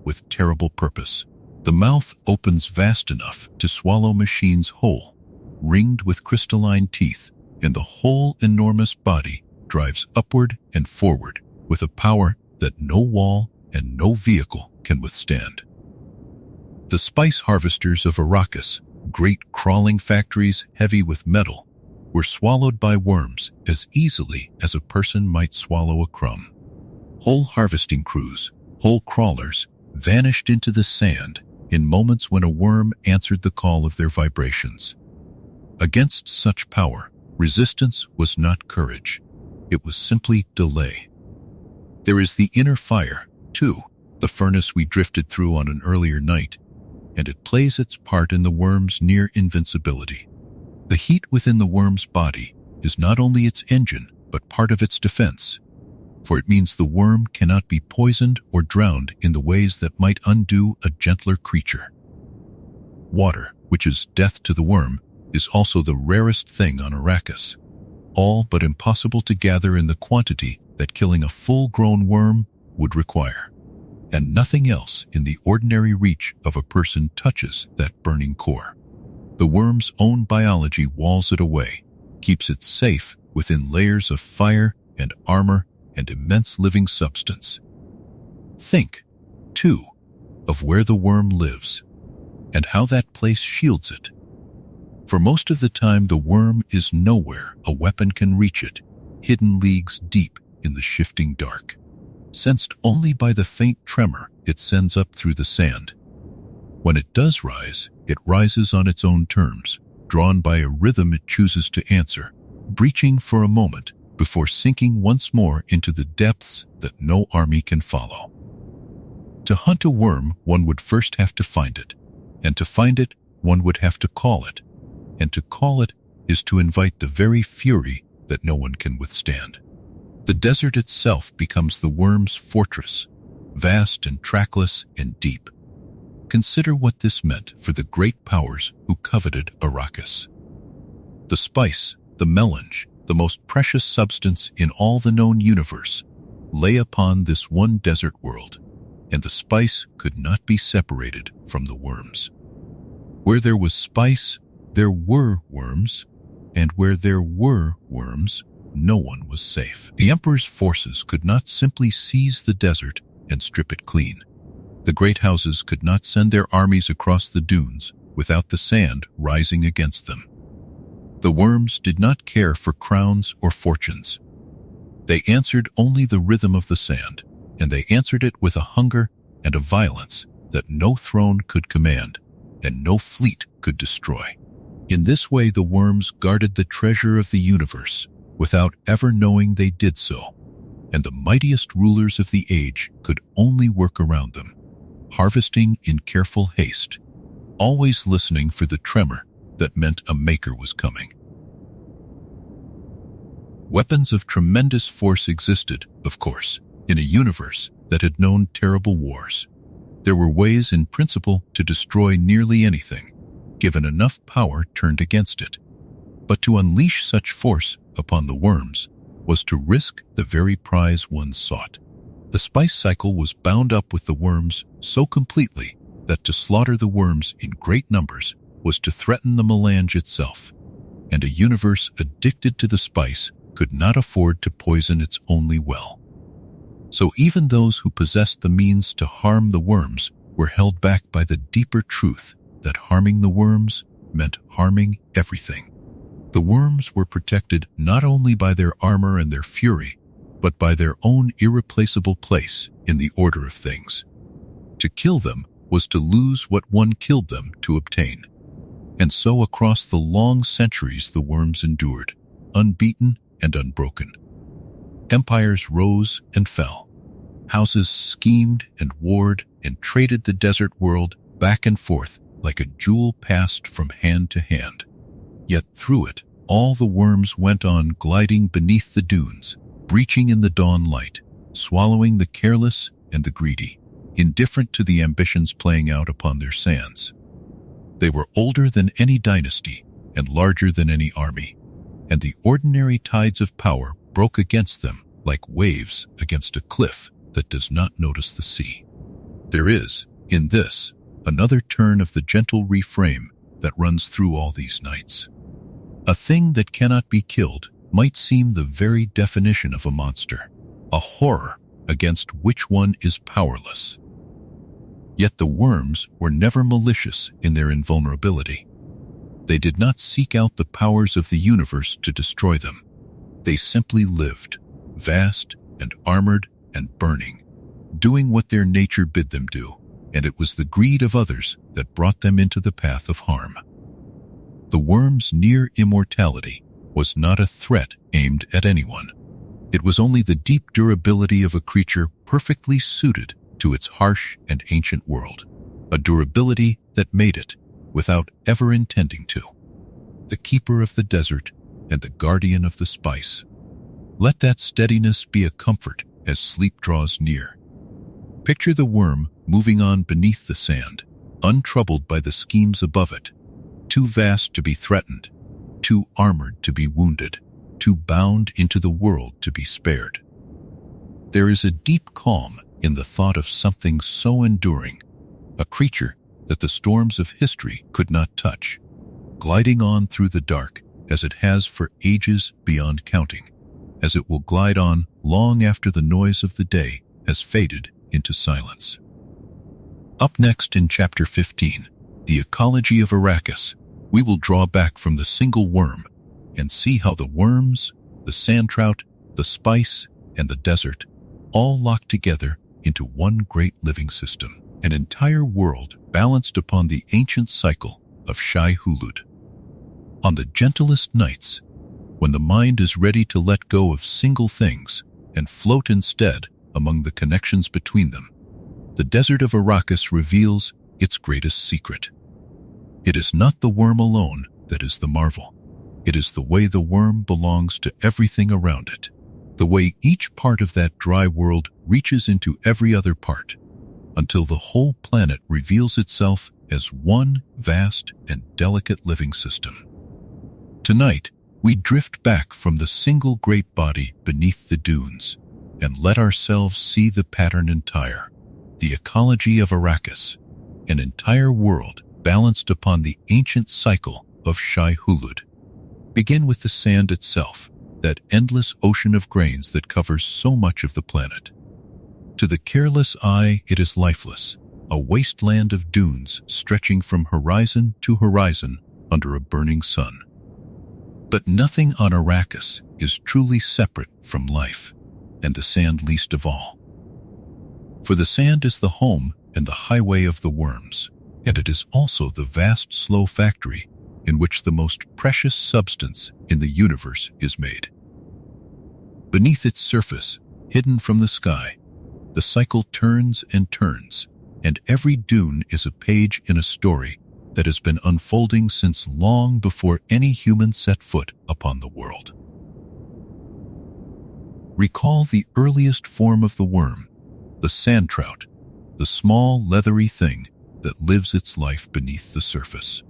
with terrible purpose. The mouth opens vast enough to swallow machines whole, ringed with crystalline teeth, and the whole enormous body drives upward and forward with a power that no wall and no vehicle can withstand. The spice harvesters of Arrakis, great crawling factories heavy with metal, were swallowed by worms as easily as a person might swallow a crumb. Whole harvesting crews, whole crawlers, vanished into the sand in moments when a worm answered the call of their vibrations. Against such power, resistance was not courage. It was simply delay. There is the inner fire, too, the furnace we drifted through on an earlier night, and it plays its part in the worm's near invincibility. The heat within the worm's body is not only its engine, but part of its defense, for it means the worm cannot be poisoned or drowned in the ways that might undo a gentler creature. Water, which is death to the worm, is also the rarest thing on Arrakis, all but impossible to gather in the quantity that killing a full-grown worm would require. And nothing else in the ordinary reach of a person touches that burning core. The worm's own biology walls it away, keeps it safe within layers of fire and armor and immense living substance. Think, too, of where the worm lives and how that place shields it. For most of the time, the worm is nowhere a weapon can reach it, hidden leagues deep in the shifting dark, sensed only by the faint tremor it sends up through the sand. When it does rise, it rises on its own terms, drawn by a rhythm it chooses to answer, breaching for a moment before sinking once more into the depths that no army can follow. To hunt a worm, one would first have to find it, and to find it, one would have to call it, and to call it is to invite the very fury that no one can withstand. The desert itself becomes the worm's fortress, vast and trackless and deep. Consider what this meant for the great powers who coveted Arrakis. The spice, the melange, the most precious substance in all the known universe, lay upon this one desert world, and the spice could not be separated from the worms. Where there was spice, there were worms, and where there were worms, no one was safe. The Emperor's forces could not simply seize the desert and strip it clean. The great houses could not send their armies across the dunes without the sand rising against them. The worms did not care for crowns or fortunes. They answered only the rhythm of the sand, and they answered it with a hunger and a violence that no throne could command and no fleet could destroy. In this way, the worms guarded the treasure of the universe without ever knowing they did so, and the mightiest rulers of the age could only work around them, harvesting in careful haste, always listening for the tremor that meant a maker was coming. Weapons of tremendous force existed, of course, in a universe that had known terrible wars. There were ways in principle to destroy nearly anything, given enough power turned against it. But to unleash such force upon the worms was to risk the very prize one sought. The spice cycle was bound up with the worms so completely that to slaughter the worms in great numbers was to threaten the melange itself, and a universe addicted to the spice could not afford to poison its only well. So even those who possessed the means to harm the worms were held back by the deeper truth that harming the worms meant harming everything. The worms were protected not only by their armor and their fury, but by their own irreplaceable place in the order of things. To kill them was to lose what one killed them to obtain. And so across the long centuries the worms endured, unbeaten and unbroken. Empires rose and fell. Houses schemed and warred and traded the desert world back and forth like a jewel passed from hand to hand. Yet through it, all the worms went on gliding beneath the dunes, breaching in the dawn light, swallowing the careless and the greedy, indifferent to the ambitions playing out upon their sands. They were older than any dynasty and larger than any army, and the ordinary tides of power broke against them like waves against a cliff that does not notice the sea. There is, in this, another turn of the gentle reframe that runs through all these nights. A thing that cannot be killed might seem the very definition of a monster, a horror against which one is powerless. Yet the worms were never malicious in their invulnerability. They did not seek out the powers of the universe to destroy them. They simply lived, vast and armored and burning, doing what their nature bid them do, and it was the greed of others that brought them into the path of harm. The worm's near immortality was not a threat aimed at anyone. It was only the deep durability of a creature perfectly suited to its harsh and ancient world, a durability that made it without ever intending to. The keeper of the desert and the guardian of the spice. Let that steadiness be a comfort as sleep draws near. Picture the worm moving on beneath the sand, untroubled by the schemes above it, too vast to be threatened, too armored to be wounded, too bound into the world to be spared. There is a deep calm in the thought of something so enduring, a creature that the storms of history could not touch, gliding on through the dark as it has for ages beyond counting, as it will glide on long after the noise of the day has faded into silence. Up next in Chapter 15, The Ecology of Arrakis, we will draw back from the single worm and see how the worms, the sandtrout, the spice, and the desert all lock together into one great living system, an entire world balanced upon the ancient cycle of shai-hulud. On the gentlest nights, when the mind is ready to let go of single things and float instead among the connections between them, the desert of Arrakis reveals its greatest secret. It is not the worm alone that is the marvel. It is the way the worm belongs to everything around it, the way each part of that dry world reaches into every other part, until the whole planet reveals itself as one vast and delicate living system. Tonight, we drift back from the single great body beneath the dunes and let ourselves see the pattern entire, the ecology of Arrakis, an entire world balanced upon the ancient cycle of shai-hulud. Begin with the sand itself, that endless ocean of grains that covers so much of the planet. To the careless eye, it is lifeless, a wasteland of dunes stretching from horizon to horizon under a burning sun. But nothing on Arrakis is truly separate from life, and the sand least of all. For the sand is the home and the highway of the worms, and it is also the vast slow factory in which the most precious substance in the universe is made. Beneath its surface, hidden from the sky, the cycle turns and turns, and every dune is a page in a story that has been unfolding since long before any human set foot upon the world. Recall the earliest form of the worm, the sandtrout, the small leathery thing that lives its life beneath the surface.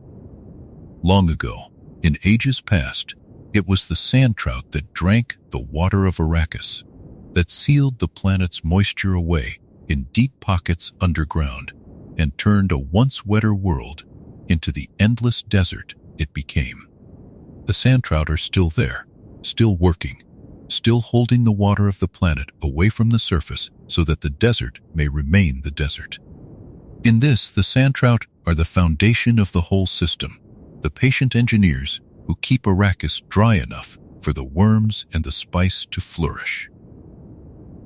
Long ago, in ages past, it was the sandtrout that drank the water of Arrakis, that sealed the planet's moisture away in deep pockets underground and turned a once wetter world into the endless desert it became. The sandtrout are still there, still working, still holding the water of the planet away from the surface so that the desert may remain the desert. In this, the sandtrout are the foundation of the whole system, the patient engineers who keep Arrakis dry enough for the worms and the spice to flourish.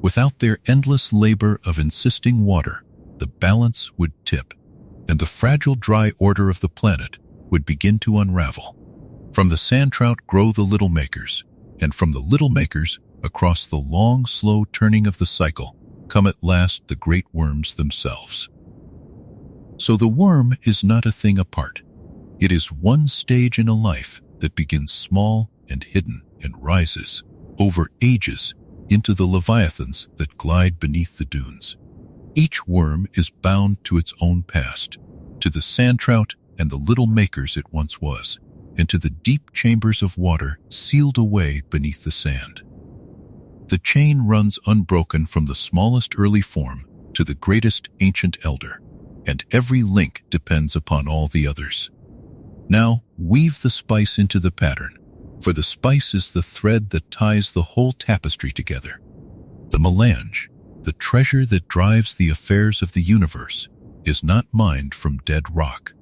Without their endless labor of insisting water, the balance would tip, and the fragile dry order of the planet would begin to unravel. From the sandtrout grow the little makers, and from the little makers, across the long, slow turning of the cycle, come at last the great worms themselves. So the worm is not a thing apart. It is one stage in a life that begins small and hidden and rises, over ages, into the leviathans that glide beneath the dunes. Each worm is bound to its own past, to the sandtrout and the little makers it once was, and to the deep chambers of water sealed away beneath the sand. The chain runs unbroken from the smallest early form to the greatest ancient elder, and every link depends upon all the others. Now, weave the spice into the pattern, for the spice is the thread that ties the whole tapestry together. The melange, the treasure that drives the affairs of the universe, is not mined from dead rock.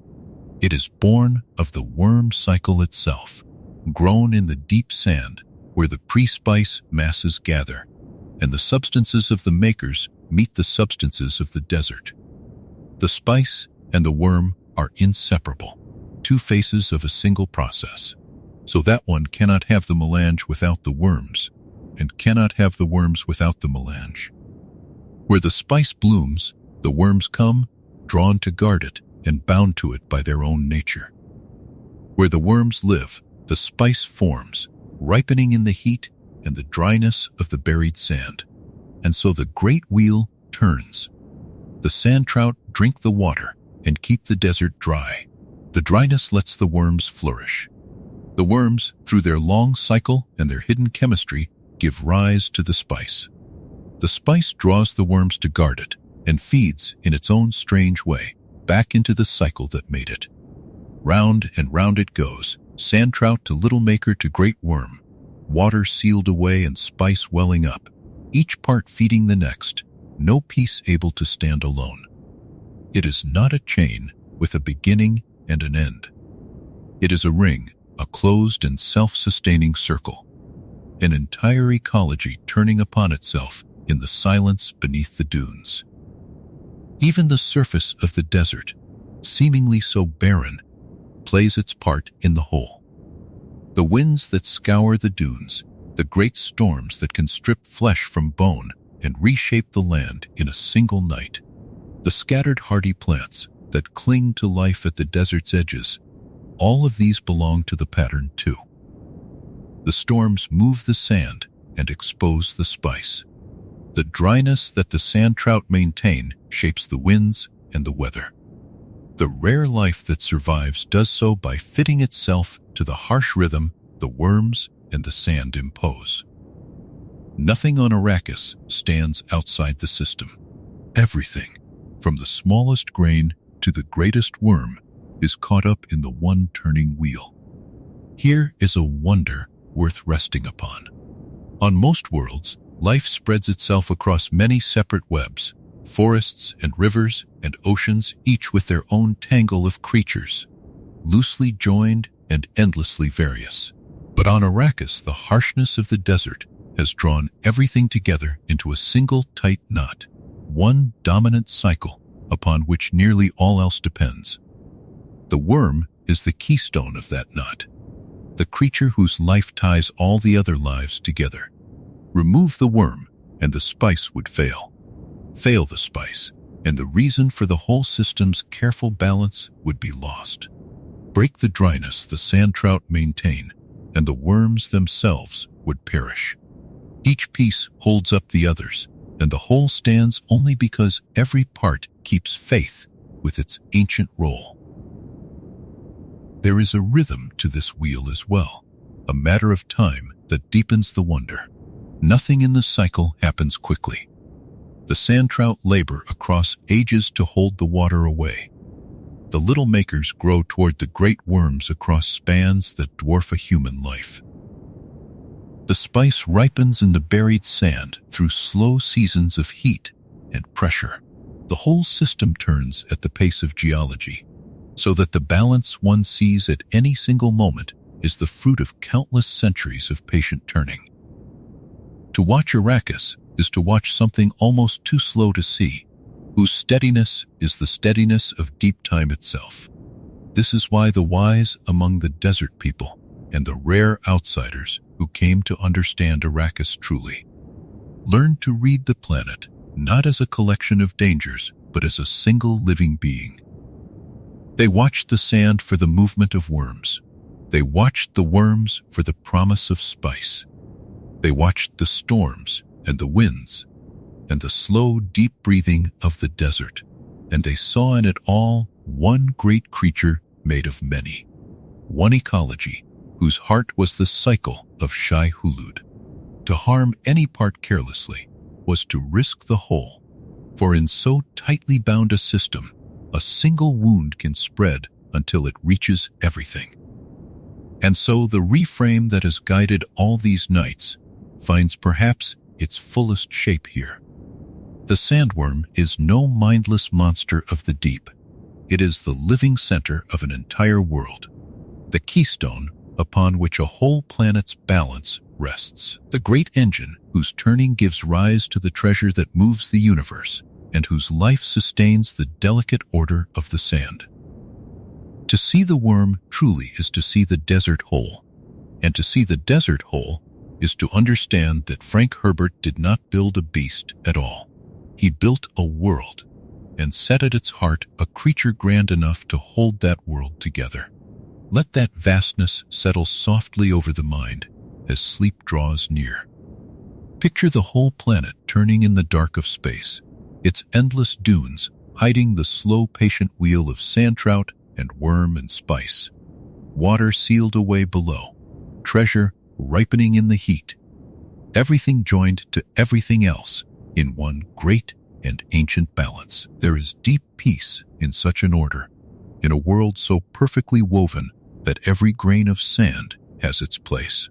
It is born of the worm cycle itself, grown in the deep sand where the pre-spice masses gather, and the substances of the makers meet the substances of the desert. The spice and the worm are inseparable, two faces of a single process, so that one cannot have the melange without the worms, and cannot have the worms without the melange. Where the spice blooms, the worms come, drawn to guard it and bound to it by their own nature. Where the worms live, the spice forms, ripening in the heat and the dryness of the buried sand. And so the great wheel turns. The sandtrout drink the water and keep the desert dry. The dryness lets the worms flourish. The worms, through their long cycle and their hidden chemistry, give rise to the spice. The spice draws the worms to guard it and feeds, in its own strange way, back into the cycle that made it. Round and round it goes, sandtrout to little maker to great worm, water sealed away and spice welling up, each part feeding the next, no piece able to stand alone. It is not a chain with a beginning and an end. It is a ring, a closed and self-sustaining circle, an entire ecology turning upon itself in the silence beneath the dunes. Even the surface of the desert, seemingly so barren, plays its part in the whole. The winds that scour the dunes, the great storms that can strip flesh from bone and reshape the land in a single night, the scattered hardy plants that cling to life at the desert's edges, all of these belong to the pattern too. The storms move the sand and expose the spice. The dryness that the sandtrout maintain shapes the winds and the weather. The rare life that survives does so by fitting itself to the harsh rhythm the worms and the sand impose. Nothing on Arrakis stands outside the system. Everything, from the smallest grain to the greatest worm, is caught up in the one turning wheel. Here is a wonder worth resting upon. On most worlds, life spreads itself across many separate webs, forests and rivers and oceans, each with their own tangle of creatures, loosely joined and endlessly various. But on Arrakis, the harshness of the desert has drawn everything together into a single tight knot, one dominant cycle upon which nearly all else depends. The worm is the keystone of that knot, the creature whose life ties all the other lives together. Remove the worm, and the spice would fail. Fail the spice, and the reason for the whole system's careful balance would be lost. Break the dryness the sandtrout maintain, and the worms themselves would perish. Each piece holds up the others, and the whole stands only because every part keeps faith with its ancient role. There is a rhythm to this wheel as well, a matter of time that deepens the wonder. Nothing in the cycle happens quickly. The sandtrout labor across ages to hold the water away. The little makers grow toward the great worms across spans that dwarf a human life. The spice ripens in the buried sand through slow seasons of heat and pressure. The whole system turns at the pace of geology, so that the balance one sees at any single moment is the fruit of countless centuries of patient turning. To watch Arrakis is to watch something almost too slow to see, whose steadiness is the steadiness of deep time itself. This is why the wise among the desert people and the rare outsiders who came to understand Arrakis truly learned to read the planet not as a collection of dangers, but as a single living being. They watched the sand for the movement of worms. They watched the worms for the promise of spice. They watched the storms and the winds and the slow, deep breathing of the desert, and they saw in it all one great creature made of many, one ecology whose heart was the cycle of shai-hulud. To harm any part carelessly was to risk the whole, for in so tightly bound a system, a single wound can spread until it reaches everything. And so the reframe that has guided all these nights finds perhaps its fullest shape here. The sandworm is no mindless monster of the deep. It is the living center of an entire world, the keystone upon which a whole planet's balance rests, the great engine whose turning gives rise to the treasure that moves the universe and whose life sustains the delicate order of the sand. To see the worm truly is to see the desert whole, and to see the desert whole is to understand that Frank Herbert did not build a beast at all. He built a world and set at its heart a creature grand enough to hold that world together. Let that vastness settle softly over the mind as sleep draws near. Picture the whole planet turning in the dark of space, its endless dunes hiding the slow, patient wheel of sandtrout and worm and spice. Water sealed away below, treasure ripening in the heat. Everything joined to everything else in one great and ancient balance. There is deep peace in such an order, in a world so perfectly woven that every grain of sand has its place.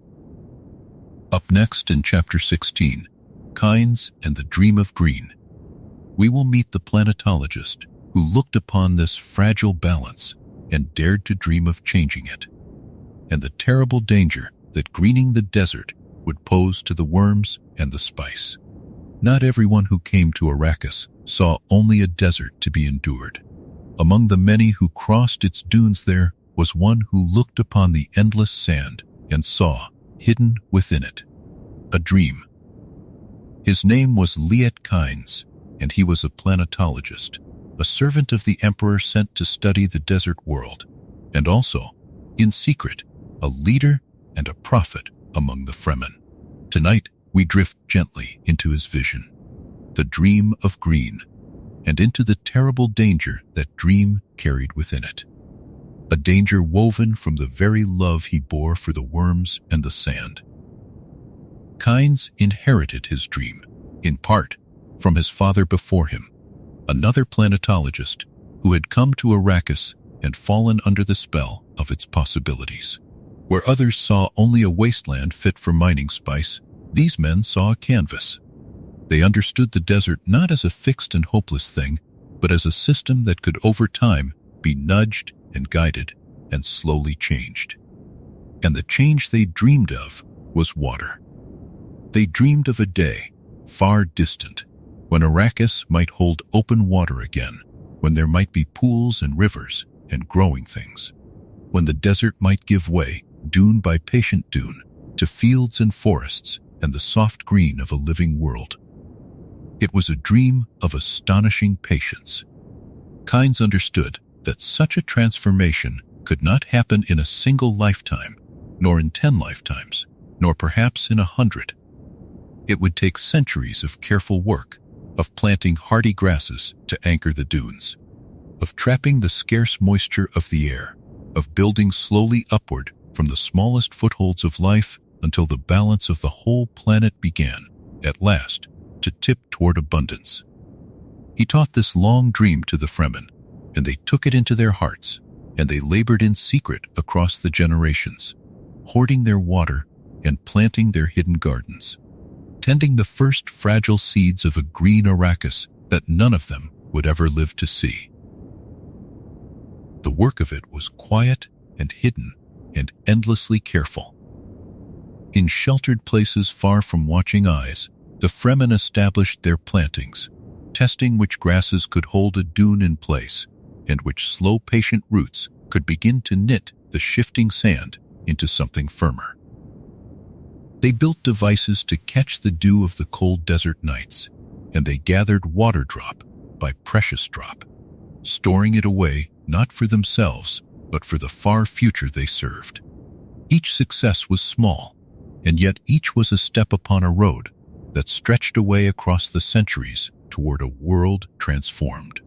Up next in Chapter 16, Kinds and the Dream of Green, we will meet the planetologist who looked upon this fragile balance and dared to dream of changing it, and the terrible danger that greening the desert would pose to the worms and the spice. Not everyone who came to Arrakis saw only a desert to be endured. Among the many who crossed its dunes there was one who looked upon the endless sand and saw, hidden within it, a dream. His name was Liet Kynes, and he was a planetologist, a servant of the Emperor sent to study the desert world, and also, in secret, a leader and a prophet among the Fremen. Tonight, we drift gently into his vision, the dream of green, and into the terrible danger that dream carried within it. A danger woven from the very love he bore for the worms and the sand. Kynes inherited his dream, in part, from his father before him, another planetologist who had come to Arrakis and fallen under the spell of its possibilities. Where others saw only a wasteland fit for mining spice, these men saw a canvas. They understood the desert not as a fixed and hopeless thing, but as a system that could over time be nudged and guided and slowly changed. And the change they dreamed of was water. They dreamed of a day, far distant, when Arrakis might hold open water again, when there might be pools and rivers and growing things, when the desert might give way, dune by patient dune, to fields and forests and the soft green of a living world. It was a dream of astonishing patience. Kynes understood that such a transformation could not happen in a single lifetime, nor in 10 lifetimes, nor perhaps in 100. It would take centuries of careful work, of planting hardy grasses to anchor the dunes, of trapping the scarce moisture of the air, of building slowly upward from the smallest footholds of life until the balance of the whole planet began, at last, to tip toward abundance. He taught this long dream to the Fremen, and they took it into their hearts, and they labored in secret across the generations, hoarding their water and planting their hidden gardens, tending the first fragile seeds of a green Arrakis that none of them would ever live to see. The work of it was quiet and hidden and endlessly careful. In sheltered places far from watching eyes, the Fremen established their plantings, testing which grasses could hold a dune in place and which slow, patient roots could begin to knit the shifting sand into something firmer. They built devices to catch the dew of the cold desert nights, and they gathered water drop by precious drop, storing it away not for themselves, but for the far future they served. Each success was small, and yet each was a step upon a road that stretched away across the centuries toward a world transformed.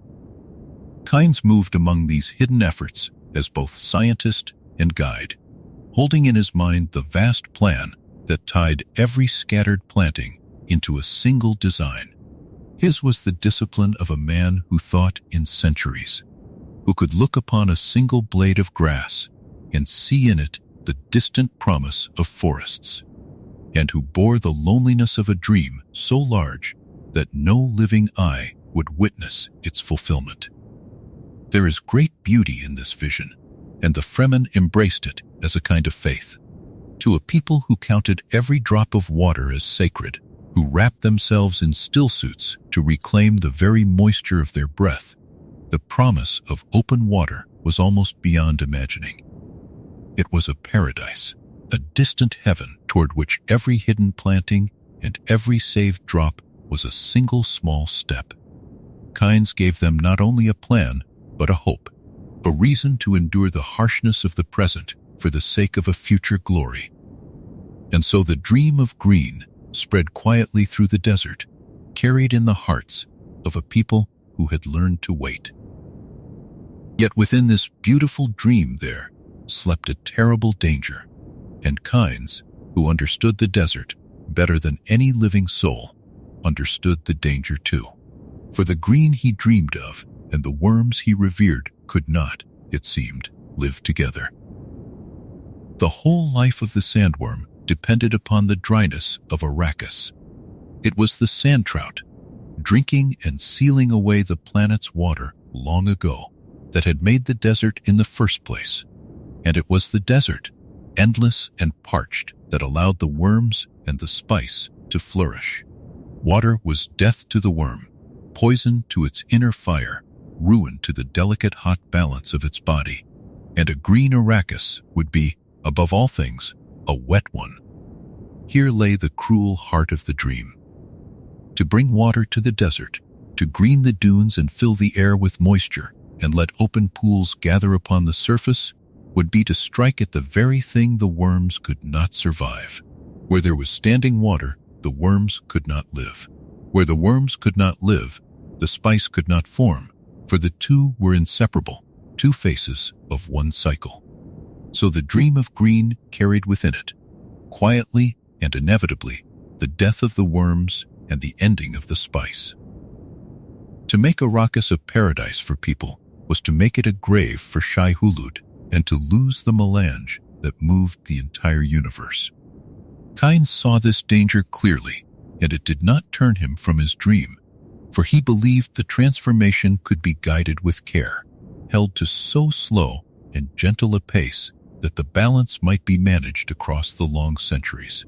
Kynes moved among these hidden efforts as both scientist and guide, holding in his mind the vast plan that tied every scattered planting into a single design. His was the discipline of a man who thought in centuries, who could look upon a single blade of grass and see in it the distant promise of forests, and who bore the loneliness of a dream so large that no living eye would witness its fulfillment. There is great beauty in this vision, and the Fremen embraced it as a kind of faith. To a people who counted every drop of water as sacred, who wrapped themselves in stillsuits to reclaim the very moisture of their breath, the promise of open water was almost beyond imagining. It was a paradise, a distant heaven toward which every hidden planting and every saved drop was a single small step. Kynes gave them not only a plan, but a hope, a reason to endure the harshness of the present for the sake of a future glory. And so the dream of green spread quietly through the desert, carried in the hearts of a people who had learned to wait. Yet within this beautiful dream there slept a terrible danger, and Kynes, who understood the desert better than any living soul, understood the danger too. For the green he dreamed of and the worms he revered could not, it seemed, live together. The whole life of the sandworm depended upon the dryness of Arrakis. It was the sandtrout, drinking and sealing away the planet's water long ago, that had made the desert in the first place. And it was the desert, endless and parched, that allowed the worms and the spice to flourish. Water was death to the worm, poison to its inner fire, ruin to the delicate hot balance of its body. And a green Arrakis would be, above all things, a wet one. Here lay the cruel heart of the dream. To bring water to the desert, to green the dunes and fill the air with moisture, and let open pools gather upon the surface, would be to strike at the very thing the worms could not survive. Where there was standing water, the worms could not live. Where the worms could not live, the spice could not form, for the two were inseparable, two faces of one cycle. So the dream of green carried within it, quietly and inevitably, the death of the worms and the ending of the spice. To make Arrakis a paradise for people was to make it a grave for shai-hulud, and to lose the melange that moved the entire universe. Kynes saw this danger clearly, and it did not turn him from his dream, for he believed the transformation could be guided with care, held to so slow and gentle a pace that the balance might be managed across the long centuries.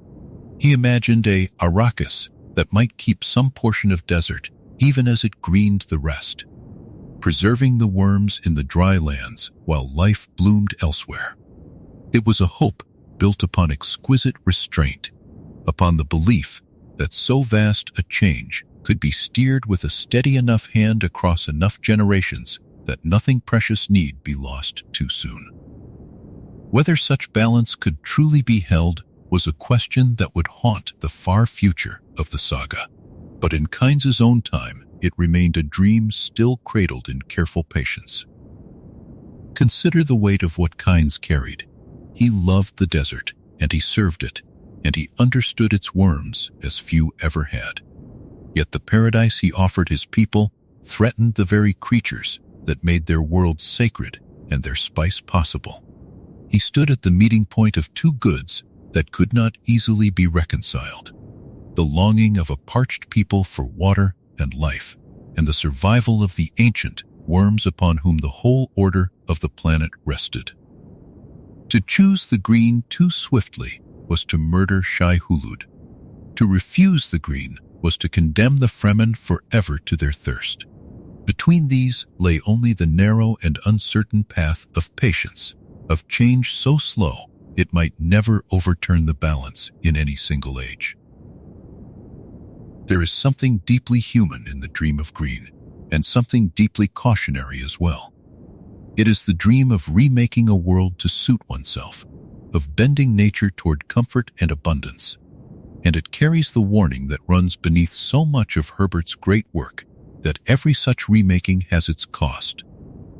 He imagined a Arrakis that might keep some portion of desert even as it greened the rest, preserving the worms in the dry lands while life bloomed elsewhere. It was a hope built upon exquisite restraint, upon the belief that so vast a change could be steered with a steady enough hand across enough generations that nothing precious need be lost too soon. Whether such balance could truly be held was a question that would haunt the far future of the saga. But in Kynes' own time, it remained a dream still cradled in careful patience. Consider the weight of what Kynes carried. He loved the desert, and he served it, and he understood its worms as few ever had. Yet the paradise he offered his people threatened the very creatures that made their world sacred and their spice possible. He stood at the meeting point of two goods that could not easily be reconciled: the longing of a parched people for water and life, and the survival of the ancient worms upon whom the whole order of the planet rested. To choose the green too swiftly was to murder shai-hulud. To refuse the green was to condemn the Fremen forever to their thirst. Between these lay only the narrow and uncertain path of patience, of change so slow it might never overturn the balance in any single age. There is something deeply human in the dream of green, and something deeply cautionary as well. It is the dream of remaking a world to suit oneself, of bending nature toward comfort and abundance. And it carries the warning that runs beneath so much of Herbert's great work, that every such remaking has its cost,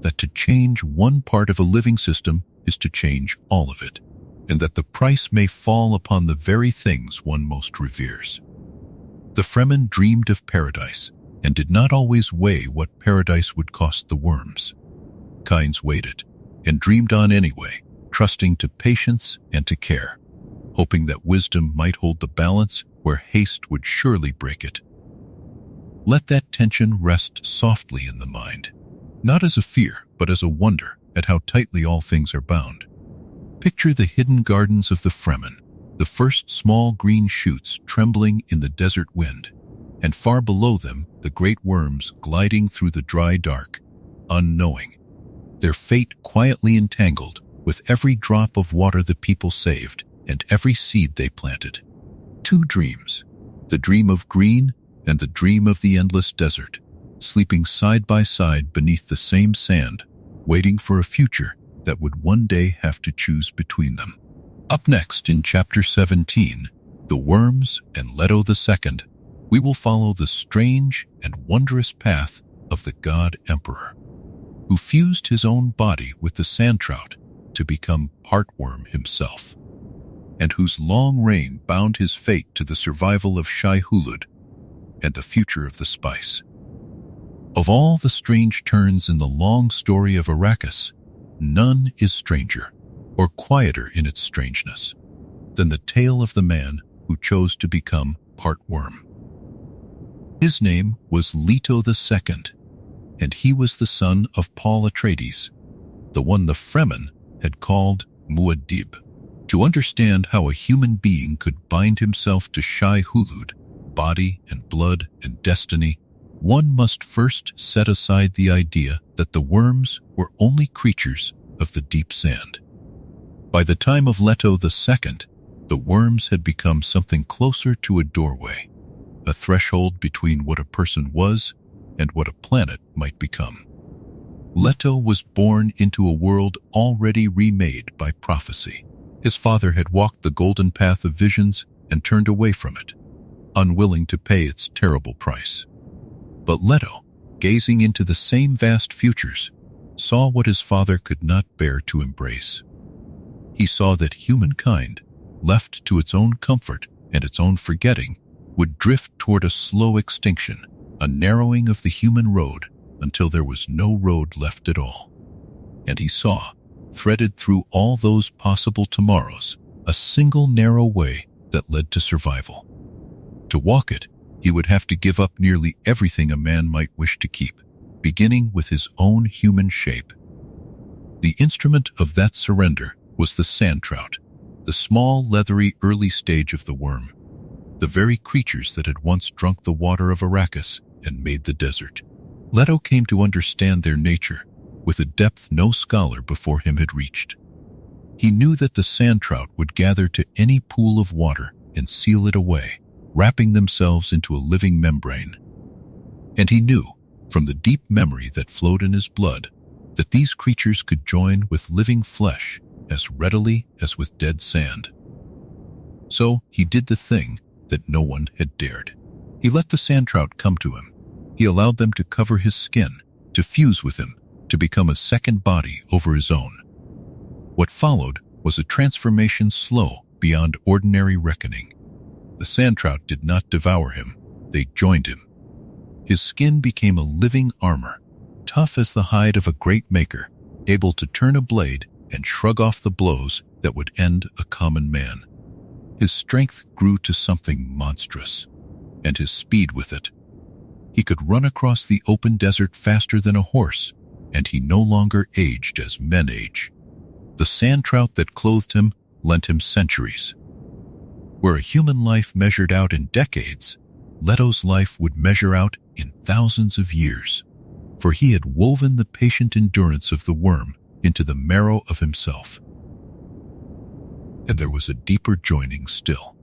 that to change one part of a living system is to change all of it, and that the price may fall upon the very things one most reveres. The Fremen dreamed of paradise, and did not always weigh what paradise would cost the worms. Kynes weighed it, and dreamed on anyway, trusting to patience and to care, hoping that wisdom might hold the balance where haste would surely break it. Let that tension rest softly in the mind, not as a fear, but as a wonder at how tightly all things are bound. Picture the hidden gardens of the Fremen, the first small green shoots trembling in the desert wind, and far below them the great worms gliding through the dry dark, unknowing, their fate quietly entangled with every drop of water the people saved and every seed they planted. Two dreams, the dream of green and the dream of the endless desert, sleeping side by side beneath the same sand, waiting for a future that would one day have to choose between them. Up next in Chapter 17, The Worms and Leto II, we will follow the strange and wondrous path of the God Emperor, who fused his own body with the sandtrout to become part worm himself, and whose long reign bound his fate to the survival of shai-hulud and the future of the spice. Of all the strange turns in the long story of Arrakis, none is stranger or quieter in its strangeness than the tale of the man who chose to become part worm. His name was Leto II, and he was the son of Paul Atreides, the one the Fremen had called Muad'Dib. To understand how a human being could bind himself to shai-hulud, body and blood and destiny, one must first set aside the idea that the worms were only creatures of the deep sand. By the time of Leto II, the worms had become something closer to a doorway, a threshold between what a person was and what a planet might become. Leto was born into a world already remade by prophecy. His father had walked the golden path of visions and turned away from it, unwilling to pay its terrible price. But Leto, gazing into the same vast futures, saw what his father could not bear to embrace. He saw that humankind, left to its own comfort and its own forgetting, would drift toward a slow extinction, a narrowing of the human road until there was no road left at all. And he saw, threaded through all those possible tomorrows, a single narrow way that led to survival. To walk it, he would have to give up nearly everything a man might wish to keep, beginning with his own human shape. The instrument of that surrender was the sandtrout, the small, leathery early stage of the worm, the very creatures that had once drunk the water of Arrakis and made the desert. Leto came to understand their nature with a depth no scholar before him had reached. He knew that the sandtrout would gather to any pool of water and seal it away, wrapping themselves into a living membrane. And he knew, from the deep memory that flowed in his blood, that these creatures could join with living flesh as readily as with dead sand. So he did the thing that no one had dared. He let the sandtrout come to him. He allowed them to cover his skin, to fuse with him, to become a second body over his own. What followed was a transformation slow beyond ordinary reckoning. The sandtrout did not devour him, they joined him. His skin became a living armor, tough as the hide of a great maker, able to turn a blade and shrug off the blows that would end a common man. His strength grew to something monstrous, and his speed with it. He could run across the open desert faster than a horse, and he no longer aged as men age. The sandtrout that clothed him lent him centuries. Where a human life measured out in decades, Leto's life would measure out in thousands of years, for he had woven the patient endurance of the worm into the marrow of himself. And there was a deeper joining still.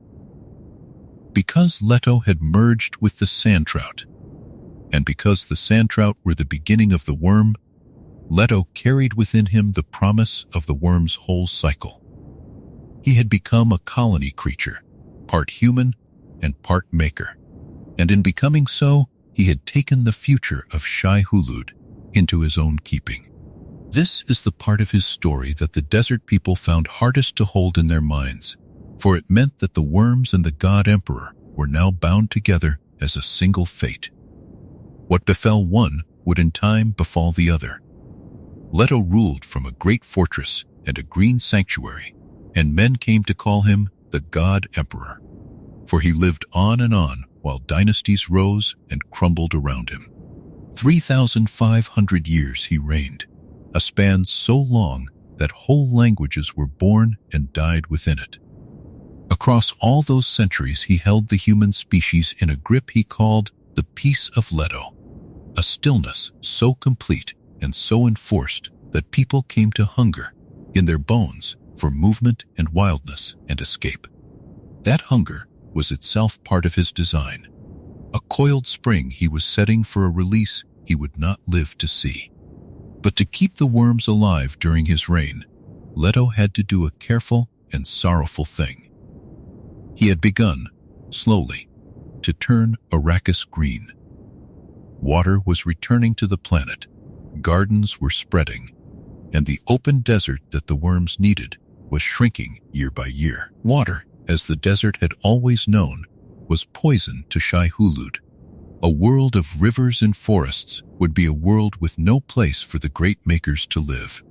Because Leto had merged with the sandtrout, and because the sandtrout were the beginning of the worm, Leto carried within him the promise of the worm's whole cycle. He had become a colony creature, part human and part maker, and in becoming so, he had taken the future of shai-hulud into his own keeping. This is the part of his story that the desert people found hardest to hold in their minds, for it meant that the worms and the God Emperor were now bound together as a single fate. What befell one would in time befall the other. Leto ruled from a great fortress and a green sanctuary, and men came to call him the God Emperor, for he lived on and on while dynasties rose and crumbled around him. 3,500 years he reigned, a span so long that whole languages were born and died within it. Across all those centuries he held the human species in a grip he called the peace of Leto, a stillness so complete and so enforced that people came to hunger in their bones for movement and wildness and escape. That hunger was itself part of his design. a coiled spring he was setting for a release he would not live to see. But to keep the worms alive during his reign, Leto had to do a careful and sorrowful thing. He had begun, slowly, to turn Arrakis green. Water was returning to the planet, gardens were spreading, and the open desert that the worms needed was shrinking year by year. Water, as the desert had always known, was poison to shai-hulud. A world of rivers and forests would be a world with no place for the great makers to live.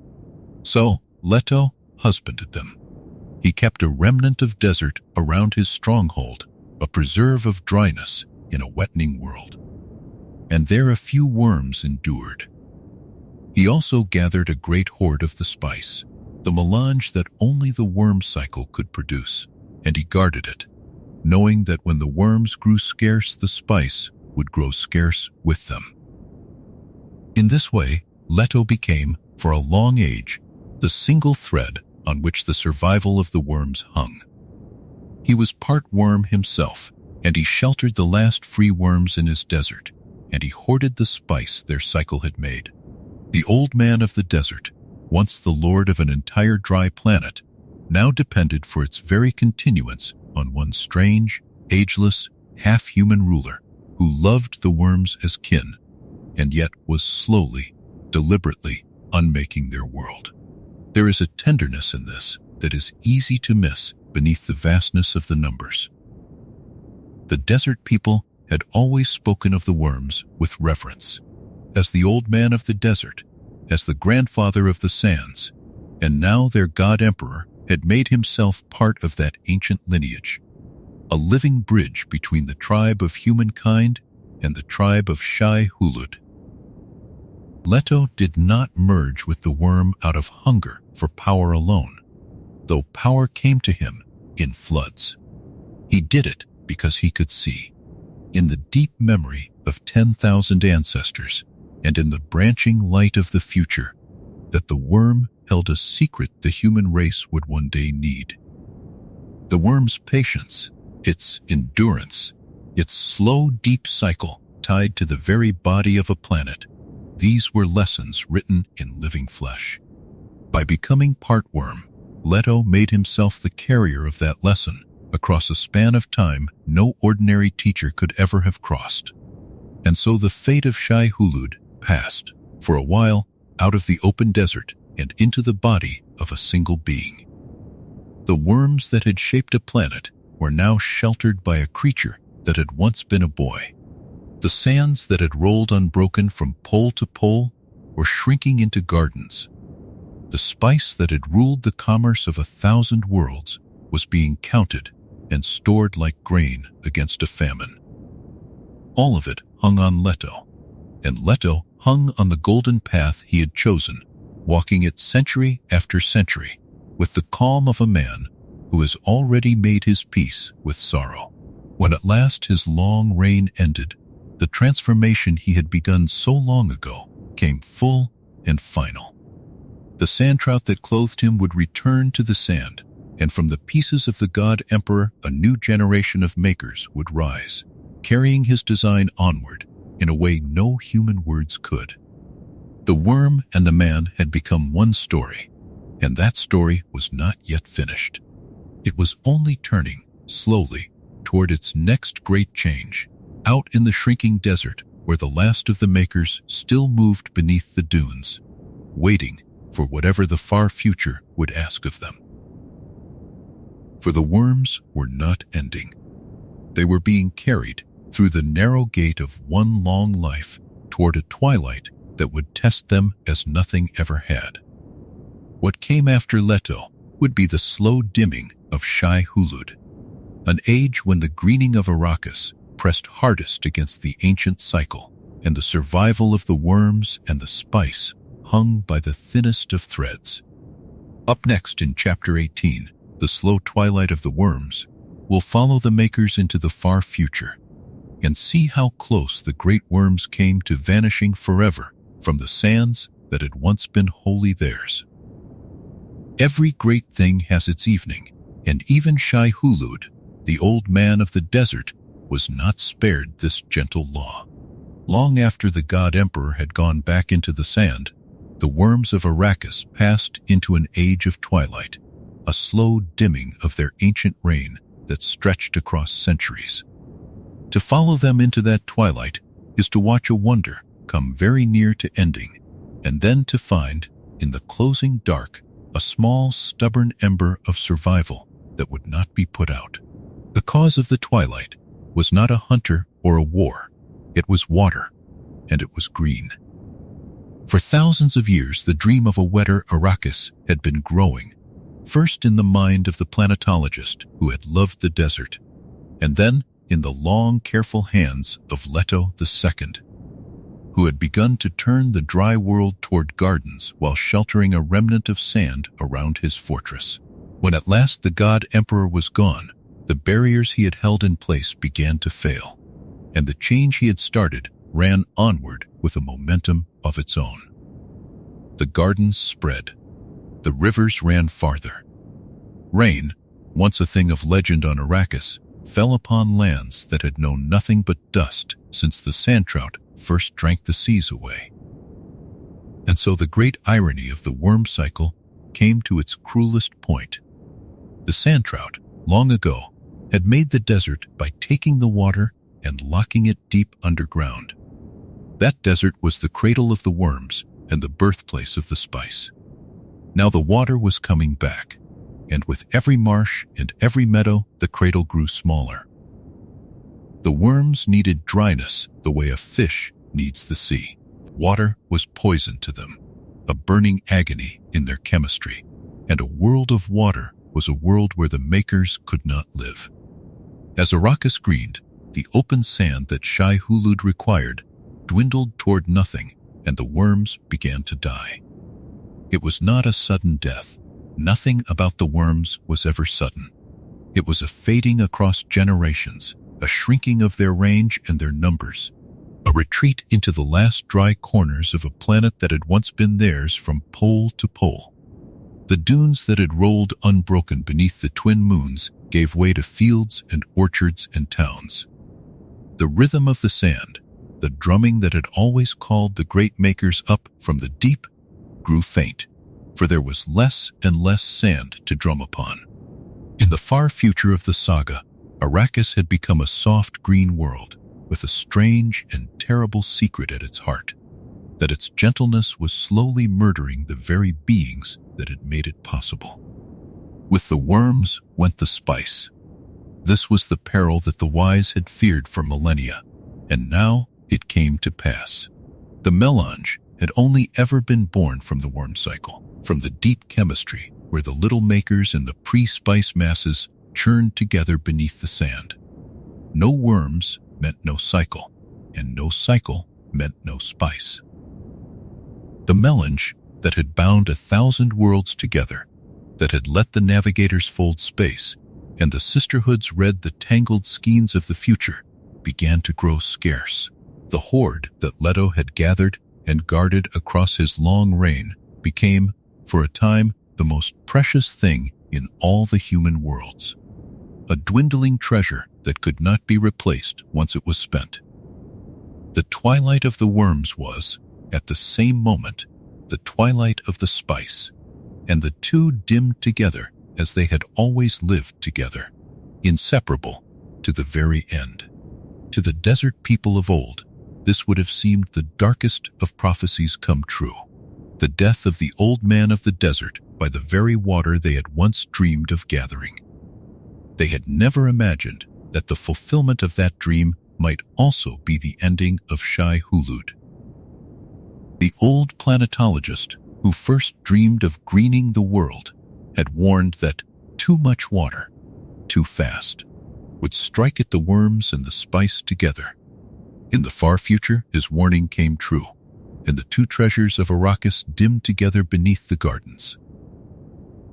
So, Leto husbanded them. He kept a remnant of desert around his stronghold, a preserve of dryness in a wetting world. And there a few worms endured. He also gathered a great hoard of the spice, the melange that only the worm cycle could produce, and he guarded it, knowing that when the worms grew scarce, the spice would grow scarce with them. In this way, Leto became, for a long age, the single thread on which the survival of the worms hung. He was part worm himself, and he sheltered the last free worms in his desert, and he hoarded the spice their cycle had made. The old man of the desert, once the lord of an entire dry planet, now depended for its very continuance on one strange, ageless, half-human ruler who loved the worms as kin, and yet was slowly, deliberately unmaking their world. There is a tenderness in this that is easy to miss beneath the vastness of the numbers. The desert people had always spoken of the worms with reverence, as the old man of the desert, as the grandfather of the sands, and now their god-emperor had made himself part of that ancient lineage, a living bridge between the tribe of humankind and the tribe of shai-hulud. Leto did not merge with the worm out of hunger for power alone, though power came to him in floods. He did it because he could see, in the deep memory of 10,000 ancestors and in the branching light of the future, that the worm held a secret the human race would one day need. The worm's patience, its endurance, its slow, deep cycle tied to the very body of a planet, these were lessons written in living flesh. By becoming part worm, Leto made himself the carrier of that lesson across a span of time no ordinary teacher could ever have crossed. And so the fate of shai-hulud passed, for a while, out of the open desert and into the body of a single being. The worms that had shaped a planet were now sheltered by a creature that had once been a boy. The sands that had rolled unbroken from pole to pole were shrinking into gardens. The spice that had ruled the commerce of 1,000 worlds was being counted and stored like grain against a famine. All of it hung on Leto, and Leto hung on the golden path he had chosen, walking it century after century with the calm of a man who has already made his peace with sorrow. When at last his long reign ended, the transformation he had begun so long ago came full and final. The sandtrout that clothed him would return to the sand, and from the pieces of the god-emperor a new generation of makers would rise, carrying his design onward in a way no human words could. The worm and the man had become one story, and that story was not yet finished. It was only turning, slowly, toward its next great change, out in the shrinking desert where the last of the makers still moved beneath the dunes, waiting for whatever the far future would ask of them. For the worms were not ending. They were being carried through the narrow gate of one long life toward a twilight that would test them as nothing ever had. What came after Leto would be the slow dimming of shai-hulud, an age when the greening of Arrakis pressed hardest against the ancient cycle, and the survival of the worms and the spice hung by the thinnest of threads. Up next in Chapter 18, The Slow Twilight of the Worms, we'll follow the makers into the far future and see how close the great worms came to vanishing forever from the sands that had once been wholly theirs. Every great thing has its evening, and even shai-hulud, the old man of the desert, was not spared this gentle law. Long after the god emperor had gone back into the sand, the worms of Arrakis passed into an age of twilight, a slow dimming of their ancient reign that stretched across centuries. To follow them into that twilight is to watch a wonder come very near to ending, and then to find, in the closing dark, a small, stubborn ember of survival that would not be put out. The cause of the twilight was not a hunter or a war. It was water, and it was green. For thousands of years, the dream of a wetter Arrakis had been growing, first in the mind of the planetologist who had loved the desert, and then in the long, careful hands of Leto II, who had begun to turn the dry world toward gardens while sheltering a remnant of sand around his fortress. When at last the god emperor was gone, the barriers he had held in place began to fail, and the change he had started ran onward with a momentum of its own. The gardens spread. The rivers ran farther. Rain, once a thing of legend on Arrakis, fell upon lands that had known nothing but dust since the sandtrout first drank the seas away. And so the great irony of the worm cycle came to its cruelest point. The sandtrout, long ago, had made the desert by taking the water and locking it deep underground. That desert was the cradle of the worms and the birthplace of the spice. Now the water was coming back, and with every marsh and every meadow, the cradle grew smaller. The worms needed dryness the way a fish needs the sea. Water was poison to them, a burning agony in their chemistry, and a world of water was a world where the makers could not live. As Arrakis greened, the open sand that shai-hulud required dwindled toward nothing, and the worms began to die. It was not a sudden death. Nothing about the worms was ever sudden. It was a fading across generations, a shrinking of their range and their numbers, a retreat into the last dry corners of a planet that had once been theirs from pole to pole. The dunes that had rolled unbroken beneath the twin moons gave way to fields and orchards and towns. The rhythm of the sand, the drumming that had always called the great makers up from the deep, grew faint, for there was less and less sand to drum upon. In the far future of the saga, Arrakis had become a soft green world with a strange and terrible secret at its heart, that its gentleness was slowly murdering the very beings that had made it possible. With the worms went the spice. This was the peril that the wise had feared for millennia, and now it came to pass. The melange had only ever been born from the worm cycle, from the deep chemistry where the little makers and the pre-spice masses churned together beneath the sand. No worms meant no cycle, and no cycle meant no spice. The melange that had bound 1,000 worlds together, that had let the navigators fold space, and the sisterhoods read the tangled skeins of the future, began to grow scarce. The hoard that Leto had gathered and guarded across his long reign became, for a time, the most precious thing in all the human worlds. A dwindling treasure that could not be replaced once it was spent. The twilight of the worms was, at the same moment, the twilight of the spice, and the two dimmed together as they had always lived together, inseparable to the very end. To the desert people of old, this would have seemed the darkest of prophecies come true. The death of the old man of the desert by the very water they had once dreamed of gathering. They had never imagined that the fulfillment of that dream might also be the ending of shai-hulud. The old planetologist, who first dreamed of greening the world, had warned that too much water, too fast, would strike at the worms and the spice together. In the far future, his warning came true, and the two treasures of Arrakis dimmed together beneath the gardens.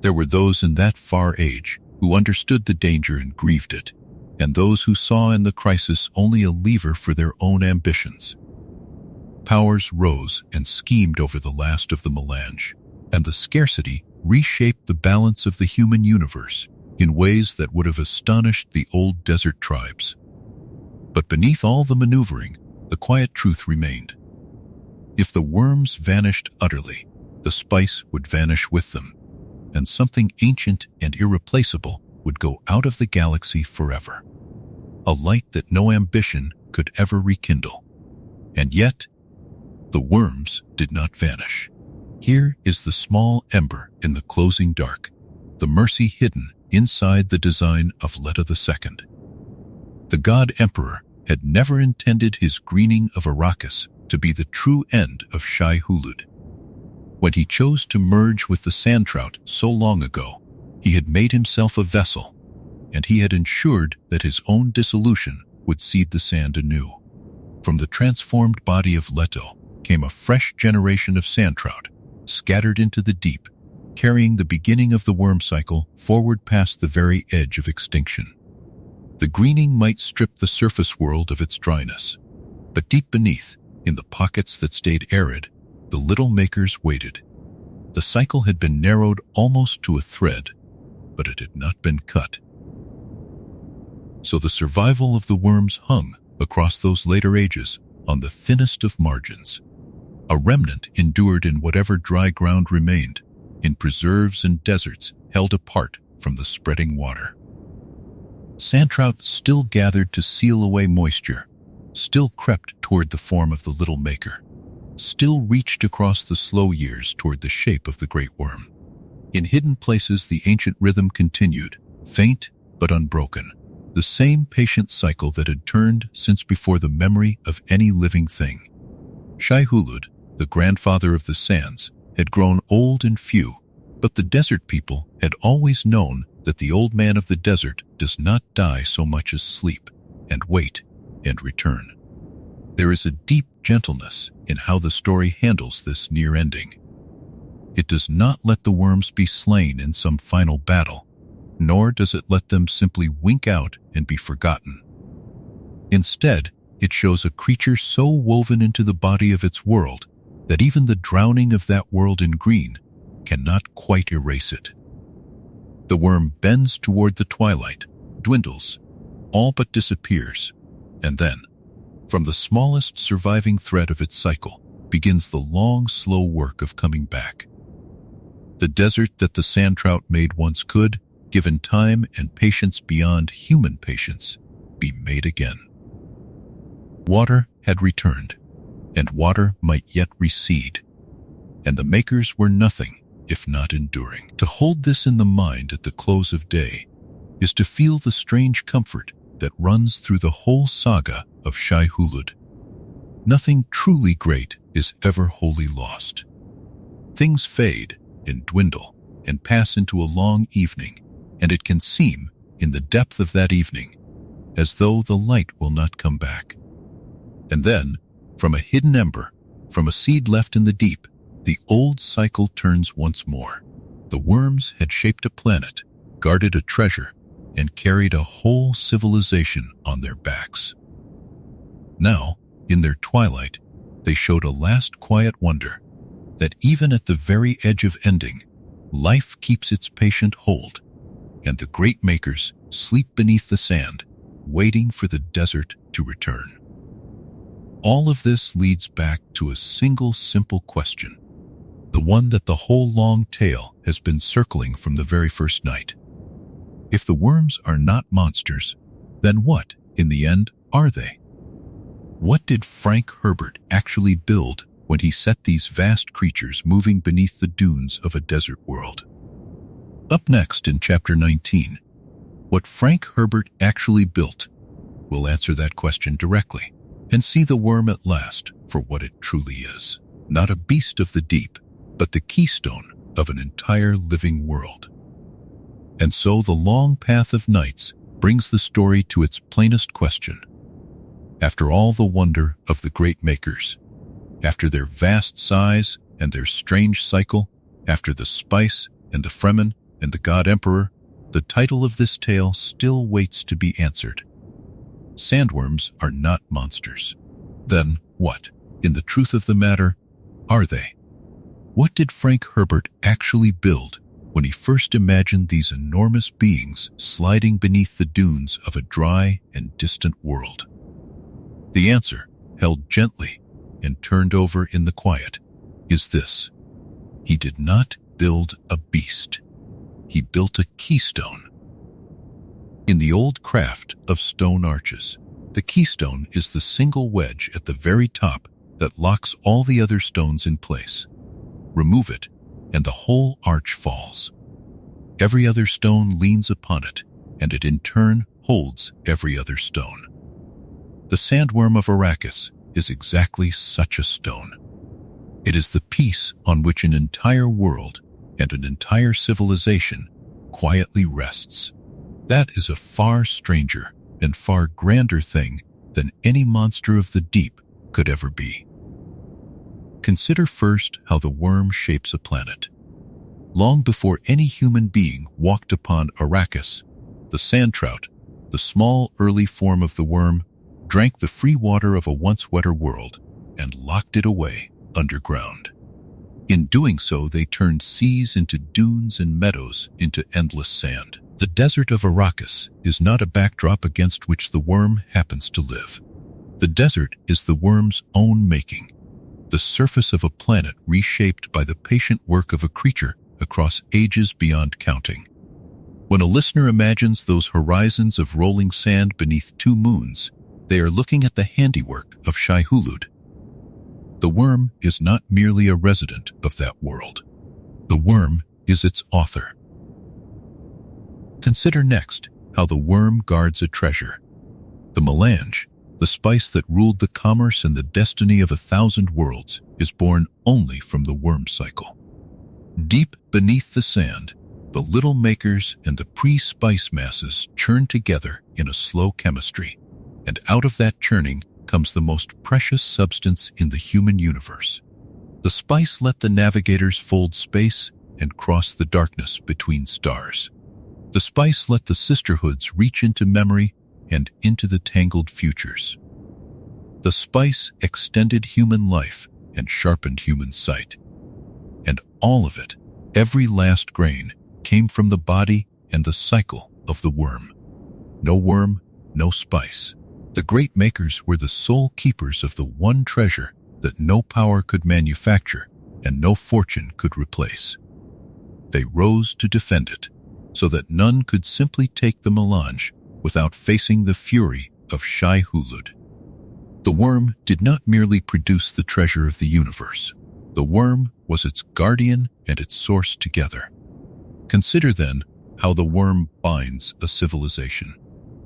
There were those in that far age who understood the danger and grieved it, and those who saw in the crisis only a lever for their own ambitions. Powers rose and schemed over the last of the melange, and the scarcity reshaped the balance of the human universe in ways that would have astonished the old desert tribes. But beneath all the maneuvering, the quiet truth remained. If the worms vanished utterly, the spice would vanish with them, and something ancient and irreplaceable would go out of the galaxy forever. A light that no ambition could ever rekindle. And yet, the worms did not vanish. Here is the small ember in the closing dark, the mercy hidden inside the design of Leto II. The God Emperor had never intended his greening of Arrakis to be the true end of shai-hulud. When he chose to merge with the sandtrout so long ago, he had made himself a vessel, and he had ensured that his own dissolution would seed the sand anew. From the transformed body of Leto came a fresh generation of sandtrout, scattered into the deep, carrying the beginning of the worm cycle forward past the very edge of extinction. The greening might strip the surface world of its dryness, but deep beneath, in the pockets that stayed arid, the little makers waited. The cycle had been narrowed almost to a thread, but it had not been cut. So the survival of the worms hung across those later ages on the thinnest of margins. A remnant endured in whatever dry ground remained, in preserves and deserts held apart from the spreading water. Sandtrout still gathered to seal away moisture, still crept toward the form of the little maker, still reached across the slow years toward the shape of the great worm. In hidden places the ancient rhythm continued, faint but unbroken, the same patient cycle that had turned since before the memory of any living thing. Shai-hulud, the grandfather of the sands, had grown old and few, but the desert people had always known that the old man of the desert does not die so much as sleep, and wait, and return. There is a deep gentleness in how the story handles this near ending. It does not let the worms be slain in some final battle, nor does it let them simply wink out and be forgotten. Instead, it shows a creature so woven into the body of its world that even the drowning of that world in green cannot quite erase it. The worm bends toward the twilight, dwindles, all but disappears, and then, from the smallest surviving thread of its cycle, begins the long, slow work of coming back. The desert that the sandtrout made once could, given time and patience beyond human patience, be made again. Water had returned, and water might yet recede, and the makers were nothing if not enduring. To hold this in the mind at the close of day is to feel the strange comfort that runs through the whole saga of shai-hulud. Nothing truly great is ever wholly lost. Things fade and dwindle and pass into a long evening, and it can seem, in the depth of that evening, as though the light will not come back. And then, from a hidden ember, from a seed left in the deep, the old cycle turns once more. The worms had shaped a planet, guarded a treasure, and carried a whole civilization on their backs. Now, in their twilight, they showed a last quiet wonder that even at the very edge of ending, life keeps its patient hold, and the great makers sleep beneath the sand, waiting for the desert to return. All of this leads back to a single simple question, the one that the whole long tale has been circling from the very first night. If the worms are not monsters, then what, in the end, are they? What did Frank Herbert actually build when he set these vast creatures moving beneath the dunes of a desert world? Up next in Chapter 19, what Frank Herbert actually built, we'll answer that question directly and see the worm at last for what it truly is. Not a beast of the deep, but the keystone of an entire living world. And so the long path of nights brings the story to its plainest question. After all the wonder of the great makers, after their vast size and their strange cycle, after the spice and the Fremen and the God Emperor, the title of this tale still waits to be answered. Sandworms are not monsters. Then what, in the truth of the matter, are they? What did Frank Herbert actually build when he first imagined these enormous beings sliding beneath the dunes of a dry and distant world? The answer, held gently and turned over in the quiet, is this: he did not build a beast. He built a keystone. In the old craft of stone arches, the keystone is the single wedge at the very top that locks all the other stones in place. Remove it, and the whole arch falls. Every other stone leans upon it, and it in turn holds every other stone. The sandworm of Arrakis is exactly such a stone. It is the piece on which an entire world and an entire civilization quietly rests. That is a far stranger and far grander thing than any monster of the deep could ever be. Consider first how the worm shapes a planet. Long before any human being walked upon Arrakis, the sandtrout, the small early form of the worm, drank the free water of a once wetter world and locked it away underground. In doing so, they turned seas into dunes and meadows into endless sand. The desert of Arrakis is not a backdrop against which the worm happens to live. The desert is the worm's own making, the surface of a planet reshaped by the patient work of a creature across ages beyond counting. When a listener imagines those horizons of rolling sand beneath two moons, they are looking at the handiwork of shai-hulud. The worm is not merely a resident of that world. The worm is its author. Consider next how the worm guards a treasure. The melange, the spice that ruled the commerce and the destiny of 1,000 worlds, is born only from the worm cycle. Deep beneath the sand, the little makers and the pre-spice masses churn together in a slow chemistry, and out of that churning comes the most precious substance in the human universe. The spice let the navigators fold space and cross the darkness between stars. The spice let the sisterhoods reach into memory and into the tangled futures. The spice extended human life and sharpened human sight. And all of it, every last grain, came from the body and the cycle of the worm. No worm, no spice. The great makers were the sole keepers of the one treasure that no power could manufacture and no fortune could replace. They rose to defend it, so that none could simply take the melange without facing the fury of shai-hulud. The worm did not merely produce the treasure of the universe. The worm was its guardian and its source together. Consider then how the worm binds a civilization.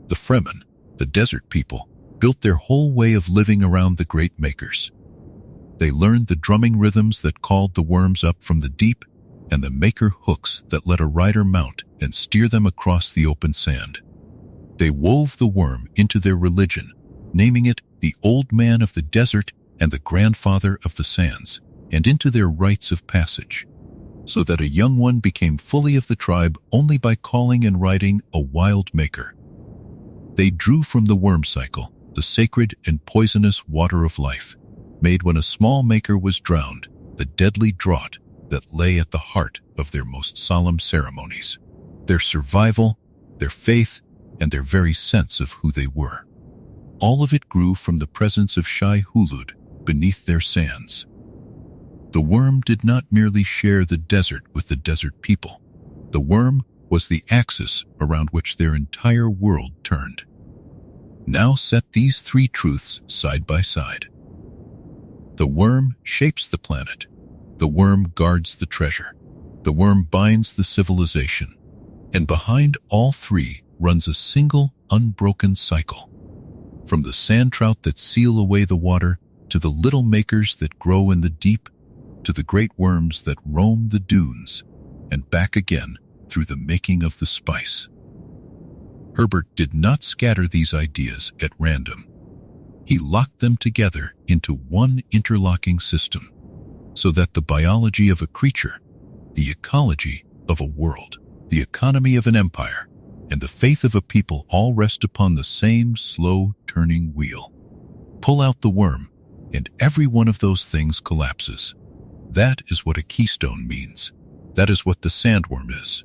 The Fremen, the desert people, built their whole way of living around the great makers. They learned the drumming rhythms that called the worms up from the deep and the maker hooks that let a rider mount and steer them across the open sand. They wove the worm into their religion, naming it the Old Man of the Desert and the Grandfather of the Sands, and into their rites of passage, so that a young one became fully of the tribe only by calling and riding a wild maker. They drew from the worm cycle the sacred and poisonous water of life, made when a small maker was drowned, the deadly draught that lay at the heart of their most solemn ceremonies, their survival, their faith, and their very sense of who they were. All of it grew from the presence of shai-hulud beneath their sands. The worm did not merely share the desert with the desert people. The worm was the axis around which their entire world turned. Now set these three truths side by side. The worm shapes the planet. The worm guards the treasure. The worm binds the civilization. And behind all three runs a single, unbroken cycle. From the sandtrout that seal away the water, to the little makers that grow in the deep, to the great worms that roam the dunes, and back again through the making of the spice. Herbert did not scatter these ideas at random. He locked them together into one interlocking system, so that the biology of a creature, the ecology of a world, the economy of an empire, and the faith of a people all rest upon the same slow-turning wheel. Pull out the worm, and every one of those things collapses. That is what a keystone means. That is what the sandworm is.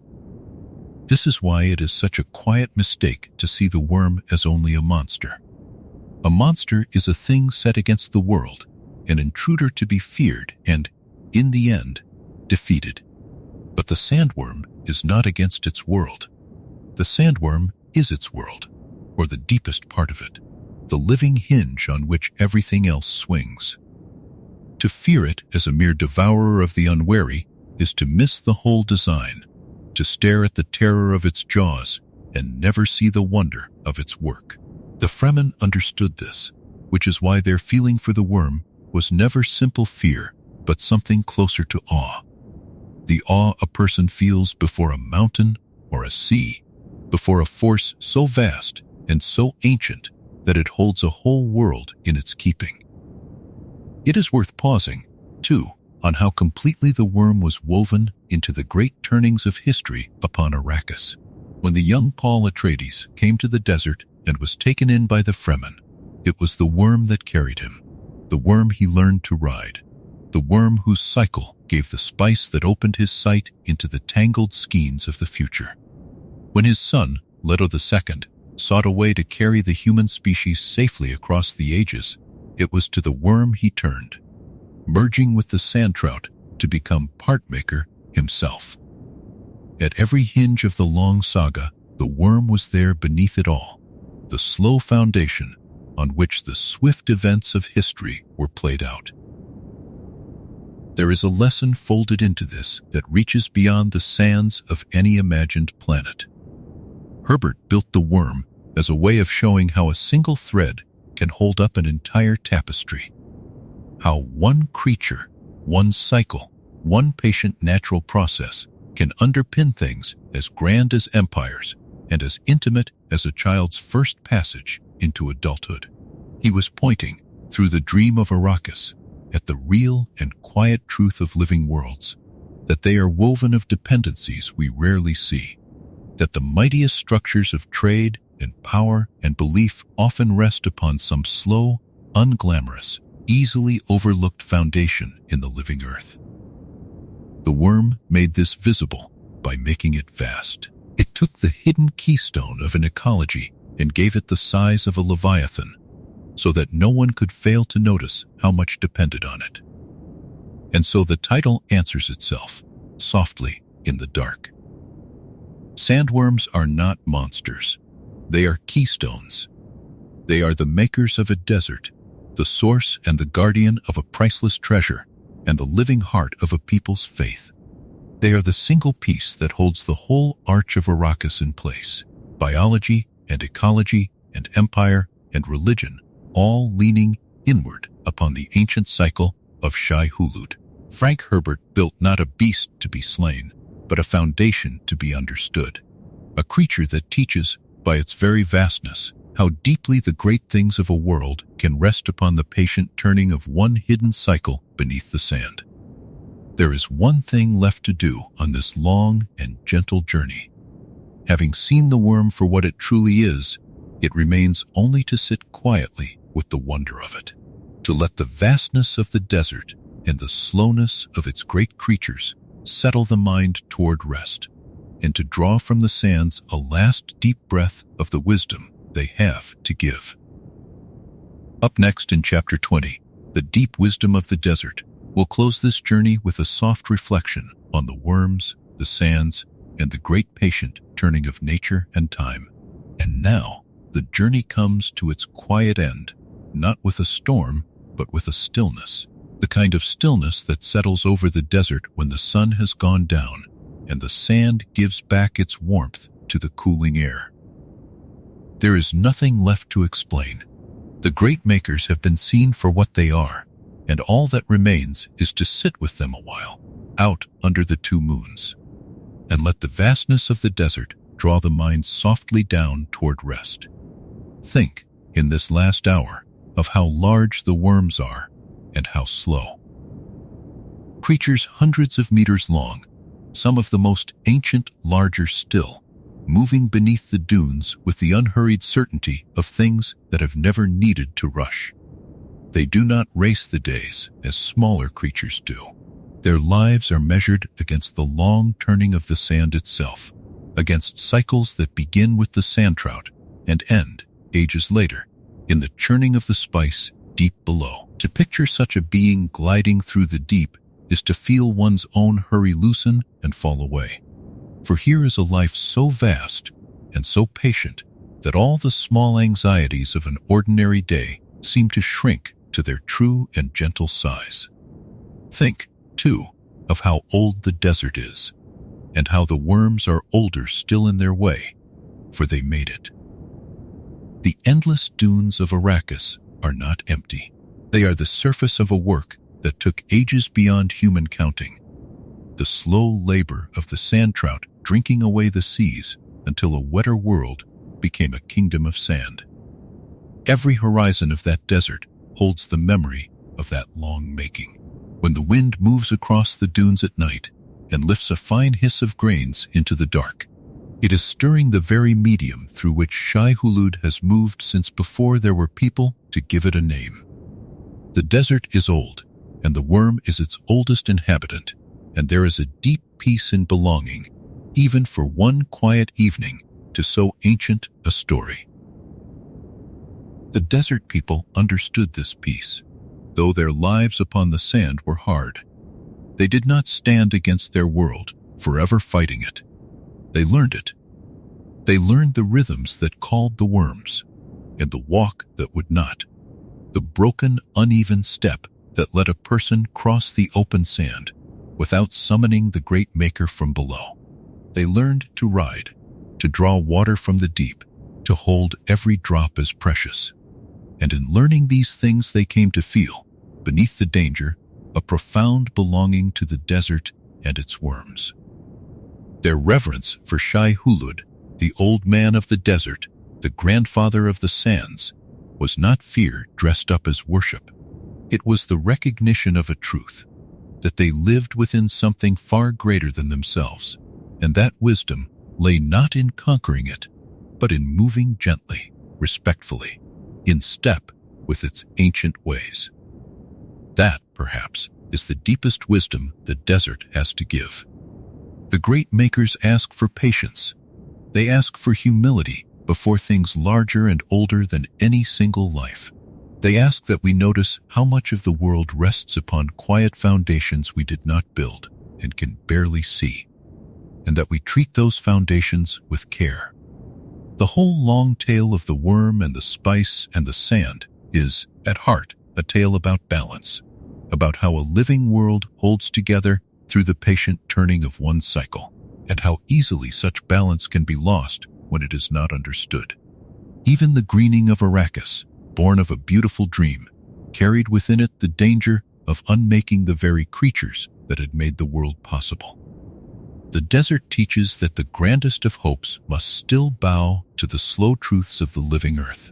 This is why it is such a quiet mistake to see the worm as only a monster. A monster is a thing set against the world, an intruder to be feared and, in the end, defeated. But the sandworm is not against its world. The sandworm is its world, or the deepest part of it, the living hinge on which everything else swings. To fear it as a mere devourer of the unwary is to miss the whole design, to stare at the terror of its jaws and never see the wonder of its work. The Fremen understood this, which is why their feeling for the worm was never simple fear, but something closer to awe. The awe a person feels before a mountain or a sea, before a force so vast and so ancient that it holds a whole world in its keeping. It is worth pausing, too, on how completely the worm was woven into the great turnings of history upon Arrakis. When the young Paul Atreides came to the desert and was taken in by the Fremen, it was the worm that carried him, the worm he learned to ride, the worm whose cycle gave the spice that opened his sight into the tangled skeins of the future. When his son, Leto II, sought a way to carry the human species safely across the ages, it was to the worm he turned, merging with the sandtrout to become part-maker himself. At every hinge of the long saga, the worm was there beneath it all, the slow foundation on which the swift events of history were played out. There is a lesson folded into this that reaches beyond the sands of any imagined planet. Herbert built the worm as a way of showing how a single thread can hold up an entire tapestry. How one creature, one cycle, one patient natural process can underpin things as grand as empires and as intimate as a child's first passage into adulthood. He was pointing, through the dream of Arrakis, at the real and quiet truth of living worlds, that they are woven of dependencies we rarely see, that the mightiest structures of trade and power and belief often rest upon some slow, unglamorous, easily overlooked foundation in the living earth. The worm made this visible by making it vast. It took the hidden keystone of an ecology and gave it the size of a leviathan, so that no one could fail to notice how much depended on it. And so the title answers itself, softly in the dark. Sandworms are not monsters. They are keystones. They are the makers of a desert, the source and the guardian of a priceless treasure, and the living heart of a people's faith. They are the single piece that holds the whole arch of Arrakis in place. Biology and ecology and empire and religion, all leaning inward upon the ancient cycle of shai-hulud. Frank Herbert built not a beast to be slain, but a foundation to be understood. A creature that teaches, by its very vastness, how deeply the great things of a world can rest upon the patient turning of one hidden cycle beneath the sand. There is one thing left to do on this long and gentle journey. Having seen the worm for what it truly is, it remains only to sit quietly with the wonder of it, to let the vastness of the desert and the slowness of its great creatures settle the mind toward rest, and to draw from the sands a last deep breath of the wisdom they have to give. Up next in Chapter 20, The Deep Wisdom of the Desert, we'll close this journey with a soft reflection on the worms, the sands, and the great patient turning of nature and time. And now, the journey comes to its quiet end, not with a storm, but with a stillness, the kind of stillness that settles over the desert when the sun has gone down and the sand gives back its warmth to the cooling air. There is nothing left to explain. The great makers have been seen for what they are, and all that remains is to sit with them a while, out under the two moons, and let the vastness of the desert draw the mind softly down toward rest. Think, in this last hour, of how large the worms are and how slow. Creatures hundreds of meters long, some of the most ancient larger still, moving beneath the dunes with the unhurried certainty of things that have never needed to rush. They do not race the days as smaller creatures do. Their lives are measured against the long turning of the sand itself, against cycles that begin with the sandtrout and end, ages later, in the churning of the spice deep below. To picture such a being gliding through the deep is to feel one's own hurry loosen and fall away. For here is a life so vast and so patient that all the small anxieties of an ordinary day seem to shrink to their true and gentle size. Think, too, of how old the desert is, and how the worms are older still in their way, for they made it. The endless dunes of Arrakis are not empty. They are the surface of a work that took ages beyond human counting. The slow labor of the sandtrout drinking away the seas until a wetter world became a kingdom of sand. Every horizon of that desert holds the memory of that long making. When the wind moves across the dunes at night and lifts a fine hiss of grains into the dark, it is stirring the very medium through which shai-hulud has moved since before there were people to give it a name. The desert is old, and the worm is its oldest inhabitant, and there is a deep peace in belonging, even for one quiet evening, to so ancient a story. The desert people understood this peace, though their lives upon the sand were hard. They did not stand against their world, forever fighting it. They learned it. They learned the rhythms that called the worms, and the walk that would not, the broken, uneven step that let a person cross the open sand without summoning the great maker from below. They learned to ride, to draw water from the deep, to hold every drop as precious. And in learning these things they came to feel, beneath the danger, a profound belonging to the desert and its worms. Their reverence for shai-hulud, the old man of the desert, the grandfather of the sands, was not fear dressed up as worship. It was the recognition of a truth, that they lived within something far greater than themselves, and that wisdom lay not in conquering it, but in moving gently, respectfully, in step with its ancient ways. That, perhaps, is the deepest wisdom the desert has to give. The great makers ask for patience. They ask for humility before things larger and older than any single life. They ask that we notice how much of the world rests upon quiet foundations we did not build and can barely see, and that we treat those foundations with care. The whole long tale of the worm and the spice and the sand is, at heart, a tale about balance, about how a living world holds together through the patient turning of one cycle, and how easily such balance can be lost when it is not understood. Even the greening of Arrakis, born of a beautiful dream, carried within it the danger of unmaking the very creatures that had made the world possible. The desert teaches that the grandest of hopes must still bow to the slow truths of the living earth.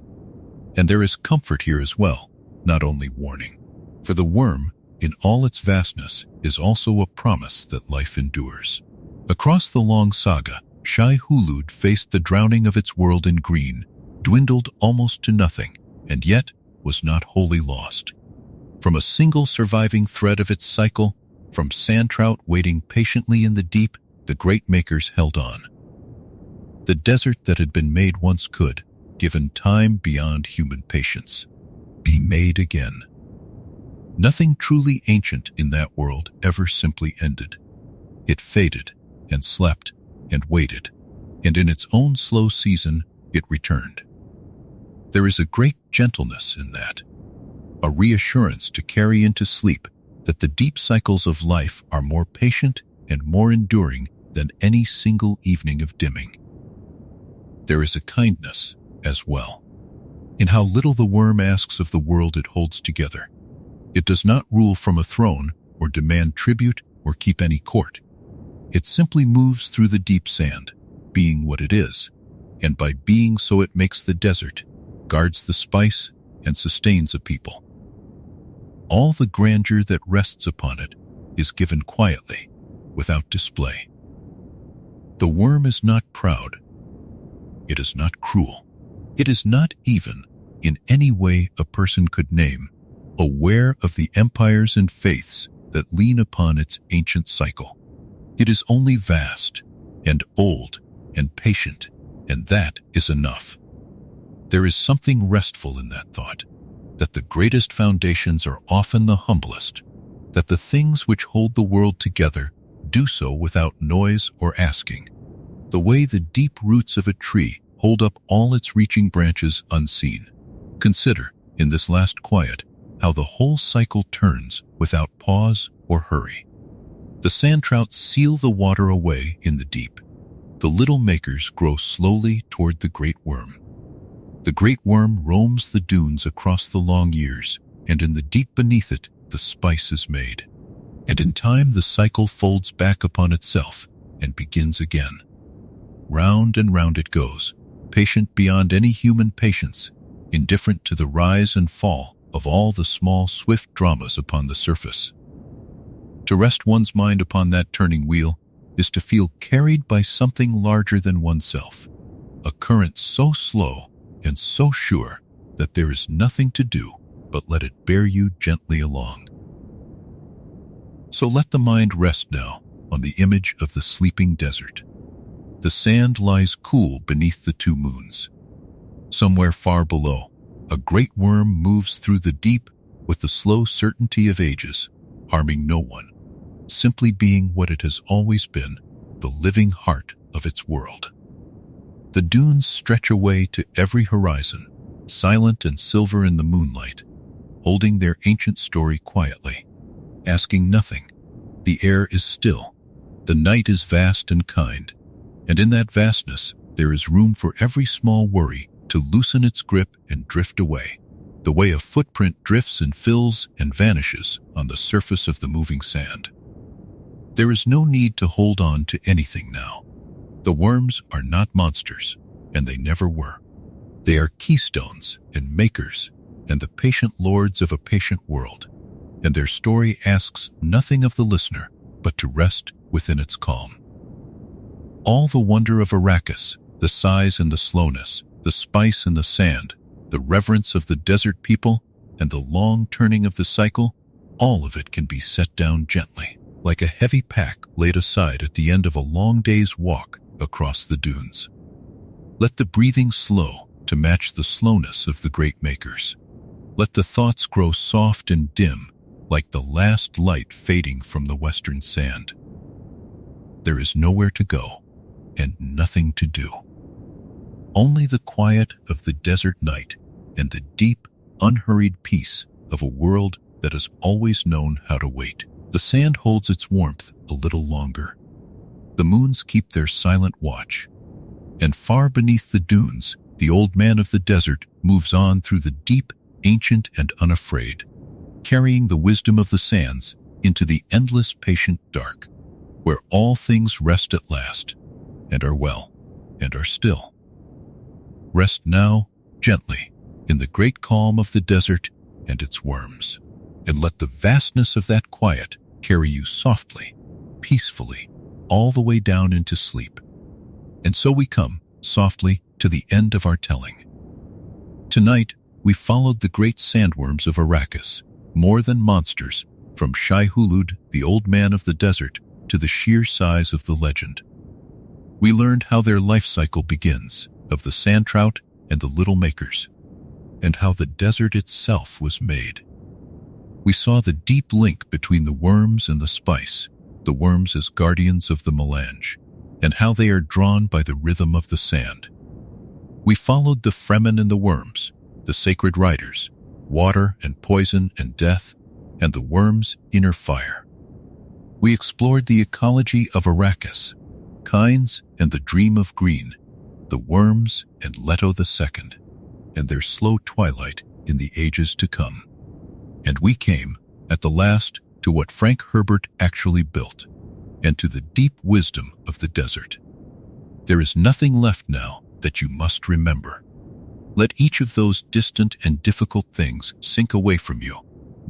And there is comfort here as well, not only warning. For the worm, in all its vastness, is also a promise that life endures. Across the long saga, shai-hulud faced the drowning of its world in green, dwindled almost to nothing, and yet was not wholly lost. From a single surviving thread of its cycle, from sandtrout waiting patiently in the deep, the great makers held on. The desert that had been made once could, given time beyond human patience, be made again. Nothing truly ancient in that world ever simply ended. It faded and slept and waited, and in its own slow season it returned. There is a great gentleness in that, a reassurance to carry into sleep that the deep cycles of life are more patient and more enduring than any single evening of dimming. There is a kindness as well in how little the worm asks of the world it holds together. It does not rule from a throne or demand tribute or keep any court. It simply moves through the deep sand, being what it is, and by being so it makes the desert, guards the spice, and sustains a people. All the grandeur that rests upon it is given quietly, without display. The worm is not proud. It is not cruel. It is not even, in any way a person could name, aware of the empires and faiths that lean upon its ancient cycle. It is only vast and old and patient, and that is enough. There is something restful in that thought, that the greatest foundations are often the humblest, that the things which hold the world together do so without noise or asking. The way the deep roots of a tree hold up all its reaching branches unseen. Consider, in this last quiet, how the whole cycle turns without pause or hurry. The sandtrout seal the water away in the deep. The little makers grow slowly toward the great worm. The great worm roams the dunes across the long years, and in the deep beneath it, the spice is made. And in time, the cycle folds back upon itself and begins again. Round and round it goes, patient beyond any human patience, indifferent to the rise and fall of all the small, swift dramas upon the surface. To rest one's mind upon that turning wheel is to feel carried by something larger than oneself, a current so slow and so sure that there is nothing to do but let it bear you gently along. So let the mind rest now on the image of the sleeping desert. The sand lies cool beneath the two moons. Somewhere far below, a great worm moves through the deep with the slow certainty of ages, harming no one, simply being what it has always been, the living heart of its world. The dunes stretch away to every horizon, silent and silver in the moonlight, holding their ancient story quietly, asking nothing. The air is still, the night is vast and kind, and in that vastness there is room for every small worry to loosen its grip and drift away, the way a footprint drifts and fills and vanishes on the surface of the moving sand. There is no need to hold on to anything now. The worms are not monsters, and they never were. They are keystones and makers and the patient lords of a patient world, and their story asks nothing of the listener but to rest within its calm. All the wonder of Arrakis, the size and the slowness, the spice and the sand, the reverence of the desert people, and the long turning of the cycle, all of it can be set down gently, like a heavy pack laid aside at the end of a long day's walk across the dunes. Let the breathing slow to match the slowness of the great makers. Let the thoughts grow soft and dim, like the last light fading from the western sand. There is nowhere to go, and nothing to do. Only the quiet of the desert night and the deep, unhurried peace of a world that has always known how to wait. The sand holds its warmth a little longer. The moons keep their silent watch. And far beneath the dunes, the old man of the desert moves on through the deep, ancient and unafraid, carrying the wisdom of the sands into the endless patient dark, where all things rest at last, and are well, and are still. Rest now, gently, in the great calm of the desert and its worms, and let the vastness of that quiet carry you softly, peacefully, all the way down into sleep. And so we come, softly, to the end of our telling. Tonight, we followed the great sandworms of Arrakis, more than monsters, from shai-hulud, the old man of the desert, to the sheer size of the legend. We learned how their life cycle begins, of the sandtrout and the little makers, and how the desert itself was made. We saw the deep link between the worms and the spice, the worms as guardians of the melange, and how they are drawn by the rhythm of the sand. We followed the Fremen and the worms, the sacred riders, water and poison and death, and the worms' inner fire. We explored the ecology of Arrakis, Kynes and the dream of green, the worms and Leto II, and their slow twilight in the ages to come. And we came, at the last, to what Frank Herbert actually built, and to the deep wisdom of the desert. There is nothing left now that you must remember. Let each of those distant and difficult things sink away from you,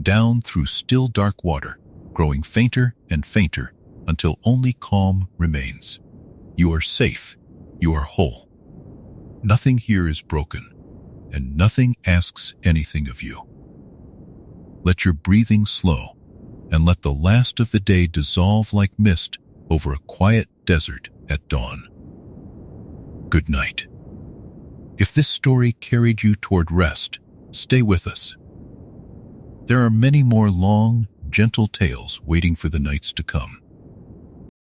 down through still dark water, growing fainter and fainter until only calm remains. You are safe. You are whole. Nothing here is broken, and nothing asks anything of you. Let your breathing slow, and let the last of the day dissolve like mist over a quiet desert at dawn. Good night. If this story carried you toward rest, stay with us. There are many more long, gentle tales waiting for the nights to come.